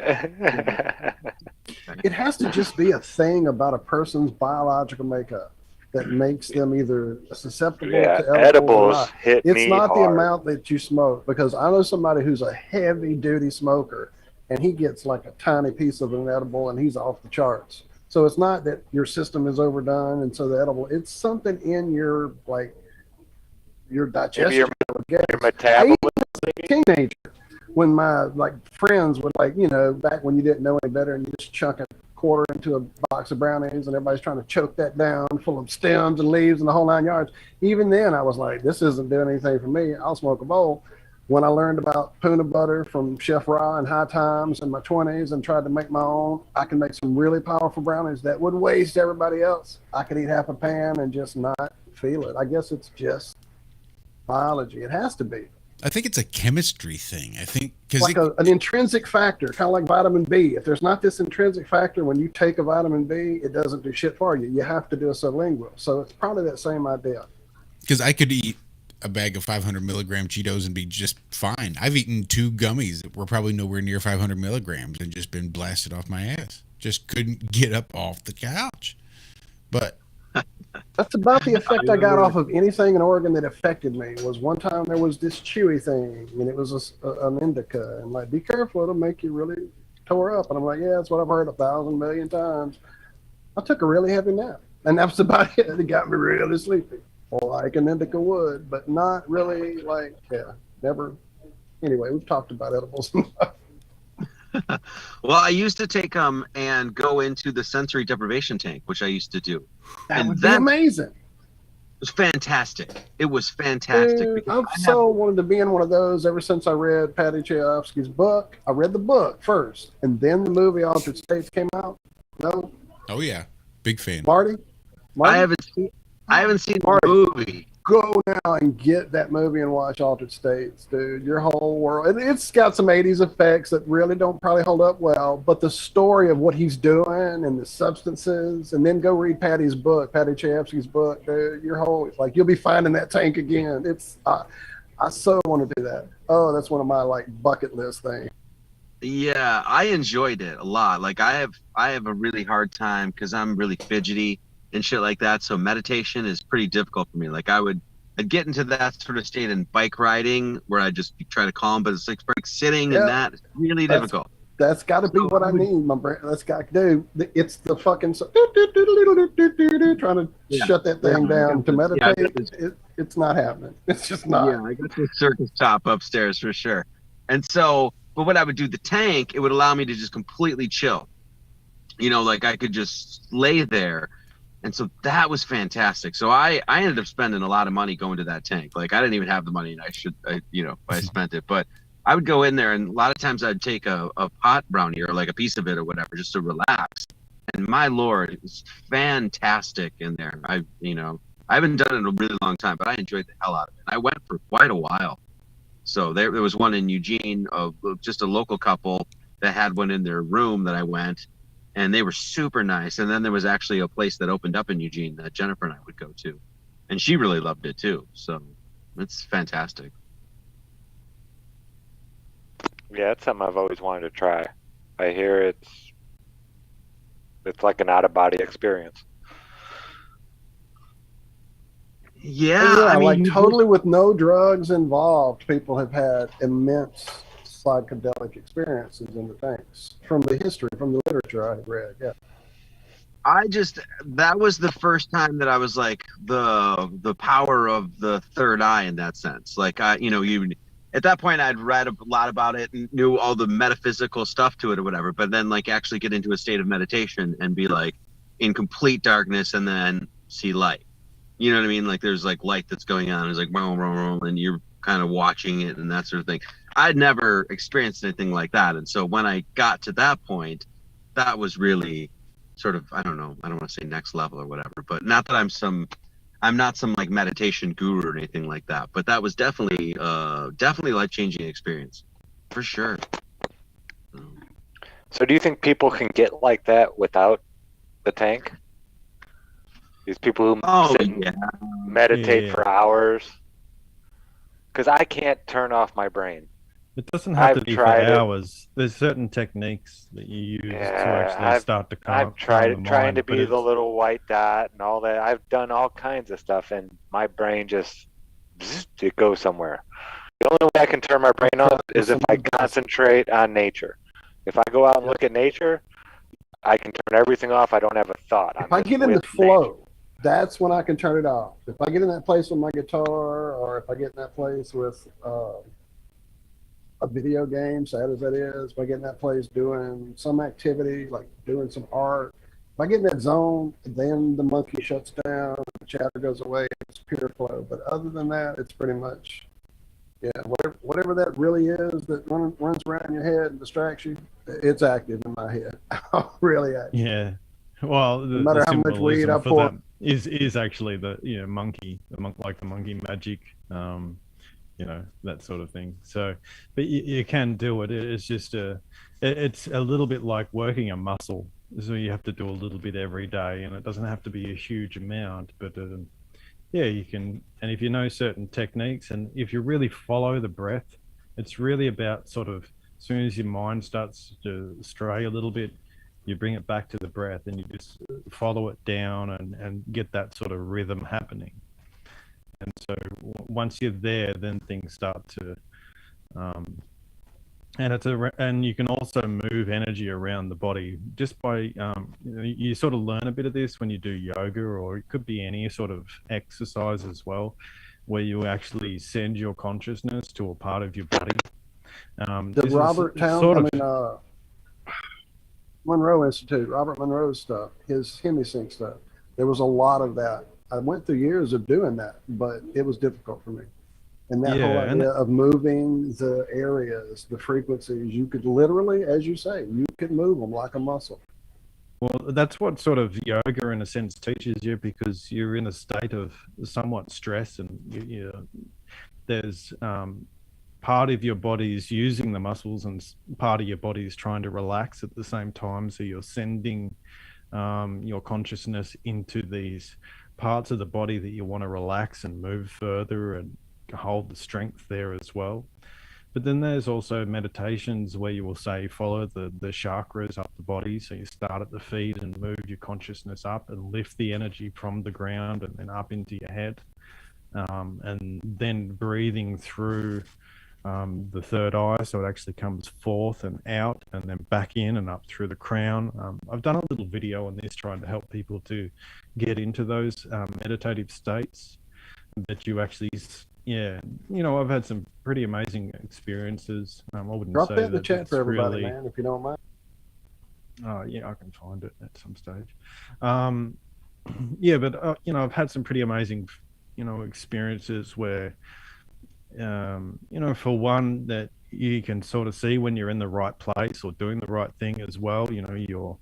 E: It has to just be a thing about a person's biological makeup that makes them either susceptible to edibles or
I: edibles
E: not.
I: hit
E: It's
I: me
E: not the
I: hard.
E: amount that you smoke, because I know somebody who's a heavy duty smoker and he gets a tiny piece of an edible and he's off the charts. So it's not that your system is overdone and so the edible, it's something in your your digestion.
I: Maybe your
E: I
I: metabolism.
E: was a teenager when my friends would back when you didn't know any better and you just chunk a quarter into a box of brownies and everybody's trying to choke that down full of stems and leaves and the whole 9 yards. Even then I was like, this isn't doing anything for me. I'll smoke a bowl. When I learned about peanut butter from Chef Ra and High Times in my 20s and tried to make my own, I can make some really powerful brownies that would waste everybody else. I could eat half a pan and just not feel it. I guess it's just biology. It has to be.
C: I think it's a chemistry thing. I think because
E: an intrinsic factor, kind of like vitamin B. If there's not this intrinsic factor, when you take a vitamin B, it doesn't do shit for you. You have to do a sublingual. So it's probably that same idea.
C: Because I could eat a bag of 500 milligram Cheetos and be just fine. I've eaten 2 gummies that were probably nowhere near 500 milligrams and just been blasted off my ass. Just couldn't get up off the couch. But
E: that's about the effect I got off of anything in Oregon that affected me. Was one time there was this chewy thing, and it was an indica, and be careful, it'll make you really tore up. And I'm like, yeah, that's what I've heard 1,000 million times. I took a really heavy nap, and that was about it. It got me really sleepy, like an indica would, but not really never. Anyway, we've talked about edibles.
K: Well, I used to take them and go into the sensory deprivation tank, which I used to do.
E: That would be amazing.
K: It was fantastic. It was fantastic.
E: Dude, I've wanted to be in one of those ever since I read Patty Chayefsky's book. I read the book first, and then the movie Altered States came out. No?
C: Oh yeah, big fan.
E: Marty?
K: I haven't seen the movie.
E: Go now and get that movie and watch Altered States, dude. Your whole world. And it's got some 80s effects that really don't probably hold up well, but the story of what he's doing and the substances, and then go read Patty's book, Patty Chayefsky's book, dude. Your whole, you'll be finding that tank again. It's, I so want to do that. Oh, that's one of my bucket list things.
K: Yeah, I enjoyed it a lot. Like I have a really hard time because I'm really fidgety and shit like that. So meditation is pretty difficult for me. I'd get into that sort of state in bike riding where I just try to calm, but it's like sitting and
E: Yeah,
K: that is really
E: that's
K: difficult.
E: that's got to be
K: So
E: what
K: I
E: I
K: would,
E: need, my brain. That's got to do. It's the fucking trying to
K: yeah,
E: shut that
K: yeah,
E: thing
K: I
E: down
K: got
E: to
K: this, yeah, I got
E: meditate.
K: this,
E: It's not happening. It's just
K: yeah,
E: not.
K: I got this circus top upstairs for sure. And so, but when I would do the tank, it would allow me to just completely chill. Like I could just lay there. And so that was fantastic. So I ended up spending a lot of money going to that tank. Like I didn't even have the money and I spent it. But I would go in there and a lot of times I'd take a pot brownie or like a piece of it or whatever just to relax. And my Lord, it was fantastic in there. I haven't done it in a really long time, but I enjoyed the hell out of it. I went for quite a while. So there was one in Eugene of just a local couple that had one in their room that I went, and they were super nice. And then there was actually a place that opened up in Eugene that Jennifer and I would go to, and she really loved it too. So it's fantastic.
I: Yeah, it's something I've always wanted to try. I hear it's like an out of body experience.
K: Yeah,
E: Oh, yeah,
K: I
E: like
K: mean,
E: totally with no drugs involved, people have had immense psychedelic experiences in the tanks from the history, from the literature I have read. Yeah.
K: that was the first time that I was like the power of the third eye in that sense. Like you at that point I'd read a lot about it and knew all the metaphysical stuff to it or whatever, but then like actually get into a state of meditation and be like in complete darkness and then see light. You know what I mean? Like there's like light that's going on. It's like boom, boom, boom, and you're kind of watching it and that sort of thing. I'd never experienced anything like that, and so when I got to that point, that was really sort of I don't know. I don't want to say next level or whatever, but not that I'm not some like meditation guru or anything like that. But that was definitely life changing experience for sure.
I: So do you think people can get like that without the tank? These people who
K: Oh
I: sit and
K: yeah,
I: meditate
J: Yeah.
I: for hours? Because I can't turn off my brain.
J: It doesn't have to
I: I've
J: be for
I: tried it.
J: hours. There's certain techniques that you use to
I: Yeah,
J: actually start to
I: I've
J: calm
I: tried
J: the
I: it, trying to
J: mind, but
I: be the
J: it's
I: little white dot and all that. I've done all kinds of stuff, and my brain just it goes somewhere. The only way I can turn my brain off is if I concentrate on nature. If I go out and look at nature, I can turn everything off. I don't have a thought.
E: If
I: I'm
E: I
I: just
E: get in the
I: with nature.
E: flow, that's when I can turn it off. If I get in that place with my guitar, or if I get in that place with a video game, sad as that is, if I get in that place doing some activity, like doing some art, if I get in that zone, then the monkey shuts down, the chatter goes away, it's pure flow. But other than that, it's pretty much, yeah, whatever that really is that runs around your head and distracts you, it's active in my head. Really active.
J: yeah. Well,
E: No
J: the
E: matter how much weed
J: symbolism
E: I
J: for
E: pour.
J: that is actually the monkey, like the monkey magic, that sort of thing. So, but you can do it. It's just it's a little bit like working a muscle. So you have to do a little bit every day, and it doesn't have to be a huge amount, but yeah, you can. And if you know certain techniques, and if you really follow the breath, it's really about sort of as soon as your mind starts to stray a little bit, you bring it back to the breath and you just follow it down and get that sort of rhythm happening. And so once you're there, then things start to, um, and you can also move energy around the body just by you sort of learn a bit of this when you do yoga, or it could be any sort of exercise as well, where you actually send your consciousness to a part of your body.
E: The
J: This
E: Robert
J: is
E: Town,
J: sort
E: I
J: of
E: mean, Monroe Institute, Robert Monroe stuff, his hemisync stuff. There was a lot of that. I went through years of doing that, but it was difficult for me. And that whole
J: yeah, and
E: idea of moving the areas, the frequencies, you could literally, as you say, you could move them like a muscle.
J: well, that's what sort of yoga, in a sense, teaches you, because you're in a state of somewhat stress, and there's part of your body is using the muscles, and part of your body is trying to relax at the same time. So you're sending your consciousness into these parts of the body that you want to relax and move further and hold the strength there as well. But then there's also meditations where you will say follow the chakras up the body. So you start at the feet and move your consciousness up and lift the energy from the ground and then up into your head. And then breathing through the third eye, so it actually comes forth and out and then back in and up through the crown. I've done a little video on this trying to help people to get into those meditative states that you actually, yeah, you know, I've had some pretty amazing experiences. I wouldn't
E: Drop
J: say
E: that in the chat
J: it's
E: for everybody,
J: really,
E: man, if you don't mind.
J: oh yeah, I can find it at some stage. Yeah, but you know, I've had some pretty amazing, you know, experiences where you know, for one, that you can sort of see when you're in the right place or doing the right thing as well. You know, your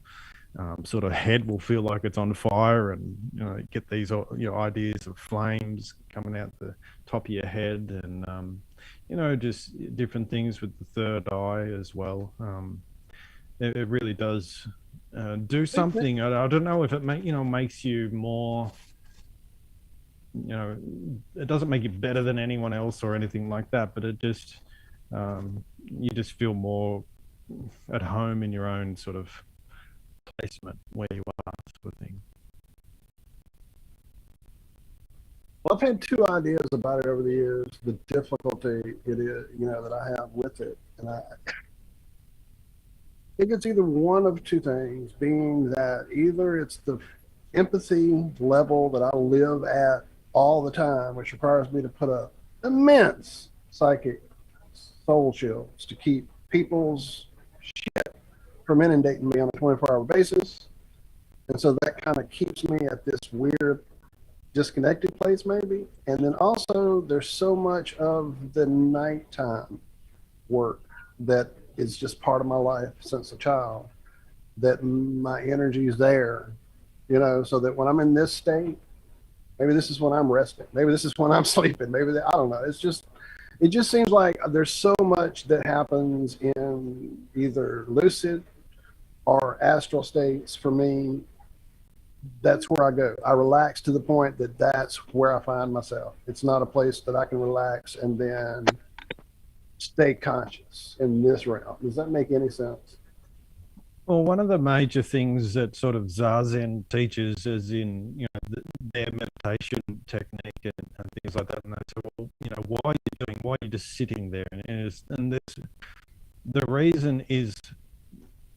J: sort of head will feel like it's on fire, and you know, get these ideas of flames coming out the top of your head, and you know, just different things with the third eye as well. It really does do something. I don't know if it makes you more. You know, it doesn't make you better than anyone else or anything like that, but it just you just feel more at home in your own sort of placement where you are, sort of thing.
E: Well, I've had two ideas about it over the years. The difficulty it is, you know, that I have with it, and I think it's either one of two things, being that either it's the empathy level that I live at all the time, which requires me to put up immense psychic soul shields to keep people's shit from inundating me on a 24-hour basis. And so that kind of keeps me at this weird disconnected place maybe. And then also there's so much of the nighttime work that is just part of my life since a child, that my energy is there, you know, so that when I'm in this state, maybe this is when I'm resting. Maybe this is when I'm sleeping. Maybe I don't know. It just seems like there's so much that happens in either lucid or astral states for me. That's where I go. I relax to the point that that's where I find myself. It's not a place that I can relax and then stay conscious in this realm. Does that make any sense?
J: Well, one of the major things that sort of Zazen teaches is in, you know, their meditation technique and things like that. And they say, well, you know, why are you just sitting there? And the reason is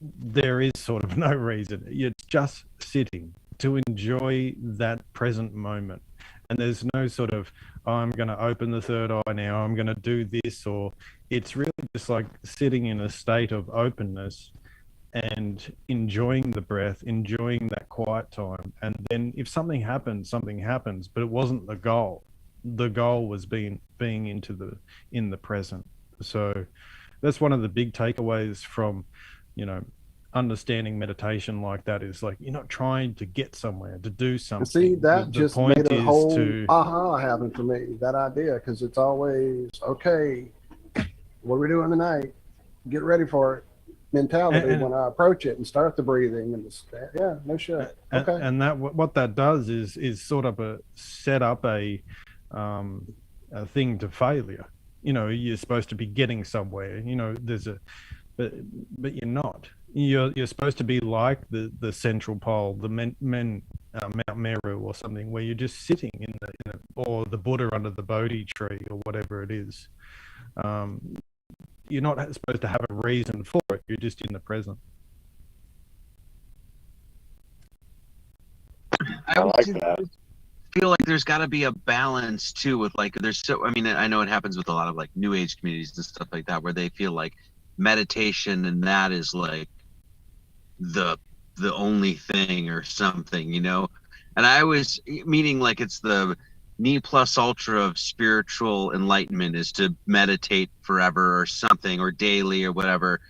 J: there is sort of no reason. It's just sitting to enjoy that present moment. And there's no sort of, oh, I'm going to open the third eye now, I'm going to do this, or it's really just like sitting in a state of openness and enjoying the breath, enjoying that quiet time. And then if something happens, but it wasn't the goal. The goal was being in the present. So that's one of the big takeaways from, you know, understanding meditation like that, is like, you're not trying to get somewhere, to do something.
E: See, that just made a whole
J: to
E: aha happen for me, that idea, because it's always, okay, what are we doing tonight? Get ready for it mentality when I approach it and start the breathing and yeah, no shit. Okay.
J: And that what that does is sort of set up a thing to failure. You know, you're supposed to be getting somewhere. You know, but you're not. You're supposed to be like the central pole, the Mount Meru or something, where you're just sitting in or the Buddha under the Bodhi tree or whatever it is. You're not supposed to have a reason for it. You're just in the present.
K: I like that. Feel like there's got to be a balance too with like I mean, I know it happens with a lot of like new age communities and stuff like that, where they feel like meditation and that is like the only thing or something, you know. And I was meaning like it's the ne plus ultra of spiritual enlightenment is to meditate forever or something, or daily or whatever.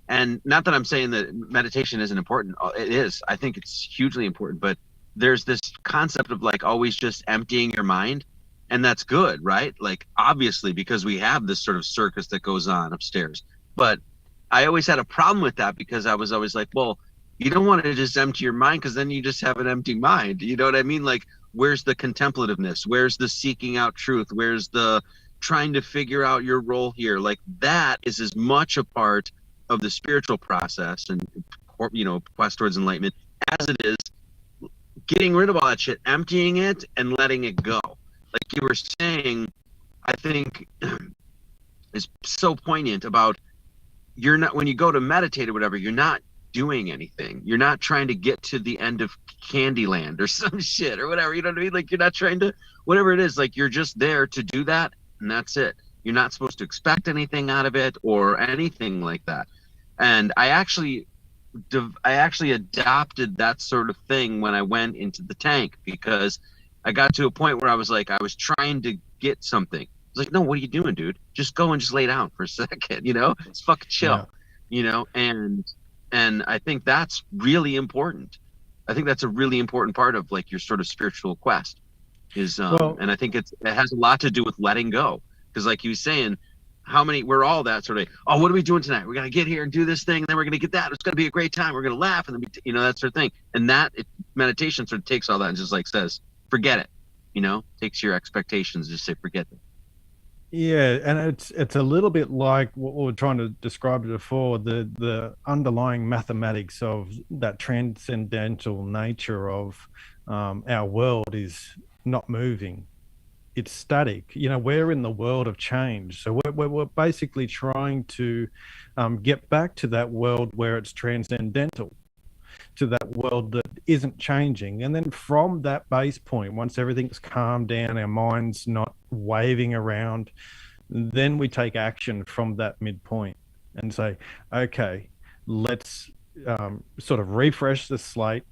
K: And not that I'm saying that meditation isn't important. It is. I think it's hugely important. But there's this concept of like always just emptying your mind. And that's good, right? Like, obviously, because we have this sort of circus that goes on upstairs. But I always had a problem with that, because I was always like, well, you don't want to just empty your mind, because then you just have an empty mind. You know what I mean? Like, where's the contemplativeness? Where's the seeking out truth? Where's the trying to figure out your role here. Like that is as much a part of the spiritual process and, you know, quest towards enlightenment as it is getting rid of all that shit, emptying it and letting it go. Like you were saying, I think is so poignant about you're not, when you go to meditate or whatever, you're not doing anything. You're not trying to get to the end of Candyland or some shit or whatever. You know what I mean? Like you're not trying to, whatever it is, like you're just there to do that and that's it. You're not supposed to expect anything out of it or anything like that. And I actually adopted that sort of thing when I went into the tank, because I got to a point where I was like, I was trying to get something. I was like, no, what are you doing, dude? Just go and just lay down for a second, you know? It's fucking chill, you know? And I think that's really important. I think that's a really important part of like your sort of spiritual quest is, and I think it has a lot to do with letting go. Because like he was saying, we're all that sort of, oh, what are we doing tonight? We're going to get here and do this thing, and then we're going to get that. It's going to be a great time. We're going to laugh, and then, you know, that sort of thing. And meditation sort of takes all that and just like says, forget it, you know, takes your expectations, just say, forget it.
J: Yeah, and it's a little bit like what we were trying to describe before, the underlying mathematics of that transcendental nature of our world is not moving. It's static. You know, we're in the world of change. So we're basically trying to get back to that world where it's transcendental, to that world that isn't changing. And then from that base point, once everything's calmed down, our mind's not waving around, then we take action from that midpoint and say, okay, let's sort of refresh the slate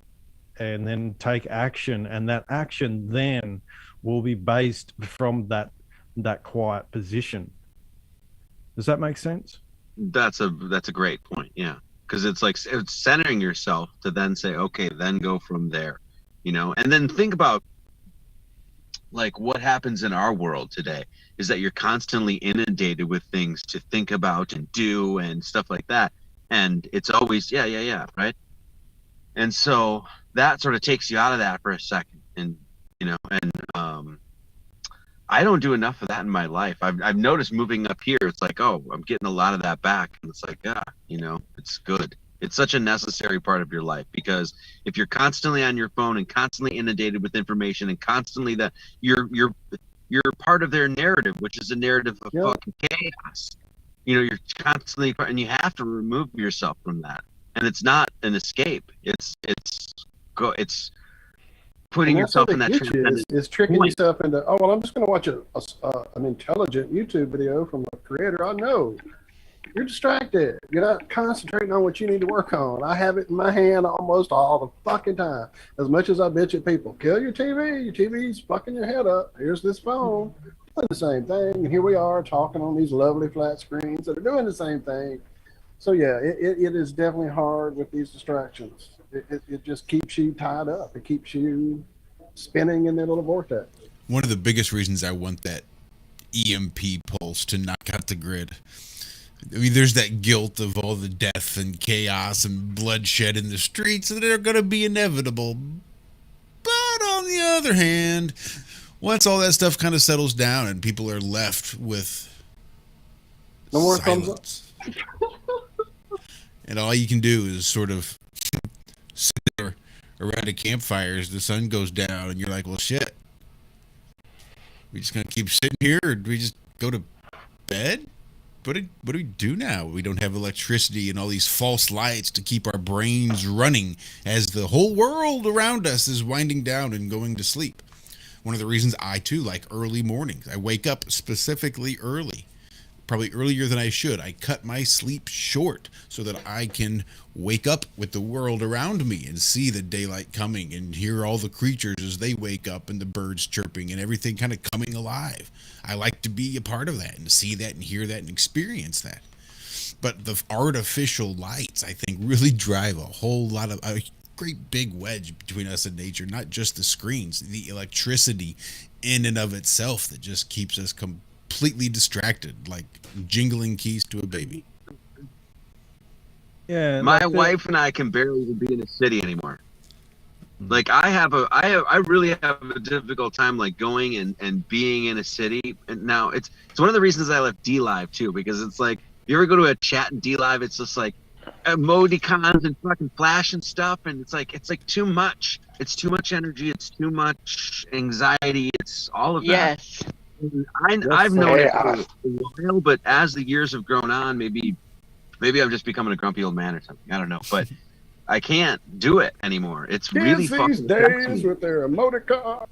J: and then take action. And that action then will be based from that quiet position. Does that make sense?
K: That's a great point. Yeah. Because it's like it's centering yourself to then say, okay, then go from there, you know, and then think about like what happens in our world today is that you're constantly inundated with things to think about and do and stuff like that. And it's always, yeah, right? And so that sort of takes you out of that for a second. And, you know, and I don't do enough of that in my life. I've noticed moving up here, it's like, oh, I'm getting a lot of that back. And it's like, yeah, you know, it's good. It's such a necessary part of your life, because if you're constantly on your phone and constantly inundated with information and constantly that you're part of their narrative, which is a narrative of fucking chaos. You know, you're constantly, and you have to remove yourself from that. And it's not an escape. It's putting yourself in that
E: is tricking yourself into, oh, well, I'm just going to watch an intelligent YouTube video from a creator I know. You're distracted. You're not concentrating on what you need to work on. I have it in my hand almost all the fucking time. As much as I bitch at people, kill your TV. Your TV's fucking your head up. Here's this phone. Doing the same thing. And here we are talking on these lovely flat screens that are doing the same thing. So, yeah, it is definitely hard with these distractions. It just keeps you tied up. It keeps you spinning in that little vortex.
C: One of the biggest reasons I want that EMP pulse to knock out the grid. I mean, there's that guilt of all the death and chaos and bloodshed in the streets that are going to be inevitable. But on the other hand, once all that stuff kind of settles down and people are left with
E: no more
C: silence, and all you can do is sort of sit there around a campfire as the sun goes down, and you're like, well, shit. We just going to keep sitting here, or do we just go to bed? What do we do now? We don't have electricity and all these false lights to keep our brains running as the whole world around us is winding down and going to sleep. One of the reasons I, too, like early mornings. I wake up specifically early, probably earlier than I should. I cut my sleep short so that I can wake up with the world around me and see the daylight coming and hear all the creatures as they wake up and the birds chirping and everything kind of coming alive. I like to be a part of that and see that and hear that and experience that. But the artificial lights, I think, really drive a great big wedge between us and nature, not just the screens, the electricity in and of itself that just keeps us completely distracted, like jingling keys to a baby.
J: Yeah,
K: my wife and I can barely even be in a city anymore. Like I really have a difficult time like going and being in a city. And now it's one of the reasons I left D Live too, because it's like you ever go to a chat in D Live, it's just like emoticons and fucking flash and stuff, and it's like too much. It's too much energy. It's too much anxiety. It's all of that.
H: Yes.
K: I've known
I: Hey,
K: it for a while, but as the years have grown on, maybe I'm just becoming a grumpy old man or something. I don't know, but I can't do it anymore. It's really
E: Kids
K: fucking
E: these days with their emoticon.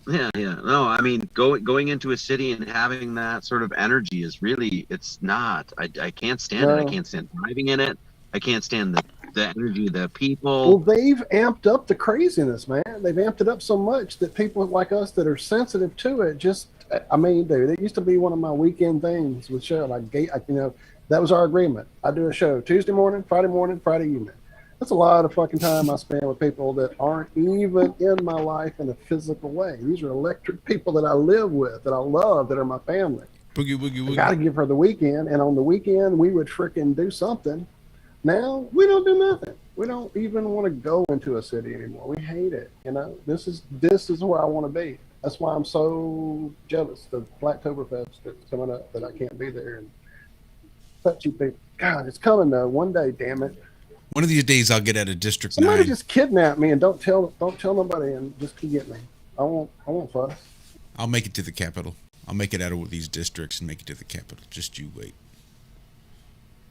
K: Yeah. No, I mean, going into a city and having that sort of energy is really, it's not. I can't stand it. I can't stand driving in it. I can't stand the energy of the people.
E: Well, they've amped up the craziness, man. They've amped it up so much that people like us that are sensitive to it just, I mean, dude, it used to be one of my weekend things with show. Like, that was our agreement. I do a show Tuesday morning, Friday evening. That's a lot of fucking time I spend with people that aren't even in my life in a physical way. These are electric people that I live with, that I love, that are my family.
C: Boogie, boogie, boogie.
E: I got to give her the weekend, and on the weekend we would freaking do something. Now we don't do nothing. We don't even want to go into a city anymore. We hate it. You know, this is where I want to be. That's why I'm so jealous of Blacktoberfest that's coming up, that I can't be there and touch you people. God, it's coming though. One day, damn it.
C: One of these days I'll get out of District
E: Somebody
C: 9.
E: just kidnap me and don't tell nobody and just come get me. I won't fuss.
C: I'll make it to the capital. I'll make it out of these districts and make it to the capital. Just you wait.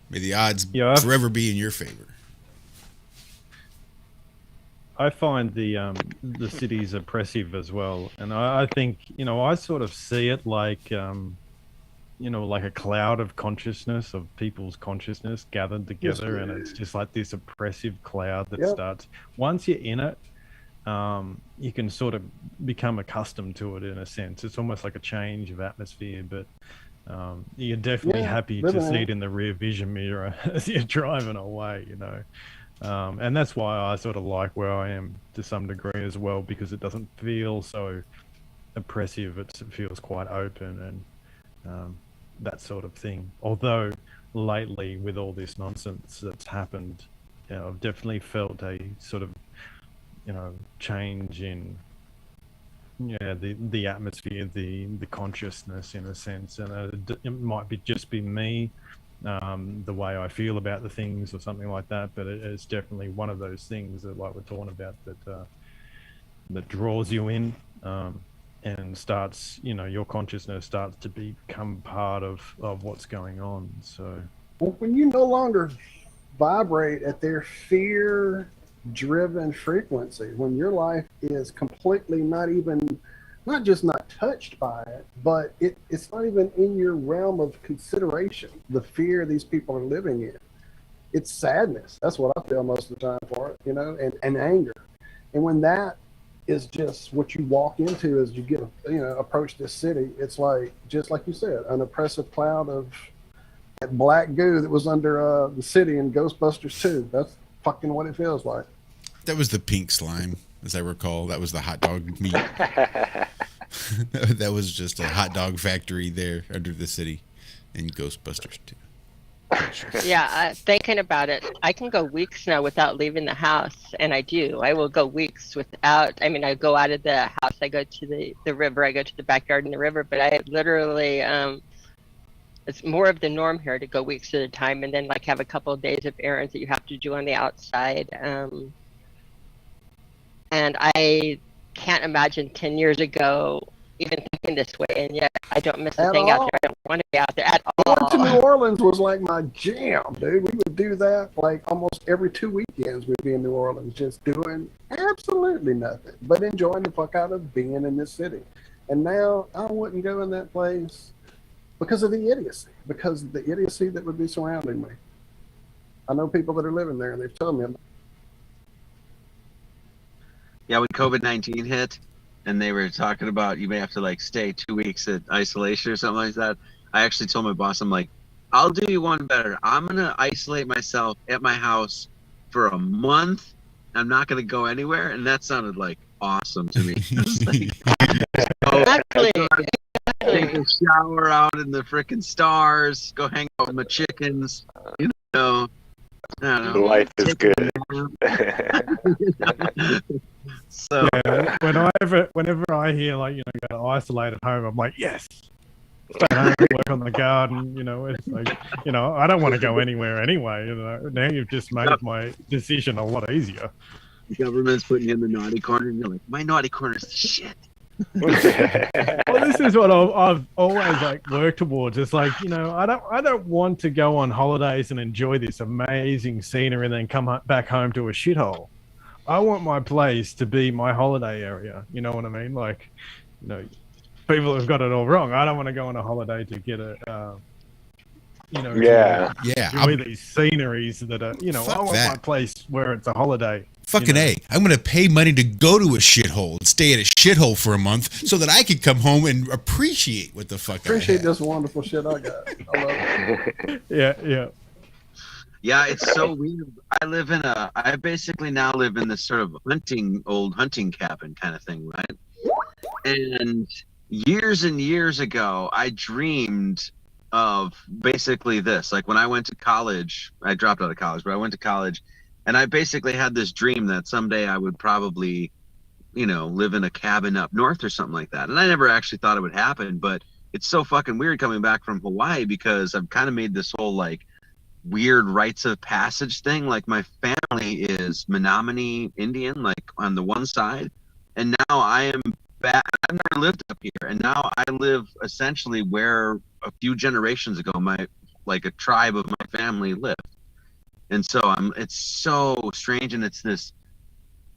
C: May the odds forever be in your favor.
J: I find the cities oppressive as well, and I think, you know, I sort of see it like you know, like a cloud of consciousness, of people's consciousness gathered together, and it's just like this oppressive cloud that starts. Once you're in it, you can sort of become accustomed to it in a sense. It's almost like a change of atmosphere, but you're definitely happy to see it in the rear vision mirror as you're driving away, you know. And that's why I sort of like where I am to some degree as well, because it doesn't feel so oppressive. It feels quite open and that sort of thing. Although lately, with all this nonsense that's happened, you know, I've definitely felt a sort of, you know, change in the atmosphere, the consciousness in a sense, and it might be just be me, the way I feel about the things or something like that, but it's definitely one of those things that, like we're talking about, that draws you in, and starts, you know, your consciousness starts to become part of what's going on. So
E: when you no longer vibrate at their fear driven frequency, when your life is completely not just not touched by it, but it's not even in your realm of consideration, the fear these people are living in. It's sadness. That's what I feel most of the time for it, you know, and anger. And when that is just what you walk into as you get, you know, approach this city, it's like, just like you said, an oppressive cloud of that black goo that was under the city in Ghostbusters 2. That's fucking what it feels like.
C: That was the pink slime, as I recall. That was the hot dog meat. That was just a hot dog factory there under the city in Ghostbusters 2.
H: Yeah, thinking about it, I can go weeks now without leaving the house, and I do. I will go weeks without, I mean, I go out of the house, I go to the river, I go to the backyard in the river, but I literally, it's more of the norm here to go weeks at a time, and then like have a couple of days of errands that you have to do on the outside. And I can't imagine 10 years ago even thinking this way, and yet I don't miss a thing out there. I don't want to be out there at all.
E: Going to New Orleans was like my jam, dude. We would do that like almost every 2 weekends. We'd be in New Orleans just doing absolutely nothing but enjoying the fuck out of being in this city. And now I wouldn't go in that place because of the idiocy, that would be surrounding me. I know people that are living there, and they've told me about.
K: Yeah, when COVID-19 hit, and they were talking about you may have to like stay 2 weeks at isolation or something like that, I actually told my boss, I'm like, I'll do you one better. I'm going to isolate myself at my house for a month. I'm not going to go anywhere. And that sounded like awesome to me.
H: Exactly.
K: Take a shower out in the freaking stars, go hang out with my chickens, you know. I don't know.
I: Life is good.
K: So
J: Yeah, whenever I hear like go to isolate at home, I'm like, yes, stay home, work on the garden. It's like I don't want to go anywhere anyway. Now you've just made my decision a lot easier.
K: the government's putting you in the naughty corner, and you're like, my naughty corner is the shit.
J: Well, this is what I've always worked towards. It's like I don't want to go on holidays and enjoy this amazing scenery and then come back home to a shithole. I want my place to be my holiday area. You know what I mean? People have got it all wrong. I don't want to go on a holiday to get enjoy these sceneries that are, I want my place where it's a holiday.
C: Fucking A. I'm going to pay money to go to a shithole and stay at a shithole for a month so that I can come home and appreciate what the fuck
E: Appreciate this wonderful shit I got. I love it.
J: Yeah.
K: Yeah, it's so weird. I basically now live in this sort of old hunting cabin kind of thing, right? And years ago, I dreamed of basically this. Like when I went to college, I dropped out of college, but I went to college, and I basically had this dream that someday I would probably, live in a cabin up north or something like that. And I never actually thought it would happen, but it's so fucking weird coming back from Hawaii because I've kind of made this whole weird rites of passage thing. Like my family is Menominee Indian, on the one side, and now I am back. I've never lived up here, and now I live essentially where a few generations ago a tribe of my family lived. And so it's so strange, and it's this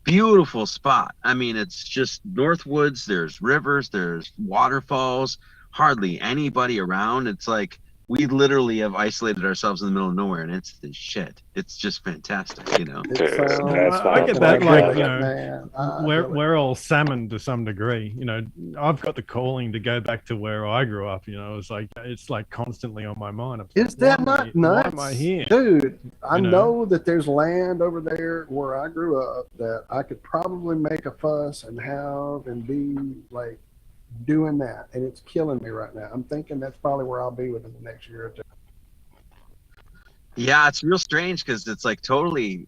K: beautiful spot. I mean, it's just Northwoods, there's rivers, there's waterfalls, hardly anybody around. It's like we literally have isolated ourselves in the middle of nowhere, and it's the shit. It's just fantastic,
J: I get that, we're all salmon to some degree. I've got the calling to go back to where I grew up. It's constantly on my mind.
E: Is that not nuts?
J: Why am I here?
E: Dude, I know that there's land over there where I grew up that I could probably make a fuss and have and be doing that, and it's killing me right now. I'm thinking that's probably where I'll be within the next year or two.
K: Yeah, it's real strange because it's totally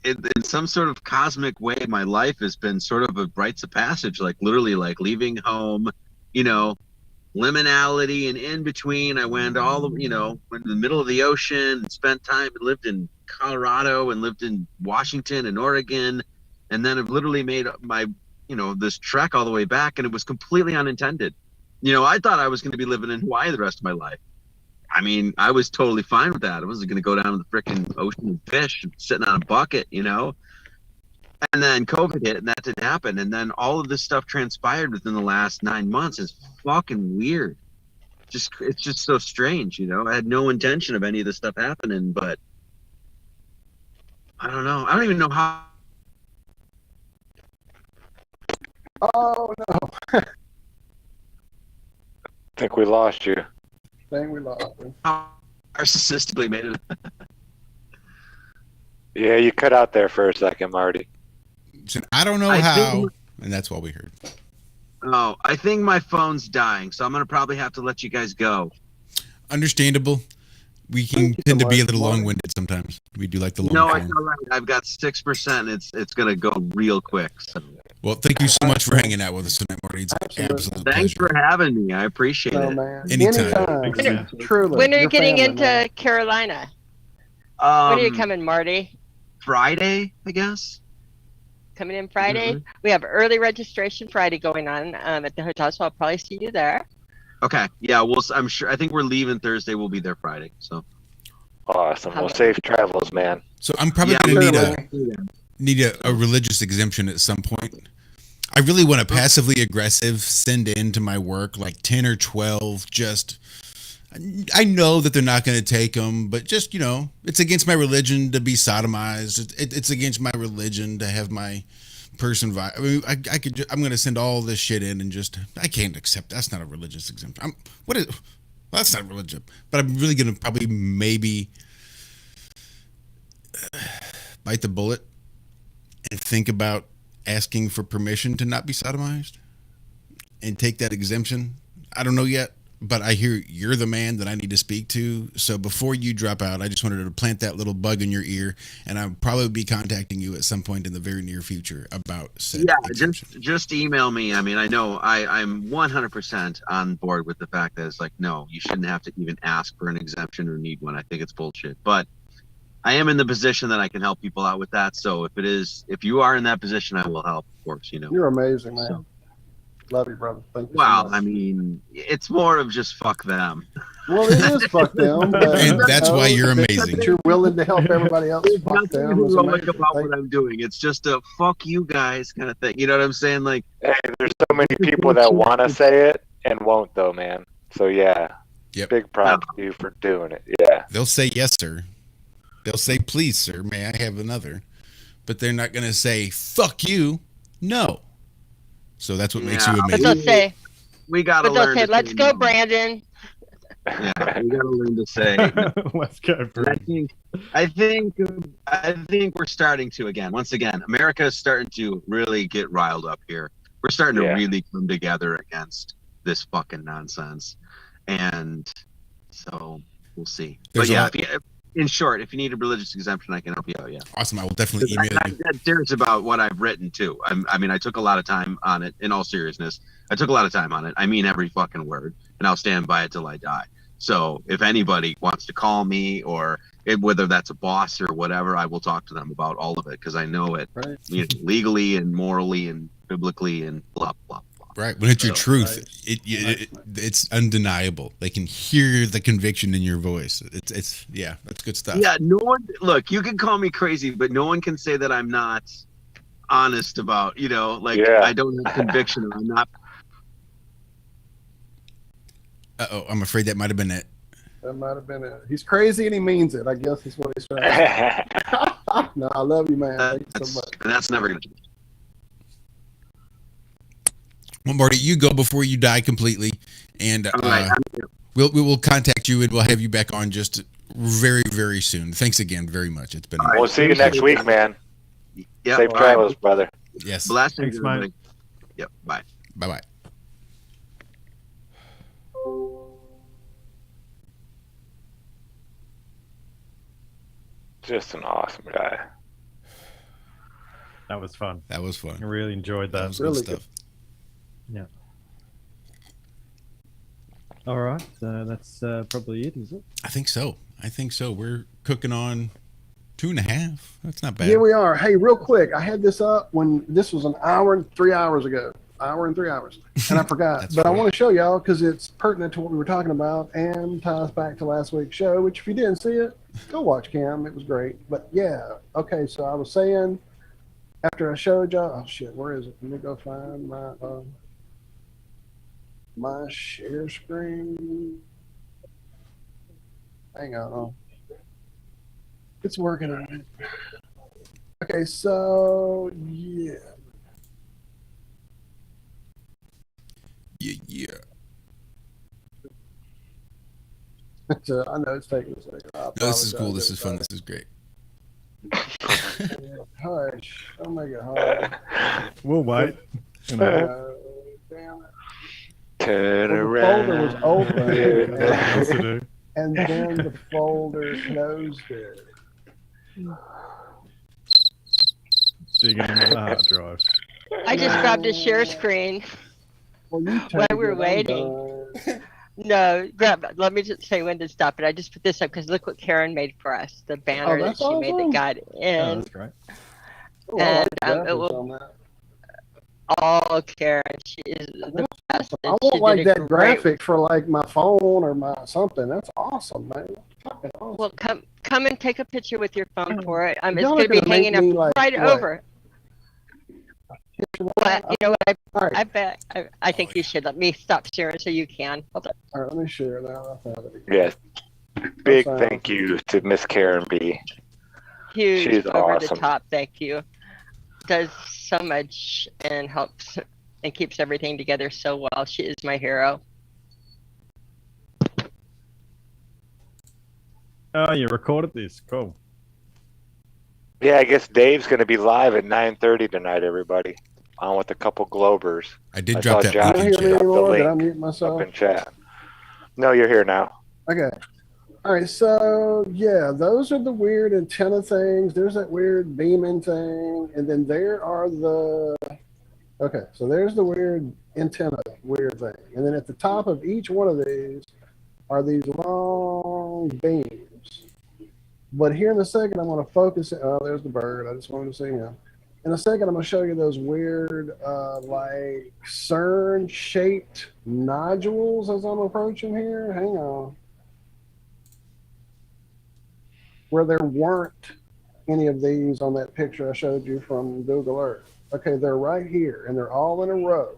K: in some sort of cosmic way my life has been sort of a rites of passage, literally leaving home, liminality, and in between I went went in the middle of the ocean and spent time and lived in Colorado and lived in Washington and Oregon, and then I've literally made my this trek all the way back, and it was completely unintended. I thought I was going to be living in Hawaii the rest of my life. I mean, I was totally fine with that. I wasn't going to go down to the freaking ocean and fish, sitting on a bucket, And then COVID hit, and that didn't happen. And then all of this stuff transpired within the last 9 months. Is fucking weird. It's just so strange, I had no intention of any of this stuff happening, but I don't know. I don't even know how.
E: Oh no!
I: I think we lost you.
E: Dang, we lost him.
K: Narcissistically made it.
I: Yeah, you cut out there for a second, Marty.
C: I don't know how, and that's what we heard.
K: Oh, I think my phone's dying, so I'm going to probably have to let you guys go.
C: Understandable. We can tend to be a little long-winded sometimes. We do like the long form.
K: It's all right. I've got 6%. It's going to go real quick. So.
C: Well, thank you so much for hanging out with us tonight, Marty. It's an absolute
K: Thanks
C: pleasure.
K: for having me. I appreciate it.
E: Man.
C: Anytime.
E: Truly.
H: When are you getting into Carolina? When are you coming, Marty?
K: Friday, I guess.
H: Coming in Friday?
K: Mm-hmm.
H: We have early registration Friday going on at the hotel, so I'll probably see you there.
K: Okay. Yeah, I'm sure. I think we're leaving Thursday. We'll be there Friday. So.
I: Awesome. Well, safe travels, man.
C: So I'm probably going to need a religious exemption at some point. I really want to passively aggressive send in to my work 10 or 12. I know that they're not going to take them, but just, it's against my religion to be sodomized. It's against my religion to have my person. I mean, I'm going to send all this shit in and I can't accept. That's not a religious exemption. That's not religion, but I'm really going to probably maybe bite the bullet and think about asking for permission to not be sodomized and take that exemption. I don't know yet. but I hear you're the man that I need to speak to. So before you drop out, I just wanted to plant that little bug in your ear, and I'll probably be contacting you at some point in the very near future about said
K: Yeah,
C: exemption.
K: just email me. I mean, I know I'm 100% on board with the fact that it's like, no, you shouldn't have to even ask for an exemption or need one. I think it's bullshit. But I am in the position that I can help people out with that. So if you are in that position, I will help, of course, you know.
E: You're amazing, man.
K: So,
E: Love you, brother. Thank you.
K: well,
E: so much.
K: I mean, it's more of just fuck them.
E: Well, it is fuck them. But,
C: And that's why you're amazing.
E: That you're willing to help everybody else.
K: There's
E: Fuck
K: nothing
E: them is
K: heroic
E: amazing.
K: about what I'm doing. It's just a fuck you guys kind of thing. You know what I'm saying? Like,
I: Hey, there's so many people that want to say it and won't, though, man. So yeah,
C: Yep.
I: big props to you for doing it. Yeah.
C: They'll say yes, sir. They'll say, please, sir, may I have another? But they're not going to say, fuck you. No. So that's what makes you
K: Yeah.
H: But
C: amazing.
H: they'll say,
K: we gotta
H: but they'll
K: learn.
H: say,
K: to
H: let's
K: say
H: go,
K: no.
H: Brandon.
K: Yeah, we gotta learn to say.
J: Let's go.
K: And I think we're starting to once again, America is starting to really get riled up here. We're starting to
I: Yeah.
K: really come together against this fucking nonsense, and so we'll see.
C: There's
K: but
C: a
K: yeah,
C: lot-
K: in short, if you need a religious exemption, I can help you out. Yeah.
C: Awesome. I will definitely email
K: I'm
C: you.
K: dead serious about what I've written too. I mean, I took a lot of time on it. In all seriousness, I took a lot of time on it. I mean every fucking word, and I'll stand by it till I die. So if anybody wants to call me, or whether that's a boss or whatever, I will talk to them about all of it because I know it,
E: Right.
K: you know, legally and morally and biblically and blah blah blah.
C: Right. When it's your
K: So,
C: truth, it's undeniable. They can hear the conviction in your voice. It's yeah, that's good stuff.
K: Yeah, no one. Look, you can call me crazy, but no one can say that I'm not honest about. You know, like
I: Yeah.
K: I don't have conviction. Or I'm not.
C: Uh-oh, I'm afraid that might have been it.
E: That might have been it. He's crazy and he means it. I guess is what he's trying to say. No, I love you, man. Thank you so much.
K: That's never gonna change.
C: Well, Marty, you go before you die completely, and
K: All right,
C: we will contact you and we'll have you back on just very, very soon. Thanks again very much. It's been
I: We'll see you next week, man.
K: Yep.
I: Safe travels, brother.
C: yes.
K: Blessings,
J: Thanks, mate.
K: everybody. Yep. Bye.
C: Bye bye.
I: Just an awesome guy.
J: That was fun.
C: That was fun.
J: I really enjoyed
C: That
J: that.
C: was
E: Really
C: good stuff.
J: Yeah. All right. That's probably it, is it?
C: I think so. We're cooking on 2.5. That's not bad.
E: Here we are. Hey, real quick, I had this up when this was an hour and 3 hours ago. Hour and 3 hours, and I forgot.
C: That's
E: but I
C: right.
E: want to show y'all because it's pertinent to what we were talking about and ties back to last week's show. Which, if you didn't see it, go watch Cam. It was great. But yeah, okay. So I was saying after I showed y'all. Oh shit, where is it? Let me go find my share screen. Hang on. It's working on it. Okay, so yeah.
C: Yeah.
E: So I know it's taking a second.
C: No, this is cool. This is fun. This is great.
E: Hush. Don't make it hard.
J: We'll wait.
E: Damn it.
I: Turn
E: Well, the
I: around.
E: folder was open.
J: Yes, I do.
E: And then the folder closed it.
J: Digging into the hard drive.
H: I just grabbed a share screen.
E: Well, you
H: While
E: take
H: we were
E: it, I'm
H: waiting.
E: done.
H: No, let me just say when to stop it. I just put this up because look what Karen made for us. The banner that
E: that's
H: she made
E: awesome.
H: that got
J: Oh,
H: in.
J: that's great.
E: Oh, I like
H: And,
E: the
H: it
E: graphics
H: will-
E: on that.
H: Oh, Karen, she is the best.
E: I
H: and she
E: want
H: did
E: like
H: a
E: that
H: great-
E: graphic for like my phone or my something. That's awesome, man. Fucking awesome.
H: Well, come and take a picture with your phone for it. It's
E: Y'all
H: going
E: are
H: to be
E: gonna make
H: hanging up
E: me, like,
H: right
E: what?
H: over. What? You know what?
E: All right.
H: I bet. I think you should let me stop sharing so you can. Hold on.
E: All right, let me share now. I found it.
I: Yes. Big
E: That's
I: thank you to Miss Karen B.
H: Huge
I: She's
H: over
I: awesome.
H: the top. Thank you. Does so much and helps and keeps everything together so well. She is my hero.
J: Oh, you recorded this. Cool.
I: Yeah, I guess Dave's going to be live at 9:30 tonight, everybody. On with a couple Globers.
C: I did
I: I
C: drop
I: saw
C: that
I: Josh
C: link in
E: Can you hear me
C: chat.
I: the
E: anymore? Did I
I: link
E: mute
I: up
E: myself?
I: in chat. No, you're here now.
E: Okay. All right. So yeah, those are the weird antenna things. There's that weird beaming thing, and then there are the. Okay, so there's the weird antenna, weird thing, and then at the top of each one of these are these long beams. But here in a second, I'm going to focus. Oh, there's the bird. I just wanted to see him. In a second, I'm going to show you those weird, like CERN-shaped nodules as I'm approaching here. Hang on. Where there weren't any of these on that picture I showed you from Google Earth. Okay, they're right here, and they're all in a row.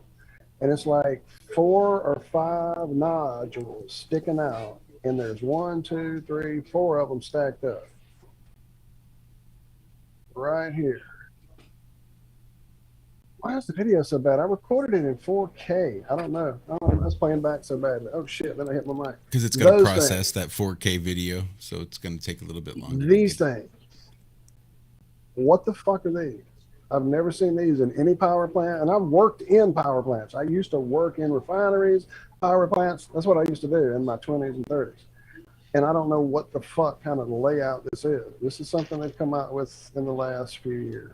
E: And it's like 4 or 5 nodules sticking out. And there's 1, 2, 3, 4 of them stacked up. Right here. Why is the video so bad? I recorded it in 4K. I don't know. That's playing back so badly. Oh shit, then I hit my mic.
C: Because it's going to process that 4K video, so it's going to take a little bit longer.
E: These things. What the fuck are these? I've never seen these in any power plant, and I've worked in power plants. I used to work in refineries, power plants. That's what I used to do in my 20s and 30s. And I don't know what the fuck kind of layout this is. This is something they've come out with in the last few years.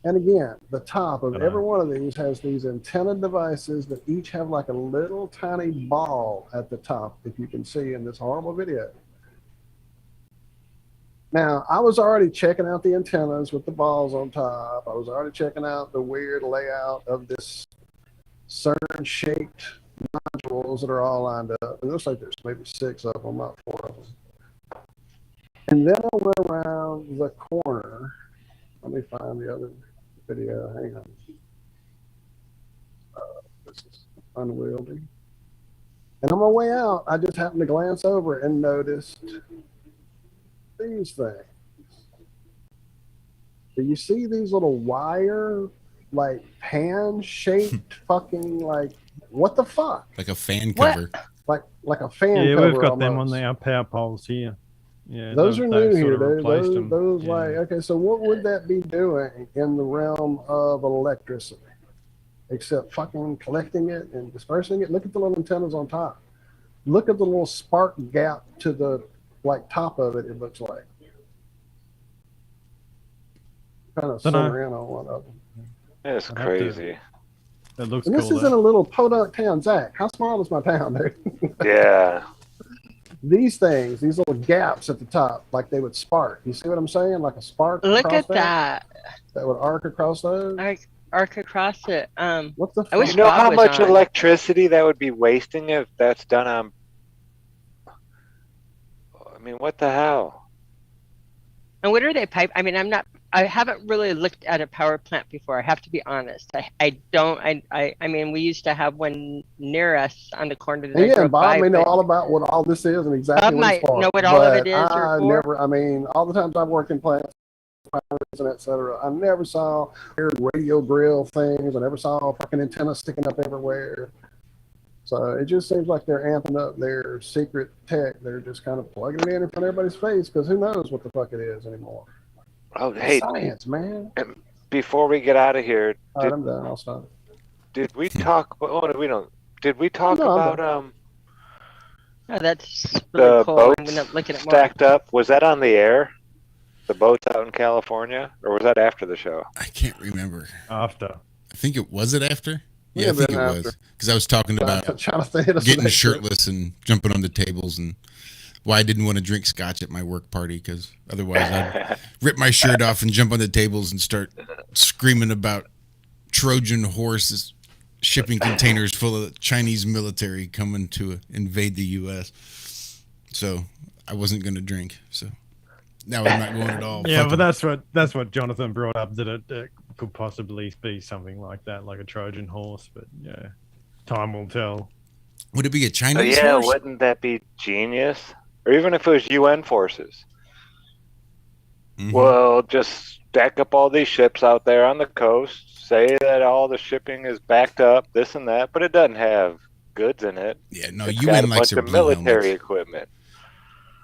E: And again, the top of every one of these has these antenna devices that each have like a little tiny ball at the top, if you can see in this horrible video. Now, I was already checking out the antennas with the balls on top. I was already checking out the weird layout of this CERN-shaped nodules that are all lined up. It looks like there's maybe 6 of them, not 4 of them. And then I went around the corner. Let me find the other video. Hang on. This is unwieldy. And on my way out, I just happened to glance over and noticed these things. Do you see these little wire, like pan-shaped fucking, like, what the fuck?
C: Like a fan cover.
E: Like a fan cover.
J: Yeah, we've got
E: almost.
J: them on our power poles here. Yeah,
E: those are new here,
J: dude.
E: dude. Those yeah. Like, okay, so what would that be doing in the realm of electricity? Except fucking collecting it and dispersing it. Look at the little antennas on top. Look at the little spark gap to the like top of it, it looks like. Kind of center in on one of them.
I: It's crazy.
J: It looks
E: and
J: cool.
E: This is in a little podunk town. Zach, how small is my town, dude?
I: Yeah.
E: These things, these little gaps at the top, like they would spark. You see what I'm saying? Like a spark.
H: Look at that.
E: That would arc across those.
H: Arc across it.
E: What the fuck?
H: I wish
I: you know
H: Bob
I: how
H: was
I: much
H: on.
I: electricity that would be wasting if that's done on. I mean, what the hell?
H: And what are they pipe? I mean, I haven't really looked at a power plant before. I have to be honest. I mean, we used to have one near us on the corner that I drove
E: Bob
H: by,
E: may know all about what all this is and exactly
H: Bob
E: what
H: might
E: it's for.
H: know what all of it is
E: I
H: or for.
E: never, I mean, all the times I've worked in plants and et cetera, I never saw radio grill things. I never saw fucking antennas sticking up everywhere. So it just seems like they're amping up their secret tech. They're just kind of plugging it in front of everybody's face because who knows what the fuck it is anymore.
I: Oh, hey,
E: science, man.
I: Before we get out of here,
E: I'm done. I'll stop.
I: Did we talk? Did we talk about
H: Oh, that's really
I: the
H: cool.
I: boats
H: I'm gonna look at it more.
I: stacked up? Was that on the air? The boats out in California, or was that after the show?
C: I can't remember.
J: After.
C: I think it was it after. Yeah,
E: Yeah,
C: I think it
E: after.
C: was because I was talking about getting shirtless and jumping on the tables and why I didn't want to drink scotch at my work party because otherwise I'd rip my shirt off and jump on the tables and start screaming about Trojan horses shipping containers full of Chinese military coming to invade the U.S. So I wasn't going to drink. So now I'm not going at all.
J: Yeah, but that's what Jonathan brought up, that it could possibly be something like that, like a Trojan horse. But yeah, time will tell.
C: Would it be a Chinese
I: yeah,
C: horse?
I: wouldn't that be genius? Or even if it was UN forces.
C: Mm-hmm.
I: Well, just stack up all these ships out there on the coast, say that all the shipping is backed up, this and that, but it doesn't have goods in it.
C: Yeah, no,
I: it's
C: UN
I: got a
C: likes
I: bunch
C: their
I: of
C: blue
I: military
C: helmets.
I: equipment.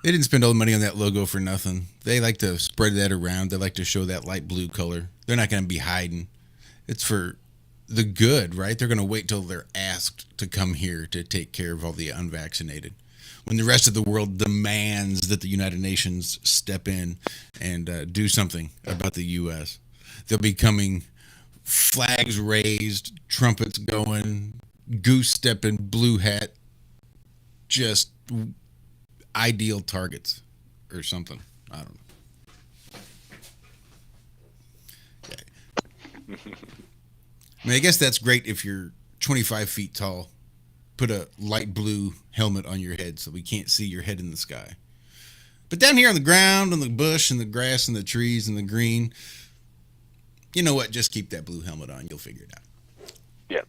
C: They didn't spend all the money on that logo for nothing. They like to spread that around. They like to show that light blue color. They're not going to be hiding. It's for the good, right? They're going to wait till they're asked to come here to take care of all the unvaccinated. When the rest of the world demands that the United Nations step in and do something about the U.S., they'll be coming, flags raised, trumpets going, goose stepping, blue hat, just ideal targets or something. I don't know. I mean, I guess that's great if you're 25 feet tall. Put a light blue helmet on your head so we can't see your head in the sky. But down here on the ground, on the bush and the grass and the trees and the green, you know what? Just keep that blue helmet on. You'll figure it out.
I: Yep.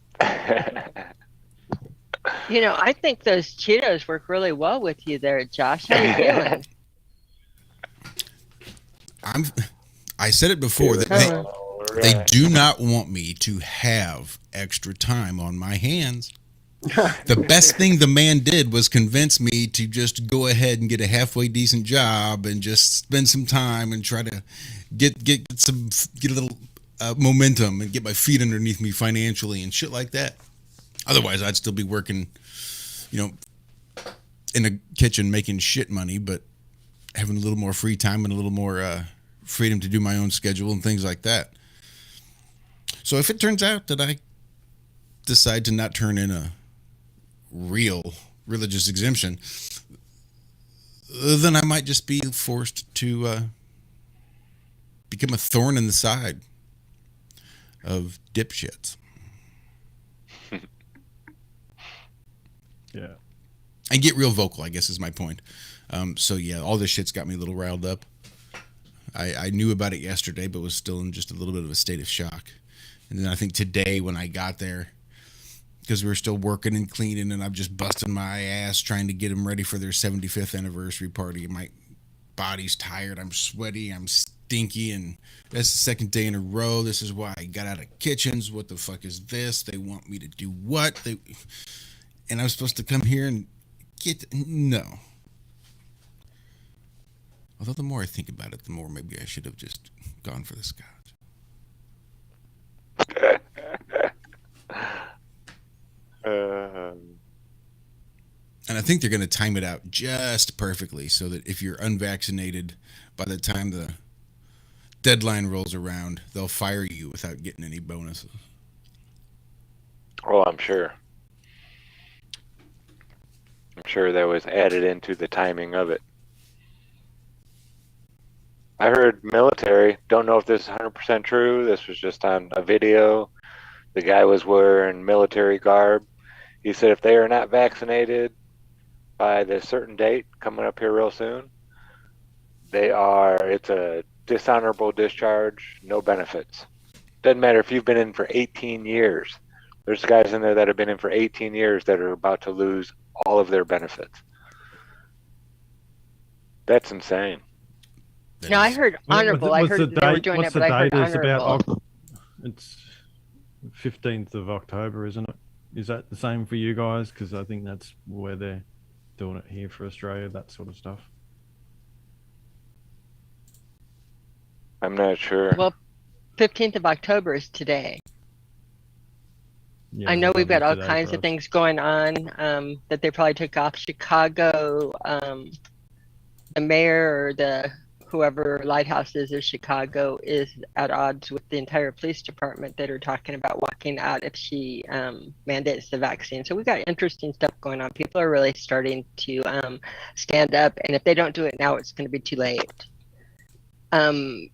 H: You know, I think those Cheetos work really well with you there, Josh. How you feeling?
C: I said it before that they do not want me to have extra time on my hands. The best thing the man did was convince me to just go ahead and get a halfway decent job and just spend some time and try to get a little momentum and get my feet underneath me financially and shit like that. Otherwise, I'd still be working, in a kitchen making shit money, but having a little more free time and a little more freedom to do my own schedule and things like that. So if it turns out that I decide to not turn in a real religious exemption, then I might just be forced to become a thorn in the side of dipshits.
J: Yeah.
C: And get real vocal, I guess is my point. So yeah, all this shit's got me a little riled up. I knew about it yesterday, but was still in just a little bit of a state of shock. And then I think today when I got there, because we were still working and cleaning, and I'm just busting my ass trying to get them ready for their 75th anniversary party. My body's tired. I'm sweaty. I'm stinky. And that's the second day in a row. This is why I got out of kitchens. What the fuck is this? They want me to do what? And I'm supposed to come here and no. Although the more I think about it, the more maybe I should have just gone for the scotch. And I think they're going to time it out just perfectly so that if you're unvaccinated, by the time the deadline rolls around, they'll fire you without getting any bonuses.
I: Oh, I'm sure. I'm sure that was added into the timing of it. I heard military, don't know if this is 100% true. This was just on a video. The guy was wearing military garb. He said if they are not vaccinated by this certain date coming up here real soon, it's a dishonorable discharge, no benefits. Doesn't matter if you've been in for 18 years. There's guys in there that have been in for 18 years that are about to lose all of their benefits. That's insane.
H: No, I heard honorable. I heard they were doing it, but I heard honorable.
J: It's 15th of October, isn't it? Is that the same for you guys? Because I think that's where they're doing it here for Australia, that sort of stuff.
I: I'm not sure.
H: Well, 15th of October is today.
J: Yeah,
H: I know we've got all
J: today
H: kinds
J: for
H: of
J: us.
H: things going on that they probably took off. Chicago, the mayor or whoever Lighthouse is of Chicago is at odds with the entire police department that are talking about walking out if she mandates the vaccine. So we got interesting stuff going on. People are really starting to stand up, and if they don't do it now, it's going to be too late.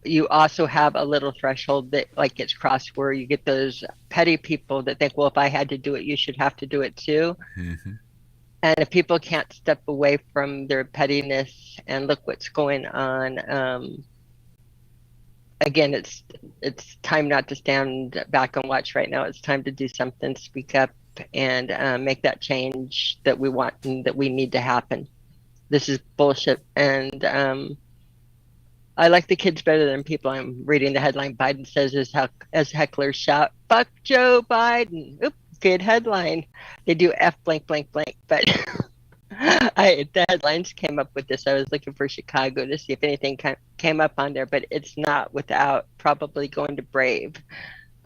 H: You also have a little threshold that gets crossed where you get those petty people that think, well, if I had to do it, you should have to do it too.
C: Mm-hmm.
H: And if people can't step away from their pettiness and look what's going on, again, it's time not to stand back and watch right now. It's time to do something, speak up, and make that change that we want and that we need to happen. This is bullshit. And I like the kids better than people. I'm reading the headline. Biden says as hecklers shout, "Fuck Joe Biden." Oop, good headline. They do F blank blank blank. But the headlines came up with this. I was looking for Chicago to see if anything came up on there, but it's not without probably going to Brave.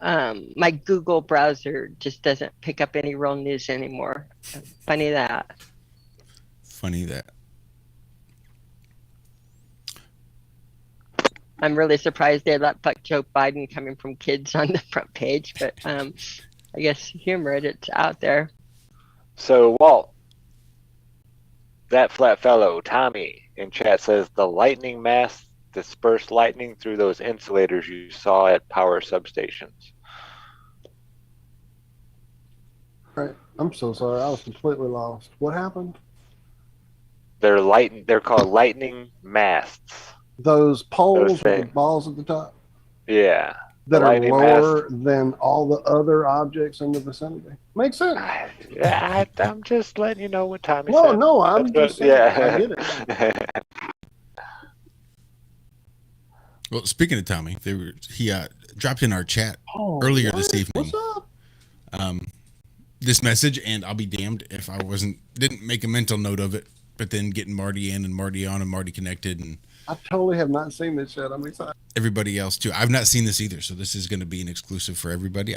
H: my Google browser just doesn't pick up any real news anymore. Funny that.
C: Funny that.
H: I'm really surprised they let fuck Joe Biden coming from kids on the front page, but I guess humor it. It's out there.
I: So, Walt, that flat fellow, Tommy, in chat says the lightning mass dispersed lightning through those insulators you saw at power substations.
E: Right. I'm so sorry. I was completely lost. What happened?
I: They're called lightning masts.
E: Those poles with the
I: things.
E: balls at the top
I: Yeah.
E: that are
I: lightning
E: lower than all the other objects in the vicinity. Makes sense.
I: Yeah, I'm just letting you know what Tommy
E: No,
I: said.
E: no, I'm just saying. I get it.
C: Well, speaking of Tommy, he dropped in our chat earlier this evening.
E: What's up?
C: This message, and I'll be damned if I didn't make a mental note of it. But then getting Marty in and Marty on and Marty connected, and
E: I totally have not seen this yet. I'm excited.
C: Everybody else too. I've not seen this either, so this is going to be an exclusive for everybody.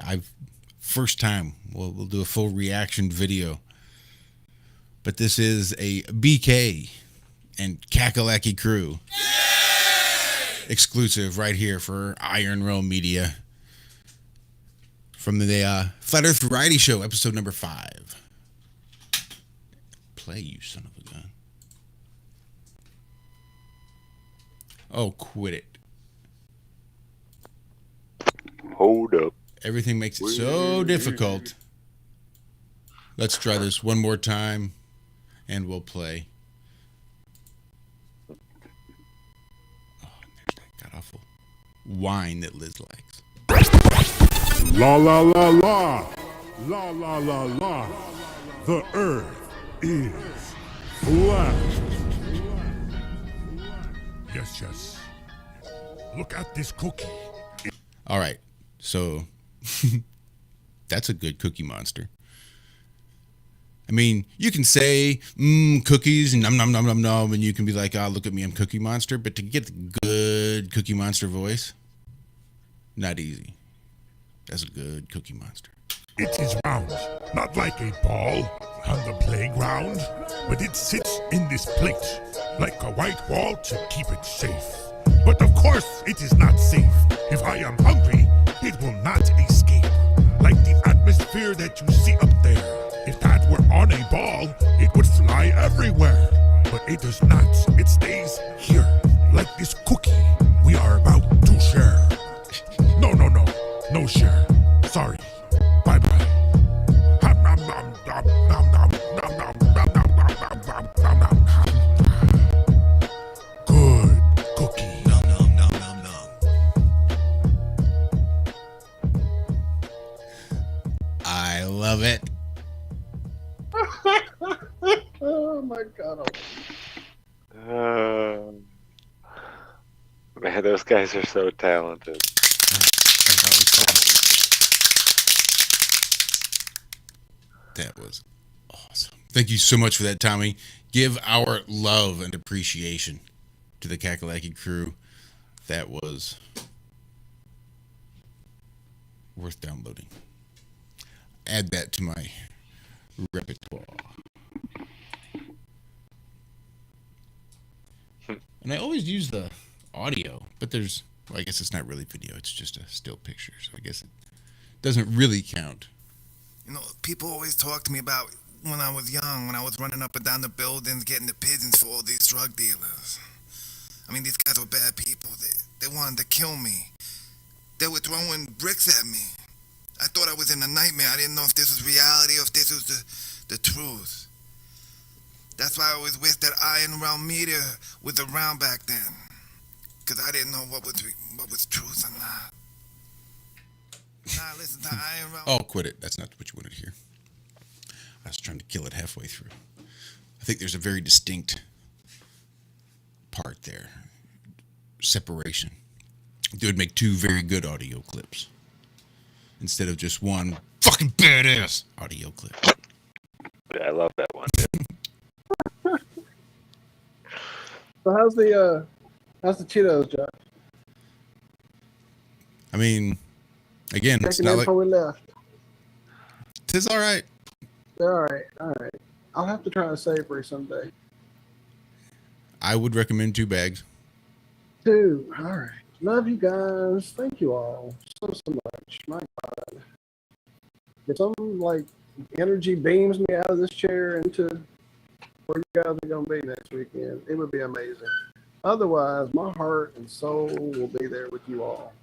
C: First time we'll do a full reaction video. But this is a BK and Kakalaki crew exclusive right here for Iron Realm Media from the Flat Earth Variety Show, episode number 5. Play, you son of a gun. Oh, quit it.
I: Hold up.
C: Everything makes it so difficult. Let's try this one more time, and we'll play. Oh, and there's that god-awful whine that Liz likes.
L: La la la la. La la la la. The earth is flat. Yes, yes. Look at this cookie.
C: All right. So that's a good Cookie Monster. I mean, you can say cookies and nom nom nom nom nom, and you can be like, "Oh, look at me, I'm Cookie Monster." But to get the good Cookie Monster voice, not easy. That's a good Cookie Monster.
L: It is round, not like a ball on the playground, but it sits in this plate like a white wall to keep it safe. But of course, it is not safe. If I am hungry, it will not escape. Like the atmosphere that you see up there. If that were on a ball, it would fly everywhere. But it does not. It stays here. Like this cookie we are about to share. No, no, no. No share. Sorry. Bye-bye. Good cookie.
G: Nom nom nom nom nom.
C: I love it.
E: Oh my god.
I: Man, those guys are so talented.
C: That was awesome. Thank you so much for that, Tommy. Give our love and appreciation to the Kakalaki crew. That was worth downloading. Add that to my repertoire. And I always use the audio, but well, I guess it's not really video. It's just a still picture. So I guess it doesn't really count.
M: You know, people always talk to me about when I was young, when I was running up and down the buildings, getting the pigeons for all these drug dealers. I mean, these guys were bad people. They wanted to kill me. They were throwing bricks at me. I thought I was in a nightmare. I didn't know if this was reality or if this was the truth. That's why I always wish that Iron Realm Media was around back then. Because I didn't know what was truth or not. Nah, listen to Iron Realm.
C: Oh, quit it. That's not what you wanted to hear. I was trying to kill it halfway through. I think there's a very distinct part there. Separation. They would make 2 very good audio clips instead of just one fucking badass audio clip.
I: I love that one.
E: So how's the Cheetos, Josh?
C: I mean, Again, it's
E: Checking
C: not
E: in
C: like
E: before we left.
C: it's all right.
E: All right, all right. I'll have to try a savory someday.
C: I would recommend 2 bags.
E: 2. All right. Love you guys. Thank you all so much. My God. If some like energy beams me out of this chair into where you guys are gonna be next weekend, it would be amazing. Otherwise, my heart and soul will be there with you all.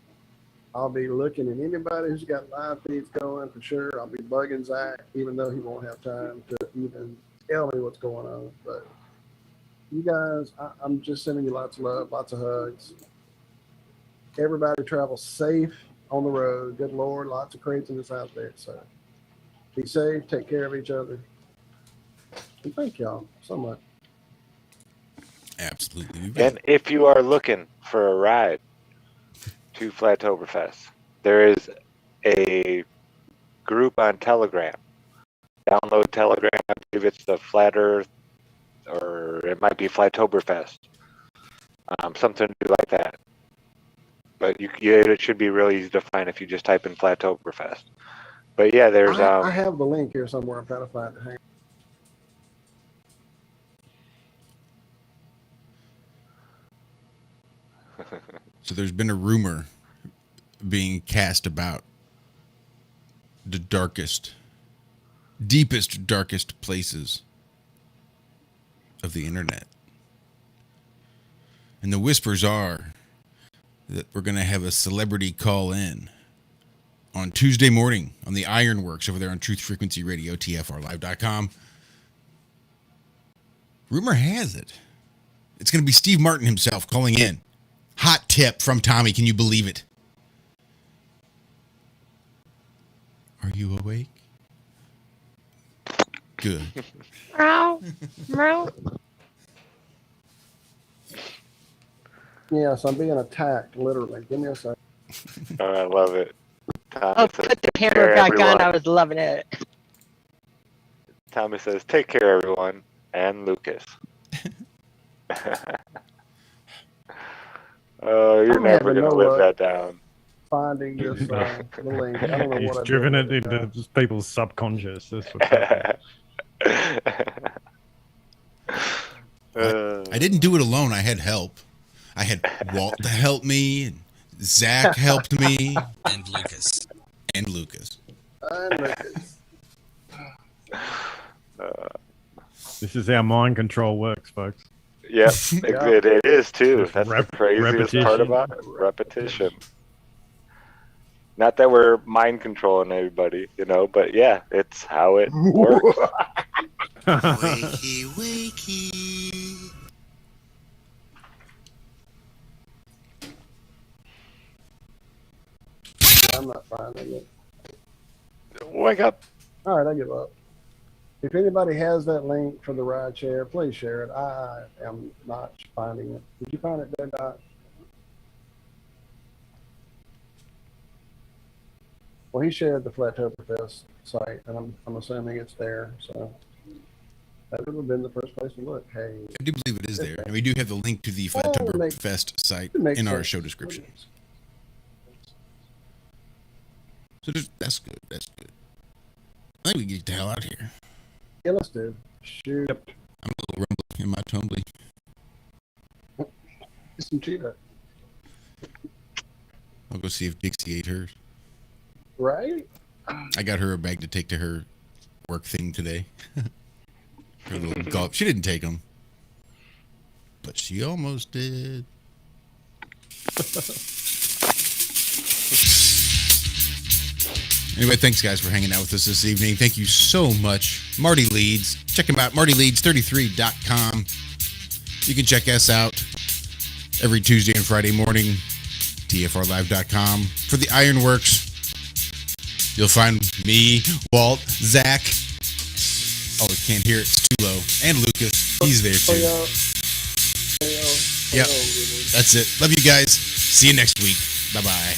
E: I'll be looking at anybody who's got live feeds going for sure. I'll be bugging Zach, even though he won't have time to even tell me what's going on. But you guys, I'm just sending you lots of love, lots of hugs. Everybody travel safe on the road. Good Lord, lots of craziness out there. So be safe, take care of each other. And thank y'all so much.
C: Absolutely.
I: And if you are looking for a ride to Flattoberfest, there is a group on Telegram. Download Telegram. I believe it's the Flat Earth, or it might be Flattoberfest. Something like that. But it should be really easy to find if you just type in Flattoberfest. But yeah, there's
E: I have the link here somewhere. I'm trying to find it. Hang on.
C: So there's been a rumor being cast about the deepest, darkest places of the internet. And the whispers are that we're going to have a celebrity call in on Tuesday morning on the Ironworks over there on Truth Frequency Radio, TFRlive.com. Rumor has it, it's going to be Steve Martin himself calling in. Hot tip from Tommy. Can you believe it? Are you awake? Good.
H: Meow. Meow.
E: Yes, I'm being attacked, literally. Give me a second.
I: Oh, I love it. Tommy
H: Oh,
I: says,
H: put the
I: "Take
H: camera
I: care,
H: back on.
I: everyone."
H: I was loving it.
I: Tommy says, "Take care, everyone," and Lucas. Oh, you're
E: I'm
I: never
E: having
I: gonna
E: no
I: live
E: luck
I: that down.
E: finding this the link. I don't know
J: He's
E: what I
J: driven
E: did
J: it
E: with
J: into people's subconscious. That's what's happening.
C: I didn't do it alone. I had help. I had Walt to help me, and Zach helped me,
G: And Lucas.
C: and Lucas.
J: This is how mind control works, folks.
I: Yep, it is too.
J: Just
I: That's the craziest part
J: repetition.
I: about it. Repetition. Not that we're mind controlling everybody, but yeah, it's how it works.
M: Wakey, wakey.
E: I'm not finding it.
I: Wake up.
E: All right, I give up. If anybody has that link for the ride share, please share it. I am not finding it. Did you find it, Dead Dot? Well, he shared the Flattoberfest site, and I'm assuming it's there. So that would have been the first place to look. Hey,
C: I do believe it is there. And we do have the link to the Flattoberfest site in our show description. So that's good. That's good. I think we can get the hell out of here.
E: Yeah, let's do. Shoot.
J: Yep.
C: I'm a little rumbly in my tumbly.
E: Get some cheetah.
C: I'll go see if Dixie ate hers.
E: Right?
C: I got her a bag to take to her work thing today. Her little gulp. She didn't take them, but she almost did. Anyway, thanks guys for hanging out with us this evening. Thank you so much. Marty Leeds. Check him out, martyleeds33.com. You can check us out every Tuesday and Friday morning, tfrlive.com. For the Ironworks, you'll find me, Walt, Zach. Oh, you can't hear it. It's too low. And Lucas. He's there too. Yep. That's it. Love you guys. See you next week. Bye-bye.